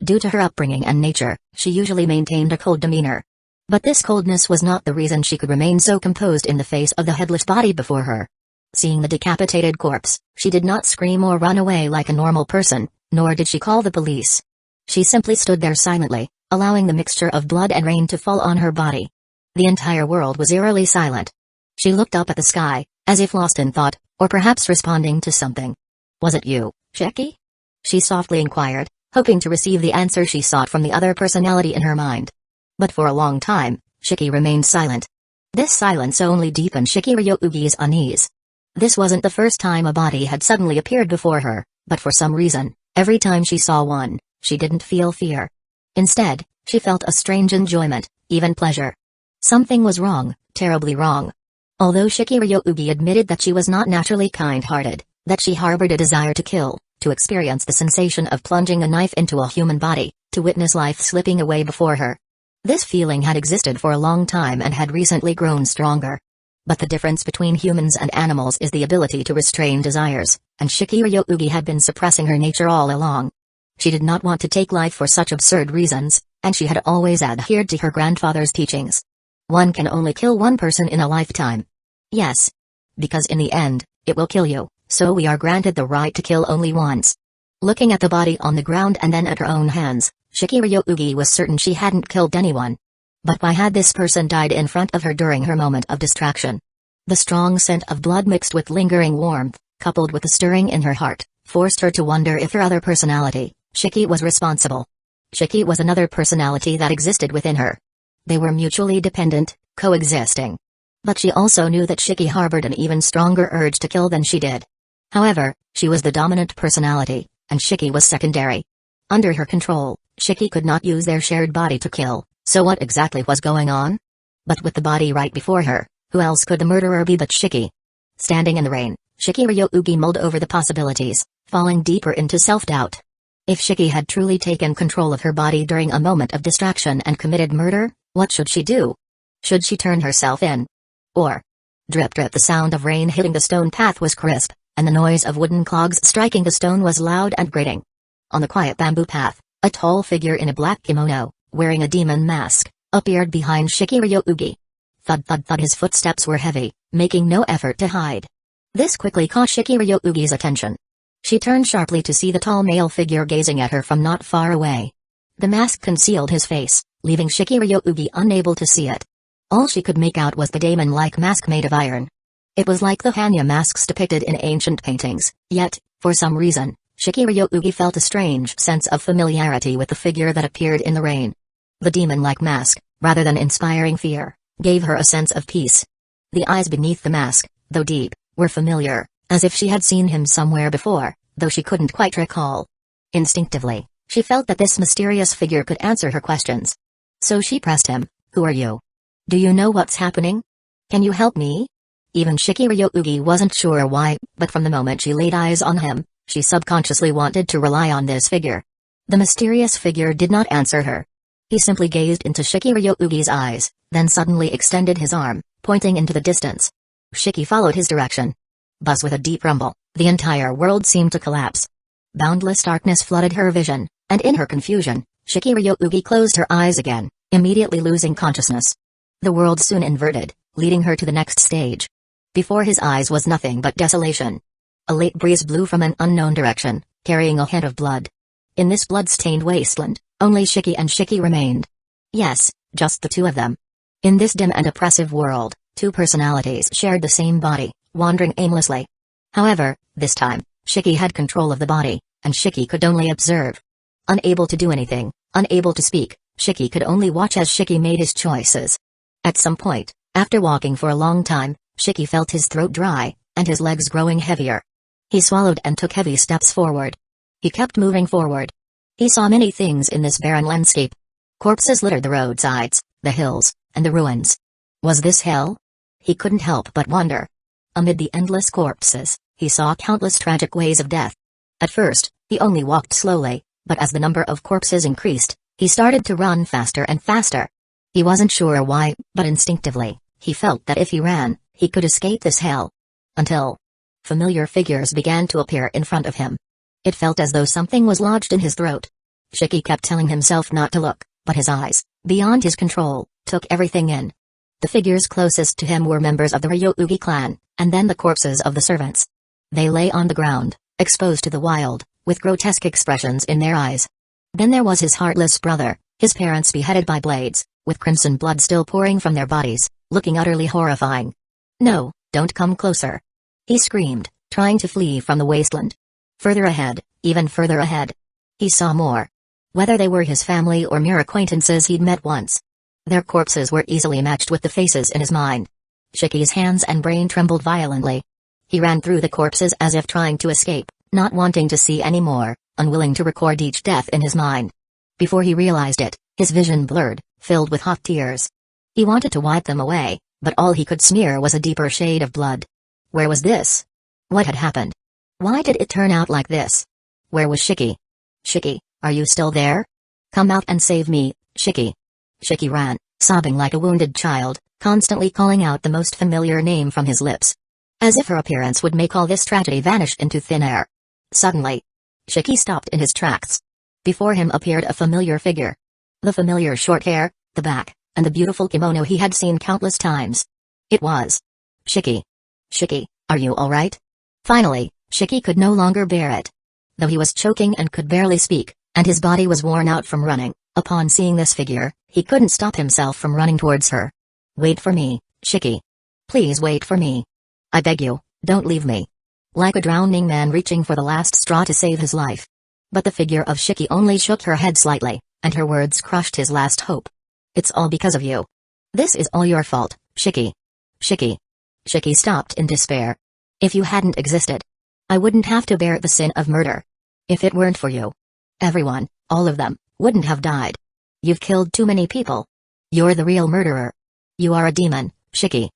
Due to her upbringing and nature, she usually maintained a cold demeanor. But this coldness was not the reason she could remain so composed in the face of the headless body before her. Seeing the decapitated corpse, she did not scream or run away like a normal person, nor did she call the police. She simply stood there silently, allowing the mixture of blood and rain to fall on her body. The entire world was eerily silent. She looked up at the sky, as if lost in thought, or perhaps responding to something. "Was it you, Shiki?" she softly inquired, hoping to receive the answer she sought from the other personality in her mind. But for a long time, Shiki remained silent. This silence only deepened Shiki Ryugi's unease. This wasn't the first time a body had suddenly appeared before her, but for some reason, every time she saw one, she didn't feel fear. Instead, she felt a strange enjoyment, even pleasure. Something was wrong, terribly wrong. Although Shiki Ryugi admitted that she was not naturally kind-hearted, that she harbored a desire to kill, to experience the sensation of plunging a knife into a human body, to witness life slipping away before her. This feeling had existed for a long time and had recently grown stronger. But the difference between humans and animals is the ability to restrain desires, and Shiki Ryugi had been suppressing her nature all along. She did not want to take life for such absurd reasons, and she had always adhered to her grandfather's teachings. One can only kill one person in a lifetime. Yes. Because in the end, it will kill you, so we are granted the right to kill only once. Looking at the body on the ground and then at her own hands, Shiki Ryugi was certain she hadn't killed anyone. But why had this person died in front of her during her moment of distraction? The strong scent of blood mixed with lingering warmth, coupled with the stirring in her heart, forced her to wonder if her other personality, Shiki, was responsible. Shiki was another personality that existed within her. They were mutually dependent, coexisting. But she also knew that Shiki harbored an even stronger urge to kill than she did. However, she was the dominant personality, and Shiki was secondary. Under her control, Shiki could not use their shared body to kill, so what exactly was going on? But with the body right before her, who else could the murderer be but Shiki? Standing in the rain, Shiki Ryugi mulled over the possibilities, falling deeper into self-doubt. If Shiki had truly taken control of her body during a moment of distraction and committed murder, what should she do? Should she turn herself in? Or? Drip drip, the sound of rain hitting the stone path was crisp, and the noise of wooden clogs striking the stone was loud and grating. On the quiet bamboo path, a tall figure in a black kimono, wearing a demon mask, appeared behind Shiki Ryugi. Thud thud thud, his footsteps were heavy, making no effort to hide. This quickly caught Shiki Ryugi's attention. She turned sharply to see the tall male figure gazing at her from not far away. The mask concealed his face, leaving Shiki Ryugi unable to see it. All she could make out was the demon-like mask made of iron. It was like the Hanya masks depicted in ancient paintings, yet, for some reason, Shiki Ryugi felt a strange sense of familiarity with the figure that appeared in the rain. The demon-like mask, rather than inspiring fear, gave her a sense of peace. The eyes beneath the mask, though deep, were familiar, as if she had seen him somewhere before, though she couldn't quite recall. Instinctively, she felt that this mysterious figure could answer her questions. So she pressed him, "Who are you? Do you know what's happening? Can you help me?" Even Shiki Ryugi wasn't sure why, but from the moment she laid eyes on him, she subconsciously wanted to rely on this figure. The mysterious figure did not answer her. He simply gazed into Shiki Ryugi's eyes, then suddenly extended his arm, pointing into the distance. Shiki followed his direction. Buzz, with a deep rumble, the entire world seemed to collapse. Boundless darkness flooded her vision, and in her confusion, Shiki Ryugi closed her eyes again, immediately losing consciousness. The world soon inverted, leading her to the next stage. Before his eyes was nothing but desolation. A late breeze blew from an unknown direction, carrying a hint of blood. In this blood-stained wasteland, only Shiki and Shiki remained. Yes, just the two of them. In this dim and oppressive world, two personalities shared the same body, wandering aimlessly. However, this time, Shiki had control of the body, and Shiki could only observe. Unable to do anything, unable to speak, Shiki could only watch as Shiki made his choices. At some point, after walking for a long time, Shiki felt his throat dry, and his legs growing heavier. He swallowed and took heavy steps forward. He kept moving forward. He saw many things in this barren landscape. Corpses littered the roadsides, the hills, and the ruins. Was this hell? He couldn't help but wonder. Amid the endless corpses, he saw countless tragic ways of death. At first, he only walked slowly, but as the number of corpses increased, he started to run faster and faster. He wasn't sure why, but instinctively, he felt that if he ran, he could escape this hell. Until familiar figures began to appear in front of him. It felt as though something was lodged in his throat. Shiki kept telling himself not to look, but his eyes, beyond his control, took everything in. The figures closest to him were members of the Ryugi clan, and then the corpses of the servants. They lay on the ground, exposed to the wild, with grotesque expressions in their eyes. Then there was his heartless brother, His parents beheaded by blades, with crimson blood still pouring from their bodies, looking utterly horrifying. "No, don't come closer!" he screamed, trying to flee from the wasteland. Further ahead, even further ahead. He saw more. Whether they were his family or mere acquaintances he'd met once. Their corpses were easily matched with the faces in his mind. Shiki's hands and brain trembled violently. He ran through the corpses as if trying to escape, not wanting to see any more, unwilling to record each death in his mind. Before he realized it, his vision blurred, filled with hot tears. He wanted to wipe them away, but all he could smear was a deeper shade of blood. Where was this? What had happened? Why did it turn out like this? Where was Shiki? "Shiki, are you still there? Come out and save me, Shiki." Shiki ran, sobbing like a wounded child, constantly calling out the most familiar name from his lips. As if her appearance would make all this tragedy vanish into thin air. Suddenly, Shiki stopped in his tracks. Before him appeared a familiar figure. The familiar short hair, the back, and the beautiful kimono he had seen countless times. It was Shiki. "Shiki, are you all right?" Finally, Shiki could no longer bear it. Though he was choking and could barely speak, and his body was worn out from running, upon seeing this figure, he couldn't stop himself from running towards her. "Wait for me, Shiki. Please wait for me. I beg you, don't leave me." Like a drowning man reaching for the last straw to save his life. But the figure of Shiki only shook her head slightly, and her words crushed his last hope. "It's all because of you. This is all your fault, Shiki. Shiki." Shiki stopped in despair. "If you hadn't existed, I wouldn't have to bear the sin of murder. If it weren't for you, everyone, all of them, wouldn't have died. You've killed too many people. You're the real murderer. You are a demon, Shiki."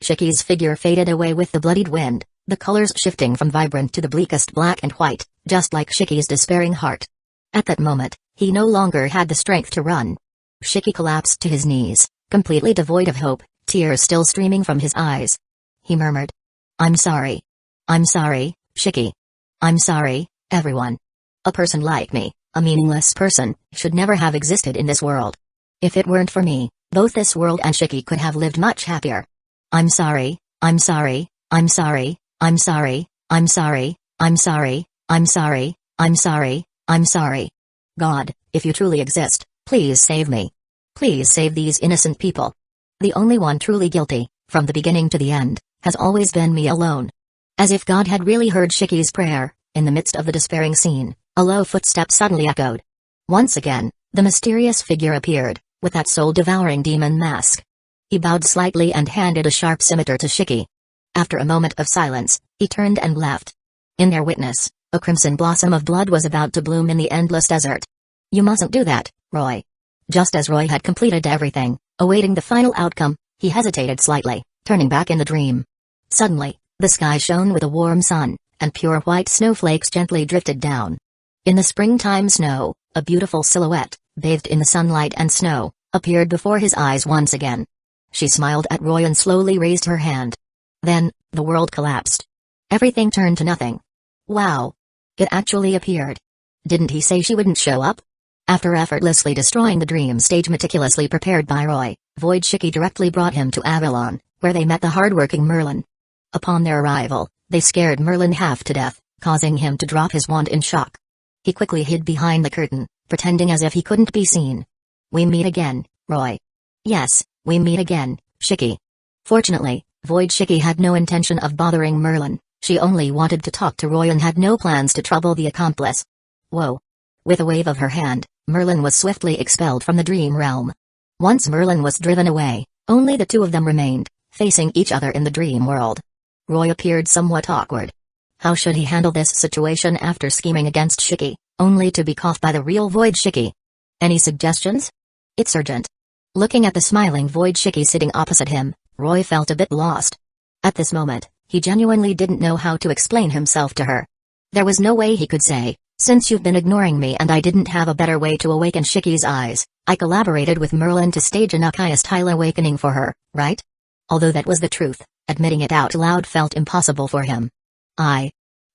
Shiki's figure faded away with the bloodied wind, the colors shifting from vibrant to the bleakest black and white, just like Shiki's despairing heart. At that moment, he no longer had the strength to run. Shiki collapsed to his knees, completely devoid of hope, tears still streaming from his eyes. He murmured, "I'm sorry. I'm sorry, Shiki. I'm sorry, everyone. A person like me, a meaningless person, should never have existed in this world. If it weren't for me, both this world and Shiki could have lived much happier. I'm sorry, I'm sorry, I'm sorry, I'm sorry, I'm sorry, I'm sorry, I'm sorry, I'm sorry, I'm sorry. God, if you truly exist, please save me. Please save these innocent people. The only one truly guilty, from the beginning to the end, has always been me alone." As if God had really heard Shiki's prayer, in the midst of the despairing scene, a low footstep suddenly echoed. Once again, the mysterious figure appeared, with that soul-devouring demon mask. He bowed slightly and handed a sharp scimitar to Shiki. After a moment of silence, he turned and left. In their witness, a crimson blossom of blood was about to bloom in the endless desert. "You mustn't do that, Roy." Just as Roy had completed everything, awaiting the final outcome, he hesitated slightly, turning back in the dream. Suddenly, the sky shone with a warm sun, and pure white snowflakes gently drifted down. In the springtime snow, a beautiful silhouette, bathed in the sunlight and snow, appeared before his eyes once again. She smiled at Roy and slowly raised her hand. Then, the world collapsed. Everything turned to nothing. Wow! It actually appeared. Didn't he say she wouldn't show up? After effortlessly destroying the dream stage meticulously prepared by Roy, Void Shiki directly brought him to Avalon, where they met the hardworking Merlin. Upon their arrival, they scared Merlin half to death, causing him to drop his wand in shock. He quickly hid behind the curtain, pretending as if he couldn't be seen. "We meet again, Roy." "Yes, we meet again, Shiki." Fortunately, Void Shiki had no intention of bothering Merlin. She only wanted to talk to Roy and had no plans to trouble the accomplice. Whoa! With a wave of her hand, Merlin was swiftly expelled from the dream realm. Once Merlin was driven away, only the two of them remained, facing each other in the dream world. Roy appeared somewhat awkward. How should he handle this situation after scheming against Shiki, only to be caught by the real Void Shiki? Any suggestions? It's urgent. Looking at the smiling Void Shiki sitting opposite him, Roy felt a bit lost. At this moment, he genuinely didn't know how to explain himself to her. There was no way he could say, "Since you've been ignoring me and I didn't have a better way to awaken Shiki's eyes, I collaborated with Merlin to stage an Ukiah-style awakening for her, right?" Although that was the truth, admitting it out loud felt impossible for him.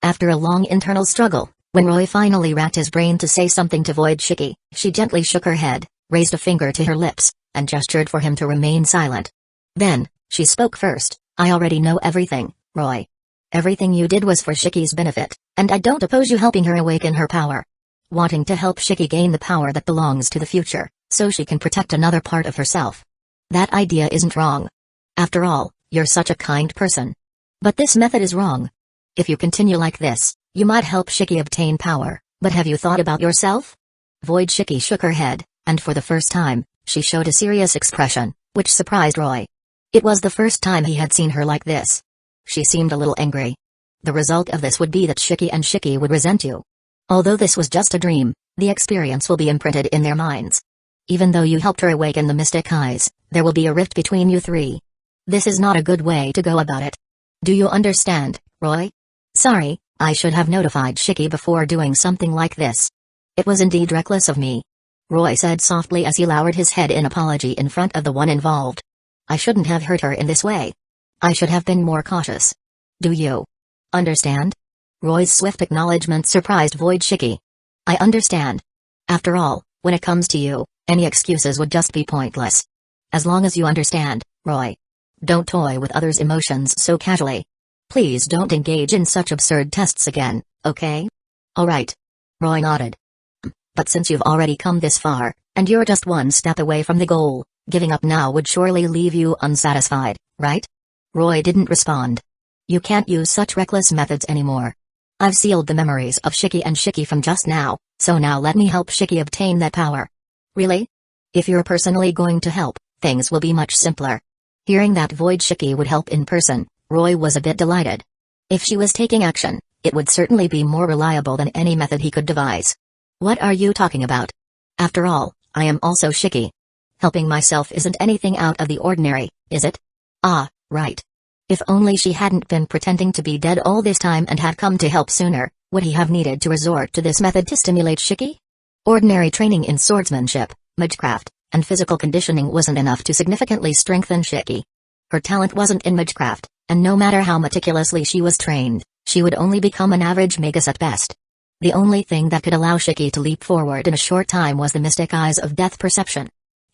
After a long internal struggle, when Roy finally racked his brain to say something to Void Shiki, she gently shook her head, raised a finger to her lips, and gestured for him to remain silent. Then, she spoke first. "I already know everything, Roy. Everything you did was for Shiki's benefit, and I don't oppose you helping her awaken her power. Wanting to help Shiki gain the power that belongs to the future, so she can protect another part of herself. That idea isn't wrong. After all, you're such a kind person. But this method is wrong. If you continue like this, you might help Shiki obtain power, but have you thought about yourself? Void Shiki shook her head, and for the first time, she showed a serious expression, which surprised Roy. It was the first time he had seen her like this. She seemed a little angry. The result of this would be that Shiki and Shiki would resent you. Although this was just a dream, the experience will be imprinted in their minds. Even though you helped her awaken the mystic eyes, there will be a rift between you three. This is not a good way to go about it. Do you understand, Roy? Sorry, I should have notified Shiki before doing something like this. It was indeed reckless of me, Roy said softly as he lowered his head in apology in front of the one involved. I shouldn't have hurt her in this way. I should have been more cautious. Do you understand? Roy's swift acknowledgement surprised Void Shiki. I understand. After all, when it comes to you, any excuses would just be pointless. As long as you understand, Roy. Don't toy with others' emotions so casually. Please don't engage in such absurd tests again, okay? All right. Roy nodded. But since you've already come this far, and you're just one step away from the goal, giving up now would surely leave you unsatisfied, right? Roy didn't respond. You can't use such reckless methods anymore. I've sealed the memories of Shiki and Shiki from just now, so now let me help Shiki obtain that power. Really? If you're personally going to help, things will be much simpler. Hearing that Void Shiki would help in person, Roy was a bit delighted. If she was taking action, it would certainly be more reliable than any method he could devise. What are you talking about? After all, I am also Shiki. Helping myself isn't anything out of the ordinary, is it? Ah, right. If only she hadn't been pretending to be dead all this time and had come to help sooner, would he have needed to resort to this method to stimulate Shiki? Ordinary training in swordsmanship, magecraft, and physical conditioning wasn't enough to significantly strengthen Shiki. Her talent wasn't in magecraft, and no matter how meticulously she was trained, she would only become an average magus at best. The only thing that could allow Shiki to leap forward in a short time was the mystic eyes of death perception.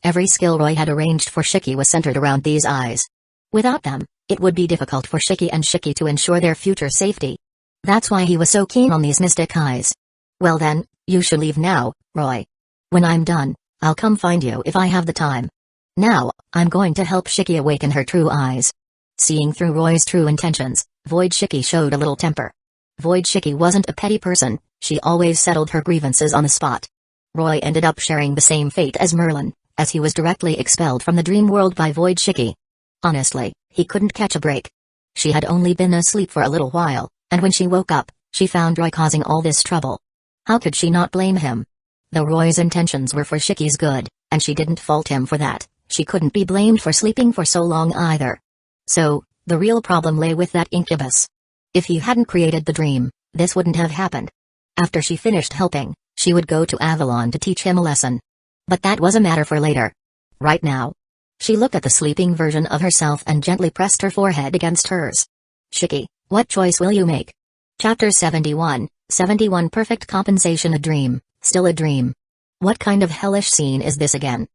Every skill Roy had arranged for Shiki was centered around these eyes. Without them, it would be difficult for Shiki and Shiki to ensure their future safety. That's why he was so keen on these mystic eyes. Well then, you should leave now, Roy. When I'm done, I'll come find you if I have the time. Now, I'm going to help Shiki awaken her true eyes. Seeing through Roy's true intentions, Void Shiki showed a little temper. Void Shiki wasn't a petty person, she always settled her grievances on the spot. Roy ended up sharing the same fate as Merlin, as he was directly expelled from the dream world by Void Shiki. Honestly, he couldn't catch a break. She had only been asleep for a little while, and when she woke up, she found Roy causing all this trouble. How could she not blame him? Though Roy's intentions were for Shiki's good, and she didn't fault him for that, she couldn't be blamed for sleeping for so long either. So, the real problem lay with that incubus. If he hadn't created the dream, this wouldn't have happened. After she finished helping, she would go to Avalon to teach him a lesson. But that was a matter for later. Right now. She looked at the sleeping version of herself and gently pressed her forehead against hers. Shiki, what choice will you make? Chapter 71, 71 Perfect Compensation. A dream, still a dream. What kind of hellish scene is this again?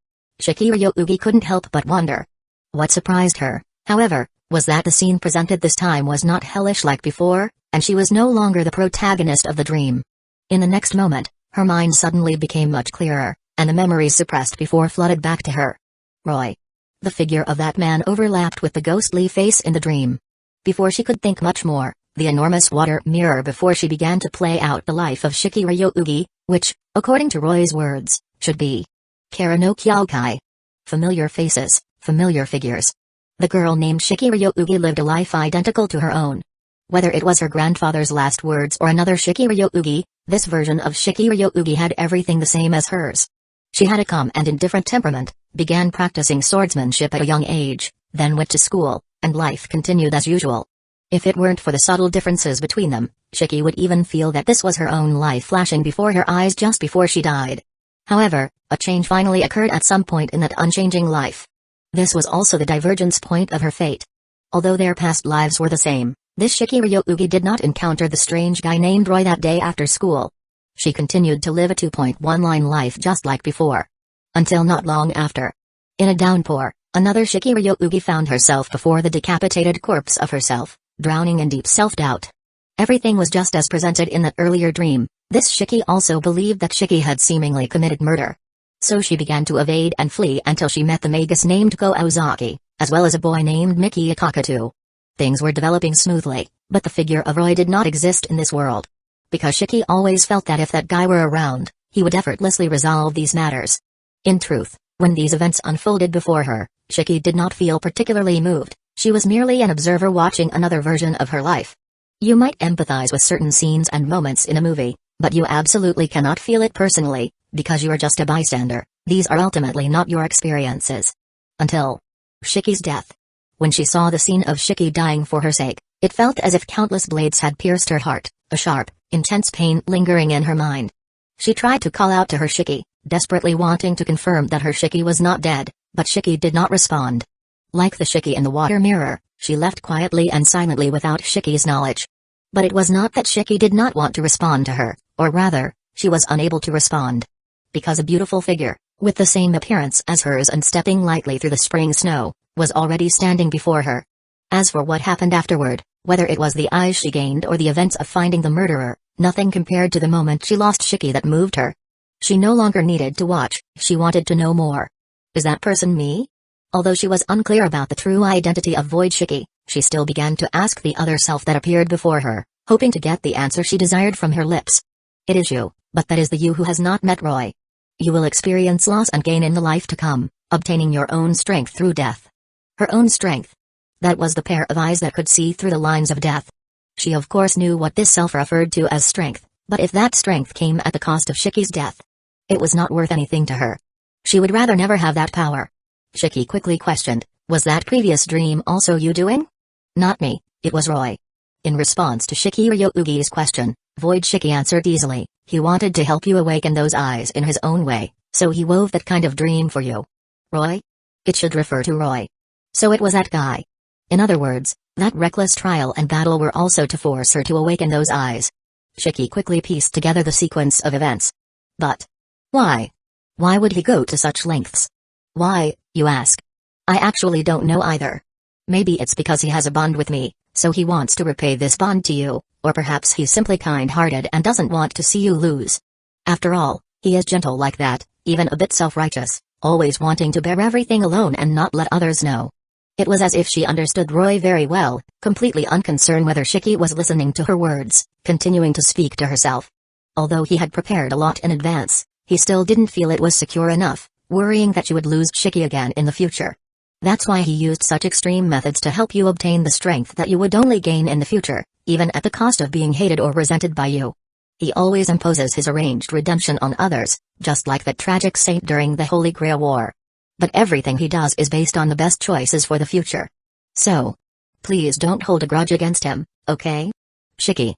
Shiki Ryougi couldn't help but wonder. What surprised her, however, was that the scene presented this time was not hellish like before, and she was no longer the protagonist of the dream. In the next moment, her mind suddenly became much clearer, and the memories suppressed before flooded back to her. Roy. The figure of that man overlapped with the ghostly face in the dream. Before she could think much more, the enormous water mirror before she began to play out the life of Shiki Ryougi, which, according to Roy's words, should be Kara no Kyokai. Familiar faces, familiar figures. The girl named Shiki Ryougi lived a life identical to her own. Whether it was her grandfather's last words or another Shiki Ryougi, this version of Shiki Ryougi had everything the same as hers. She had a calm and indifferent temperament, began practicing swordsmanship at a young age, then went to school, and life continued as usual. If it weren't for the subtle differences between them, Shiki would even feel that this was her own life flashing before her eyes just before she died. However, a change finally occurred at some point in that unchanging life. This was also the divergence point of her fate. Although their past lives were the same, this Shiki Ryougi did not encounter the strange guy named Roy that day after school. She continued to live a 2.1-line life just like before. Until not long after. In a downpour, another Shiki Ryougi found herself before the decapitated corpse of herself, drowning in deep self-doubt. Everything was just as presented in that earlier dream. This Shiki also believed that Shiki had seemingly committed murder. So she began to evade and flee until she met the Magus named Go Ozaki, as well as a boy named Miki Akakatu. Things were developing smoothly, but the figure of Roy did not exist in this world. Because Shiki always felt that if that guy were around, he would effortlessly resolve these matters. In truth, when these events unfolded before her, Shiki did not feel particularly moved. She was merely an observer watching another version of her life. You might empathize with certain scenes and moments in a movie, but you absolutely cannot feel it personally, because you are just a bystander. These are ultimately not your experiences. Until Shiki's death. When she saw the scene of Shiki dying for her sake, it felt as if countless blades had pierced her heart, a sharp, intense pain lingering in her mind. She tried to call out to her Shiki, desperately wanting to confirm that her Shiki was not dead, but Shiki did not respond. Like the Shiki in the water mirror, she left quietly and silently without Shiki's knowledge. But it was not that Shiki did not want to respond to her, or rather, she was unable to respond. Because a beautiful figure, with the same appearance as hers and stepping lightly through the spring snow, was already standing before her. As for what happened afterward, whether it was the eyes she gained or the events of finding the murderer, nothing compared to the moment she lost Shiki that moved her. She no longer needed to watch, she wanted to know more. Is that person me? Although she was unclear about the true identity of Void Shiki, she still began to ask the other self that appeared before her, hoping to get the answer she desired from her lips. It is you, but that is the you who has not met Roy. You will experience loss and gain in the life to come, obtaining your own strength through death. Her own strength. That was the pair of eyes that could see through the lines of death. She of course knew what this self referred to as strength, but if that strength came at the cost of Shiki's death, it was not worth anything to her. She would rather never have that power. Shiki quickly questioned, was that previous dream also you doing? Not me, it was Roy. In response to Shiki Ryougi's question, Void Shiki answered easily, he wanted to help you awaken those eyes in his own way, so he wove that kind of dream for you. Roy? It should refer to Roy. So it was that guy. In other words, that reckless trial and battle were also to force her to awaken those eyes. Shiki quickly pieced together the sequence of events. But why? Why would he go to such lengths? Why, you ask? I actually don't know either. Maybe it's because he has a bond with me, so he wants to repay this bond to you, or perhaps he's simply kind-hearted and doesn't want to see you lose. After all, he is gentle like that, even a bit self-righteous, always wanting to bear everything alone and not let others know. It was as if she understood Roy very well, completely unconcerned whether Shiki was listening to her words, continuing to speak to herself. Although he had prepared a lot in advance, he still didn't feel it was secure enough, worrying that she would lose Shiki again in the future. That's why he used such extreme methods to help you obtain the strength that you would only gain in the future, even at the cost of being hated or resented by you. He always imposes his arranged redemption on others, just like that tragic saint during the Holy Grail War. But everything he does is based on the best choices for the future. So, please don't hold a grudge against him, okay? Shiki.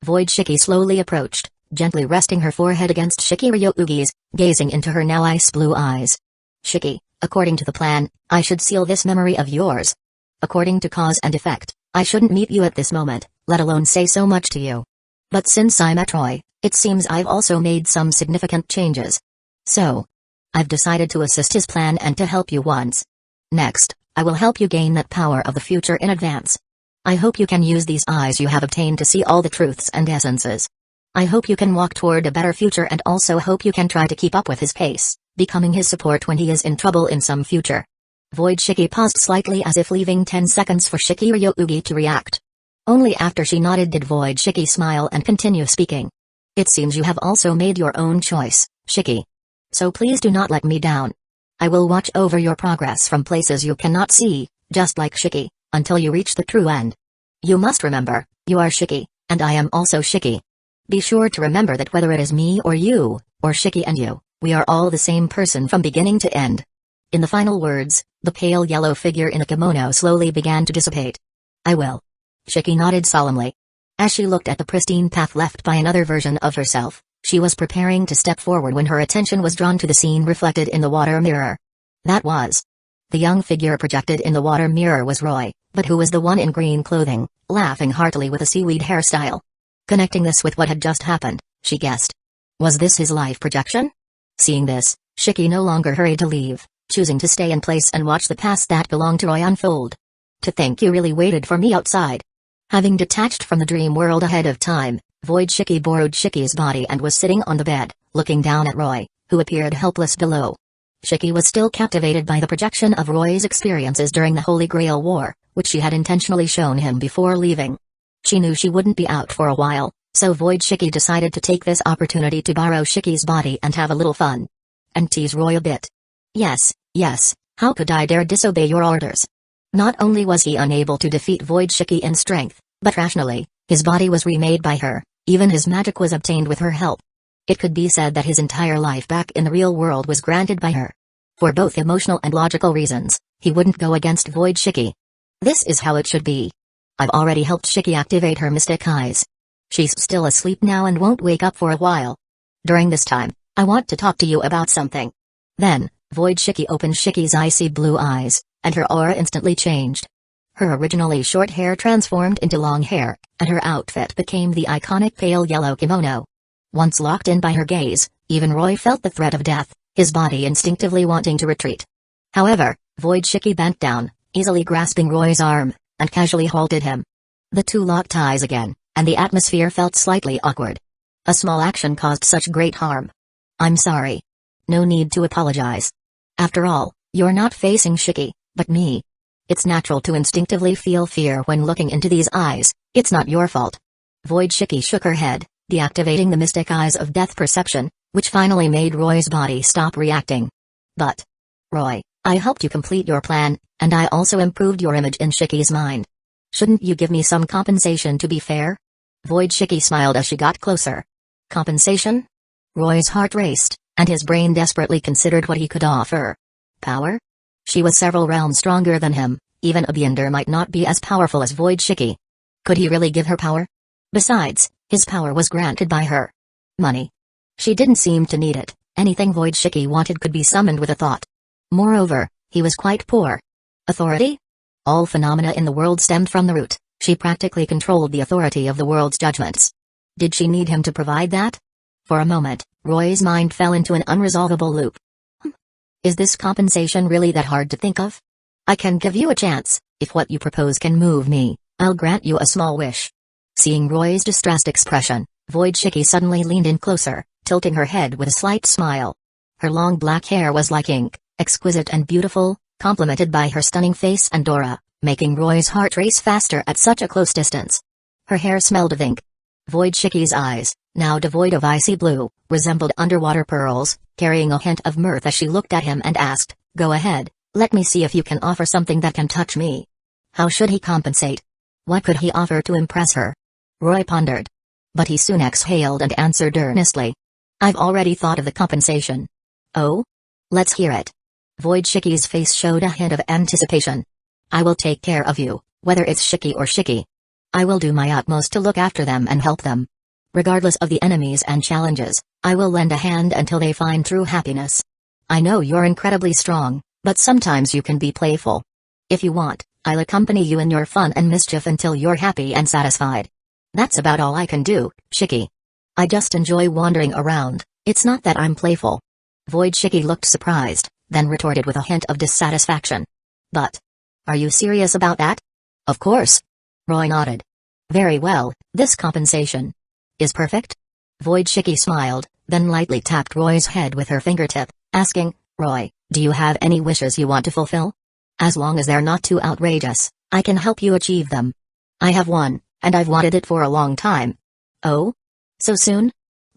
Void Shiki slowly approached, gently resting her forehead against Shiki Ryougi's, gazing into her now ice-blue eyes. Shiki, according to the plan, I should seal this memory of yours. According to cause and effect, I shouldn't meet you at this moment, let alone say so much to you. But since I met Roy, it seems I've also made some significant changes. So, I've decided to assist his plan and to help you once. Next, I will help you gain that power of the future in advance. I hope you can use these eyes you have obtained to see all the truths and essences. I hope you can walk toward a better future and also hope you can try to keep up with his pace, becoming his support when he is in trouble in some future. Void Shiki paused slightly as if leaving 10 seconds for Shiki Ryougi to react. Only after she nodded did Void Shiki smile and continue speaking. It seems you have also made your own choice, Shiki. So please do not let me down. I will watch over your progress from places you cannot see, just like Shiki, until you reach the true end. You must remember, you are Shiki, and I am also Shiki. Be sure to remember that whether it is me or you, or Shiki and you, we are all the same person from beginning to end. In the final words, the pale yellow figure in a kimono slowly began to dissipate. I will. Shiki nodded solemnly. As she looked at the pristine path left by another version of herself, she was preparing to step forward when her attention was drawn to the scene reflected in the water mirror. That was. The young figure projected in the water mirror was Roy, but who was the one in green clothing, laughing heartily with a seaweed hairstyle? Connecting this with what had just happened, she guessed. Was this his life projection? Seeing this, Shiki no longer hurried to leave, choosing to stay in place and watch the past that belonged to Roy unfold. To think you really waited for me outside. Having detached from the dream world ahead of time, Void Shiki borrowed Shiki's body and was sitting on the bed, looking down at Roy, who appeared helpless below. Shiki was still captivated by the projection of Roy's experiences during the Holy Grail War, which she had intentionally shown him before leaving. She knew she wouldn't be out for a while, so Void Shiki decided to take this opportunity to borrow Shiki's body and have a little fun. And tease Roy a bit. Yes, how could I dare disobey your orders? Not only was he unable to defeat Void Shiki in strength, but rationally, his body was remade by her, even his magic was obtained with her help. It could be said that his entire life back in the real world was granted by her. For both emotional and logical reasons, he wouldn't go against Void Shiki. This is how it should be. I've already helped Shiki activate her mystic eyes. She's still asleep now and won't wake up for a while. During this time, I want to talk to you about something. Then, Void Shiki opened Shiki's icy blue eyes, and her aura instantly changed. Her originally short hair transformed into long hair, and her outfit became the iconic pale yellow kimono. Once locked in by her gaze, even Roy felt the threat of death, his body instinctively wanting to retreat. However, Void Shiki bent down, easily grasping Roy's arm, and casually halted him. The two locked eyes again, and the atmosphere felt slightly awkward. A small action caused such great harm. I'm sorry. No need to apologize. After all, you're not facing Shiki, but me. It's natural to instinctively feel fear when looking into these eyes, it's not your fault. Void Shiki shook her head, deactivating the mystic eyes of death perception, which finally made Roy's body stop reacting. But, Roy, I helped you complete your plan, and I also improved your image in Shiki's mind. Shouldn't you give me some compensation to be fair? Void Shiki smiled as she got closer. Compensation? Roy's heart raced, and his brain desperately considered what he could offer. Power? She was several realms stronger than him, even a Beyonder might not be as powerful as Void Shiki. Could he really give her power? Besides, his power was granted by her. Money. She didn't seem to need it, anything Void Shiki wanted could be summoned with a thought. Moreover, he was quite poor. Authority? All phenomena in the world stemmed from the root, she practically controlled the authority of the world's judgments. Did she need him to provide that? For a moment, Roy's mind fell into an unresolvable loop. Is this compensation really that hard to think of? I can give you a chance, if what you propose can move me, I'll grant you a small wish. Seeing Roy's distressed expression, Void Shiki suddenly leaned in closer, tilting her head with a slight smile. Her long black hair was like ink, exquisite and beautiful, complemented by her stunning face and aura, making Roy's heart race faster at such a close distance. Her hair smelled of ink. Void Shiki's eyes, now devoid of icy blue, resembled underwater pearls, carrying a hint of mirth as she looked at him and asked, "Go ahead, let me see if you can offer something that can touch me." How should he compensate? What could he offer to impress her? Roy pondered. But he soon exhaled and answered earnestly. I've already thought of the compensation. Oh? Let's hear it. Void Shiki's face showed a hint of anticipation. I will take care of you, whether it's Shiki or Shiki. I will do my utmost to look after them and help them. Regardless of the enemies and challenges, I will lend a hand until they find true happiness. I know you're incredibly strong, but sometimes you can be playful. If you want, I'll accompany you in your fun and mischief until you're happy and satisfied. That's about all I can do, Shiki. I just enjoy wandering around, it's not that I'm playful. Void Shiki looked surprised, then retorted with a hint of dissatisfaction. But, are you serious about that? Of course. Roy nodded. Very well, this compensation is perfect? Void Shiki smiled, then lightly tapped Roy's head with her fingertip, asking, Roy, do you have any wishes you want to fulfill? As long as they're not too outrageous, I can help you achieve them. I have one, and I've wanted it for a long time. Oh? So soon?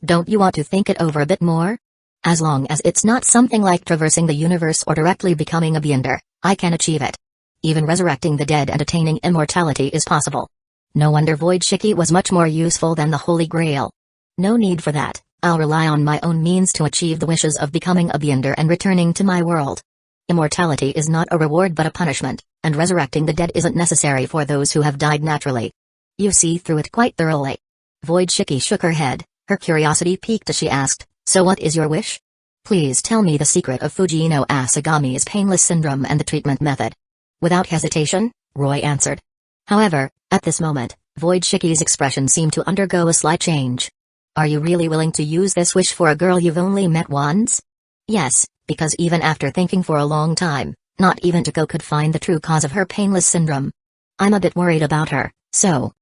Don't you want to think it over a bit more? As long as it's not something like traversing the universe or directly becoming a Beyonder, I can achieve it. Even resurrecting the dead and attaining immortality is possible. No wonder Void Shiki was much more useful than the Holy Grail. No need for that, I'll rely on my own means to achieve the wishes of becoming a Beyonder and returning to my world. Immortality is not a reward but a punishment, and resurrecting the dead isn't necessary for those who have died naturally. You see through it quite thoroughly. Void Shiki shook her head, her curiosity piqued as she asked, so what is your wish? Please tell me the secret of Fujino Asagami's painless syndrome and the treatment method. Without hesitation, Roy answered. However, at this moment, Void Shiki's expression seemed to undergo a slight change. Are you really willing to use this wish for a girl you've only met once? Yes, because even after thinking for a long time, not even Tuko could find the true cause of her painless syndrome. I'm a bit worried about her, so.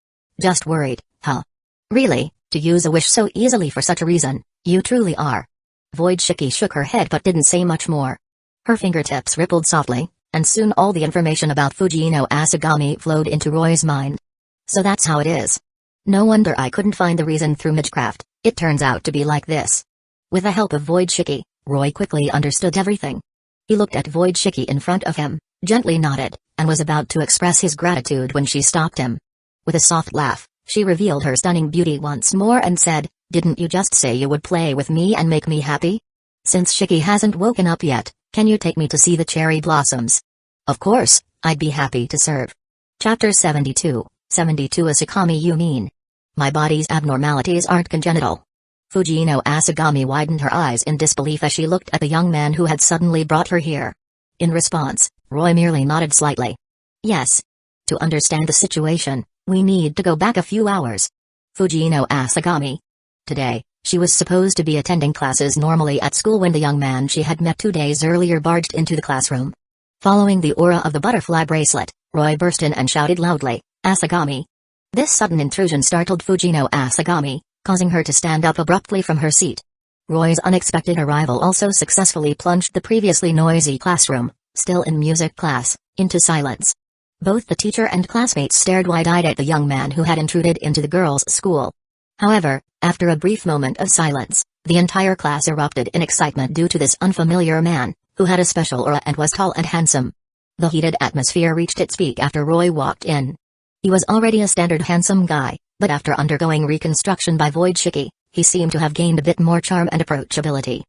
Just worried, huh? Really, to use a wish so easily for such a reason, you truly are. Void Shiki shook her head but didn't say much more. Her fingertips rippled softly, and soon all the information about Fujino Asagami flowed into Roy's mind. So that's how it is. No wonder I couldn't find the reason through Midgecraft. It turns out to be like this. With the help of Void Shiki, Roy quickly understood everything. He looked at Void Shiki in front of him, gently nodded, and was about to express his gratitude when she stopped him. With a soft laugh, she revealed her stunning beauty once more and said, "Didn't you just say you would play with me and make me happy? Since Shiki hasn't woken up yet, can you take me to see the cherry blossoms?" "Of course, I'd be happy to serve." Chapter 72, 72 Asakami you mean? My body's abnormalities aren't congenital. Fujino Asagami widened her eyes in disbelief as she looked at the young man who had suddenly brought her here. In response, Roy merely nodded slightly. "Yes. To understand the situation, we need to go back a few hours." Fujino Asagami. Today, she was supposed to be attending classes normally at school when the young man she had met 2 days earlier barged into the classroom. Following the aura of the butterfly bracelet, Roy burst in and shouted loudly, "Asagami!" This sudden intrusion startled Fujino Asagami, causing her to stand up abruptly from her seat. Roy's unexpected arrival also successfully plunged the previously noisy classroom, still in music class, into silence. Both the teacher and classmates stared wide-eyed at the young man who had intruded into the girls' school. However, after a brief moment of silence, the entire class erupted in excitement due to this unfamiliar man, who had a special aura and was tall and handsome. The heated atmosphere reached its peak after Roy walked in. He was already a standard handsome guy, but after undergoing reconstruction by Void Shiki, he seemed to have gained a bit more charm and approachability.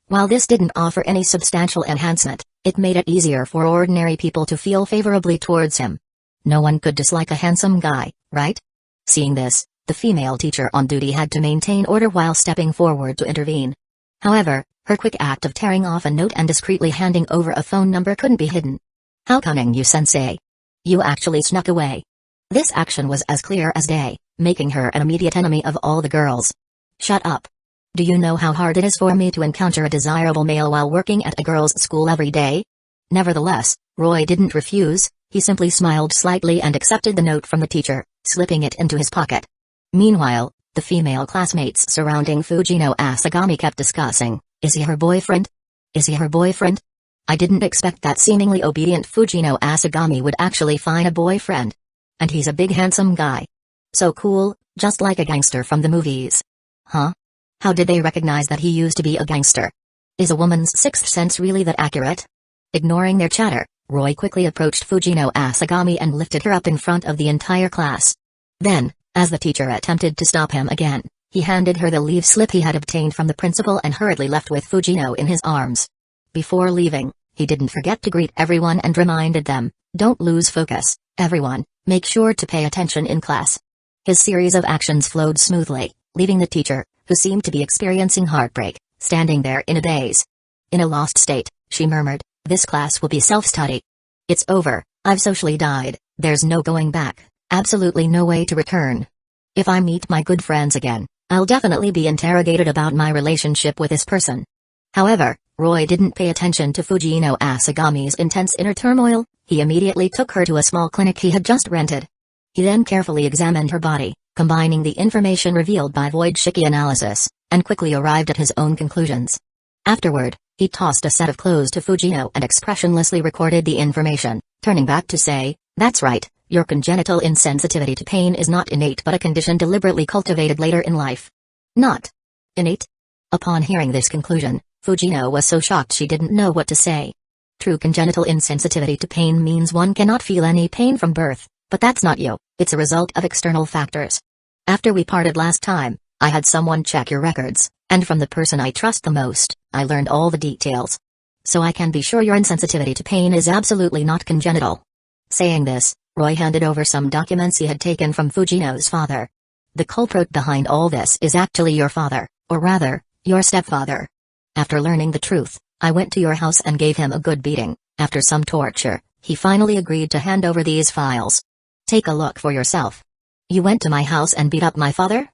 While this didn't offer any substantial enhancement, it made it easier for ordinary people to feel favorably towards him. No one could dislike a handsome guy, right? Seeing this, the female teacher on duty had to maintain order while stepping forward to intervene. However, her quick act of tearing off a note and discreetly handing over a phone number couldn't be hidden. "How cunning you, sensei. You actually snuck away." This action was as clear as day, making her an immediate enemy of all the girls. "Shut up. Do you know how hard it is for me to encounter a desirable male while working at a girls' school every day?" Nevertheless, Roy didn't refuse, he simply smiled slightly and accepted the note from the teacher, slipping it into his pocket. Meanwhile, the female classmates surrounding Fujino Asagami kept discussing, "Is he her boyfriend? Is he her boyfriend?" I didn't expect that seemingly obedient Fujino Asagami would actually find a boyfriend. And he's a big handsome guy. So cool, just like a gangster from the movies. Huh? How did they recognize that he used to be a gangster? Is a woman's sixth sense really that accurate? Ignoring their chatter, Roy quickly approached Fujino Asagami and lifted her up in front of the entire class. Then, as the teacher attempted to stop him again, he handed her the leave slip he had obtained from the principal and hurriedly left with Fujino in his arms. Before leaving, he didn't forget to greet everyone and reminded them, "Don't lose focus, everyone, make sure to pay attention in class." His series of actions flowed smoothly, leaving the teacher, who seemed to be experiencing heartbreak, standing there in a daze. In a lost state, she murmured, "This class will be self-study. It's over, I've socially died, there's no going back, absolutely no way to return. If I meet my good friends again, I'll definitely be interrogated about my relationship with this person." However, Roy didn't pay attention to Fujino Asagami's intense inner turmoil. He immediately took her to a small clinic he had just rented. He then carefully examined her body, combining the information revealed by Void Shiki analysis, and quickly arrived at his own conclusions. Afterward, he tossed a set of clothes to Fujino and expressionlessly recorded the information, turning back to say, "That's right, your congenital insensitivity to pain is not innate but a condition deliberately cultivated later in life." "Not innate?" Upon hearing this conclusion, Fujino was so shocked she didn't know what to say. True congenital insensitivity to pain means one cannot feel any pain from birth, but that's not you, it's a result of external factors. After we parted last time, I had someone check your records, and from the person I trust the most, I learned all the details. So I can be sure your insensitivity to pain is absolutely not congenital. Saying this, Roy handed over some documents he had taken from Fujino's father. The culprit behind all this is actually your father, or rather, your stepfather. After learning the truth, I went to your house and gave him a good beating. After some torture, he finally agreed to hand over these files. Take a look for yourself. You went to my house and beat up my father?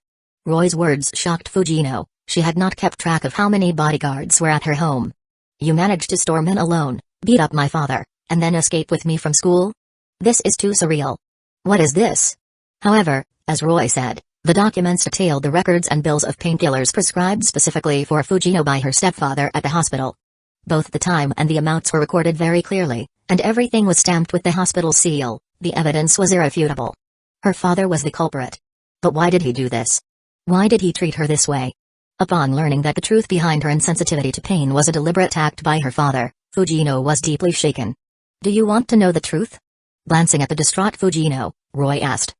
Roy's words shocked Fujino. She had not kept track of how many bodyguards were at her home. You managed to storm in alone, beat up my father, and then escape with me from school? This is too surreal. What is this? However, as Roy said, The documents detailed the records and bills of painkillers prescribed specifically for Fujino by her stepfather at the hospital. Both the time and the amounts were recorded very clearly, and everything was stamped with the hospital seal. The evidence was irrefutable. Her father was the culprit. But why did he do this? Why did he treat her this way? Upon learning that the truth behind her insensitivity to pain was a deliberate act by her father, Fujino was deeply shaken. Do you want to know the truth? Glancing at the distraught Fujino, Roy asked.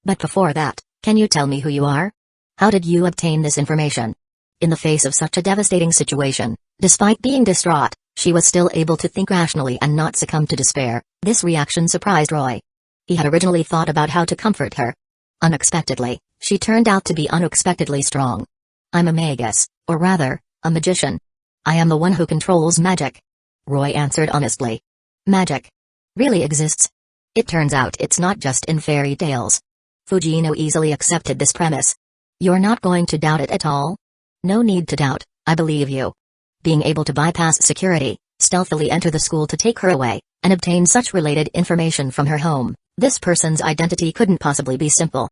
But before that, can you tell me who you are? How did you obtain this information? In the face of such a devastating situation, despite being distraught, she was still able to think rationally and not succumb to despair. This reaction surprised Roy. He had originally thought about how to comfort her. Unexpectedly, she turned out to be unexpectedly strong. I'm a magus, or rather, a magician. I am the one who controls magic. Roy answered honestly. Magic really exists? It turns out it's not just in fairy tales. Fujino easily accepted this premise. You're not going to doubt it at all? No need to doubt, I believe you. Being able to bypass security, stealthily enter the school to take her away, and obtain such related information from her home, this person's identity couldn't possibly be simple.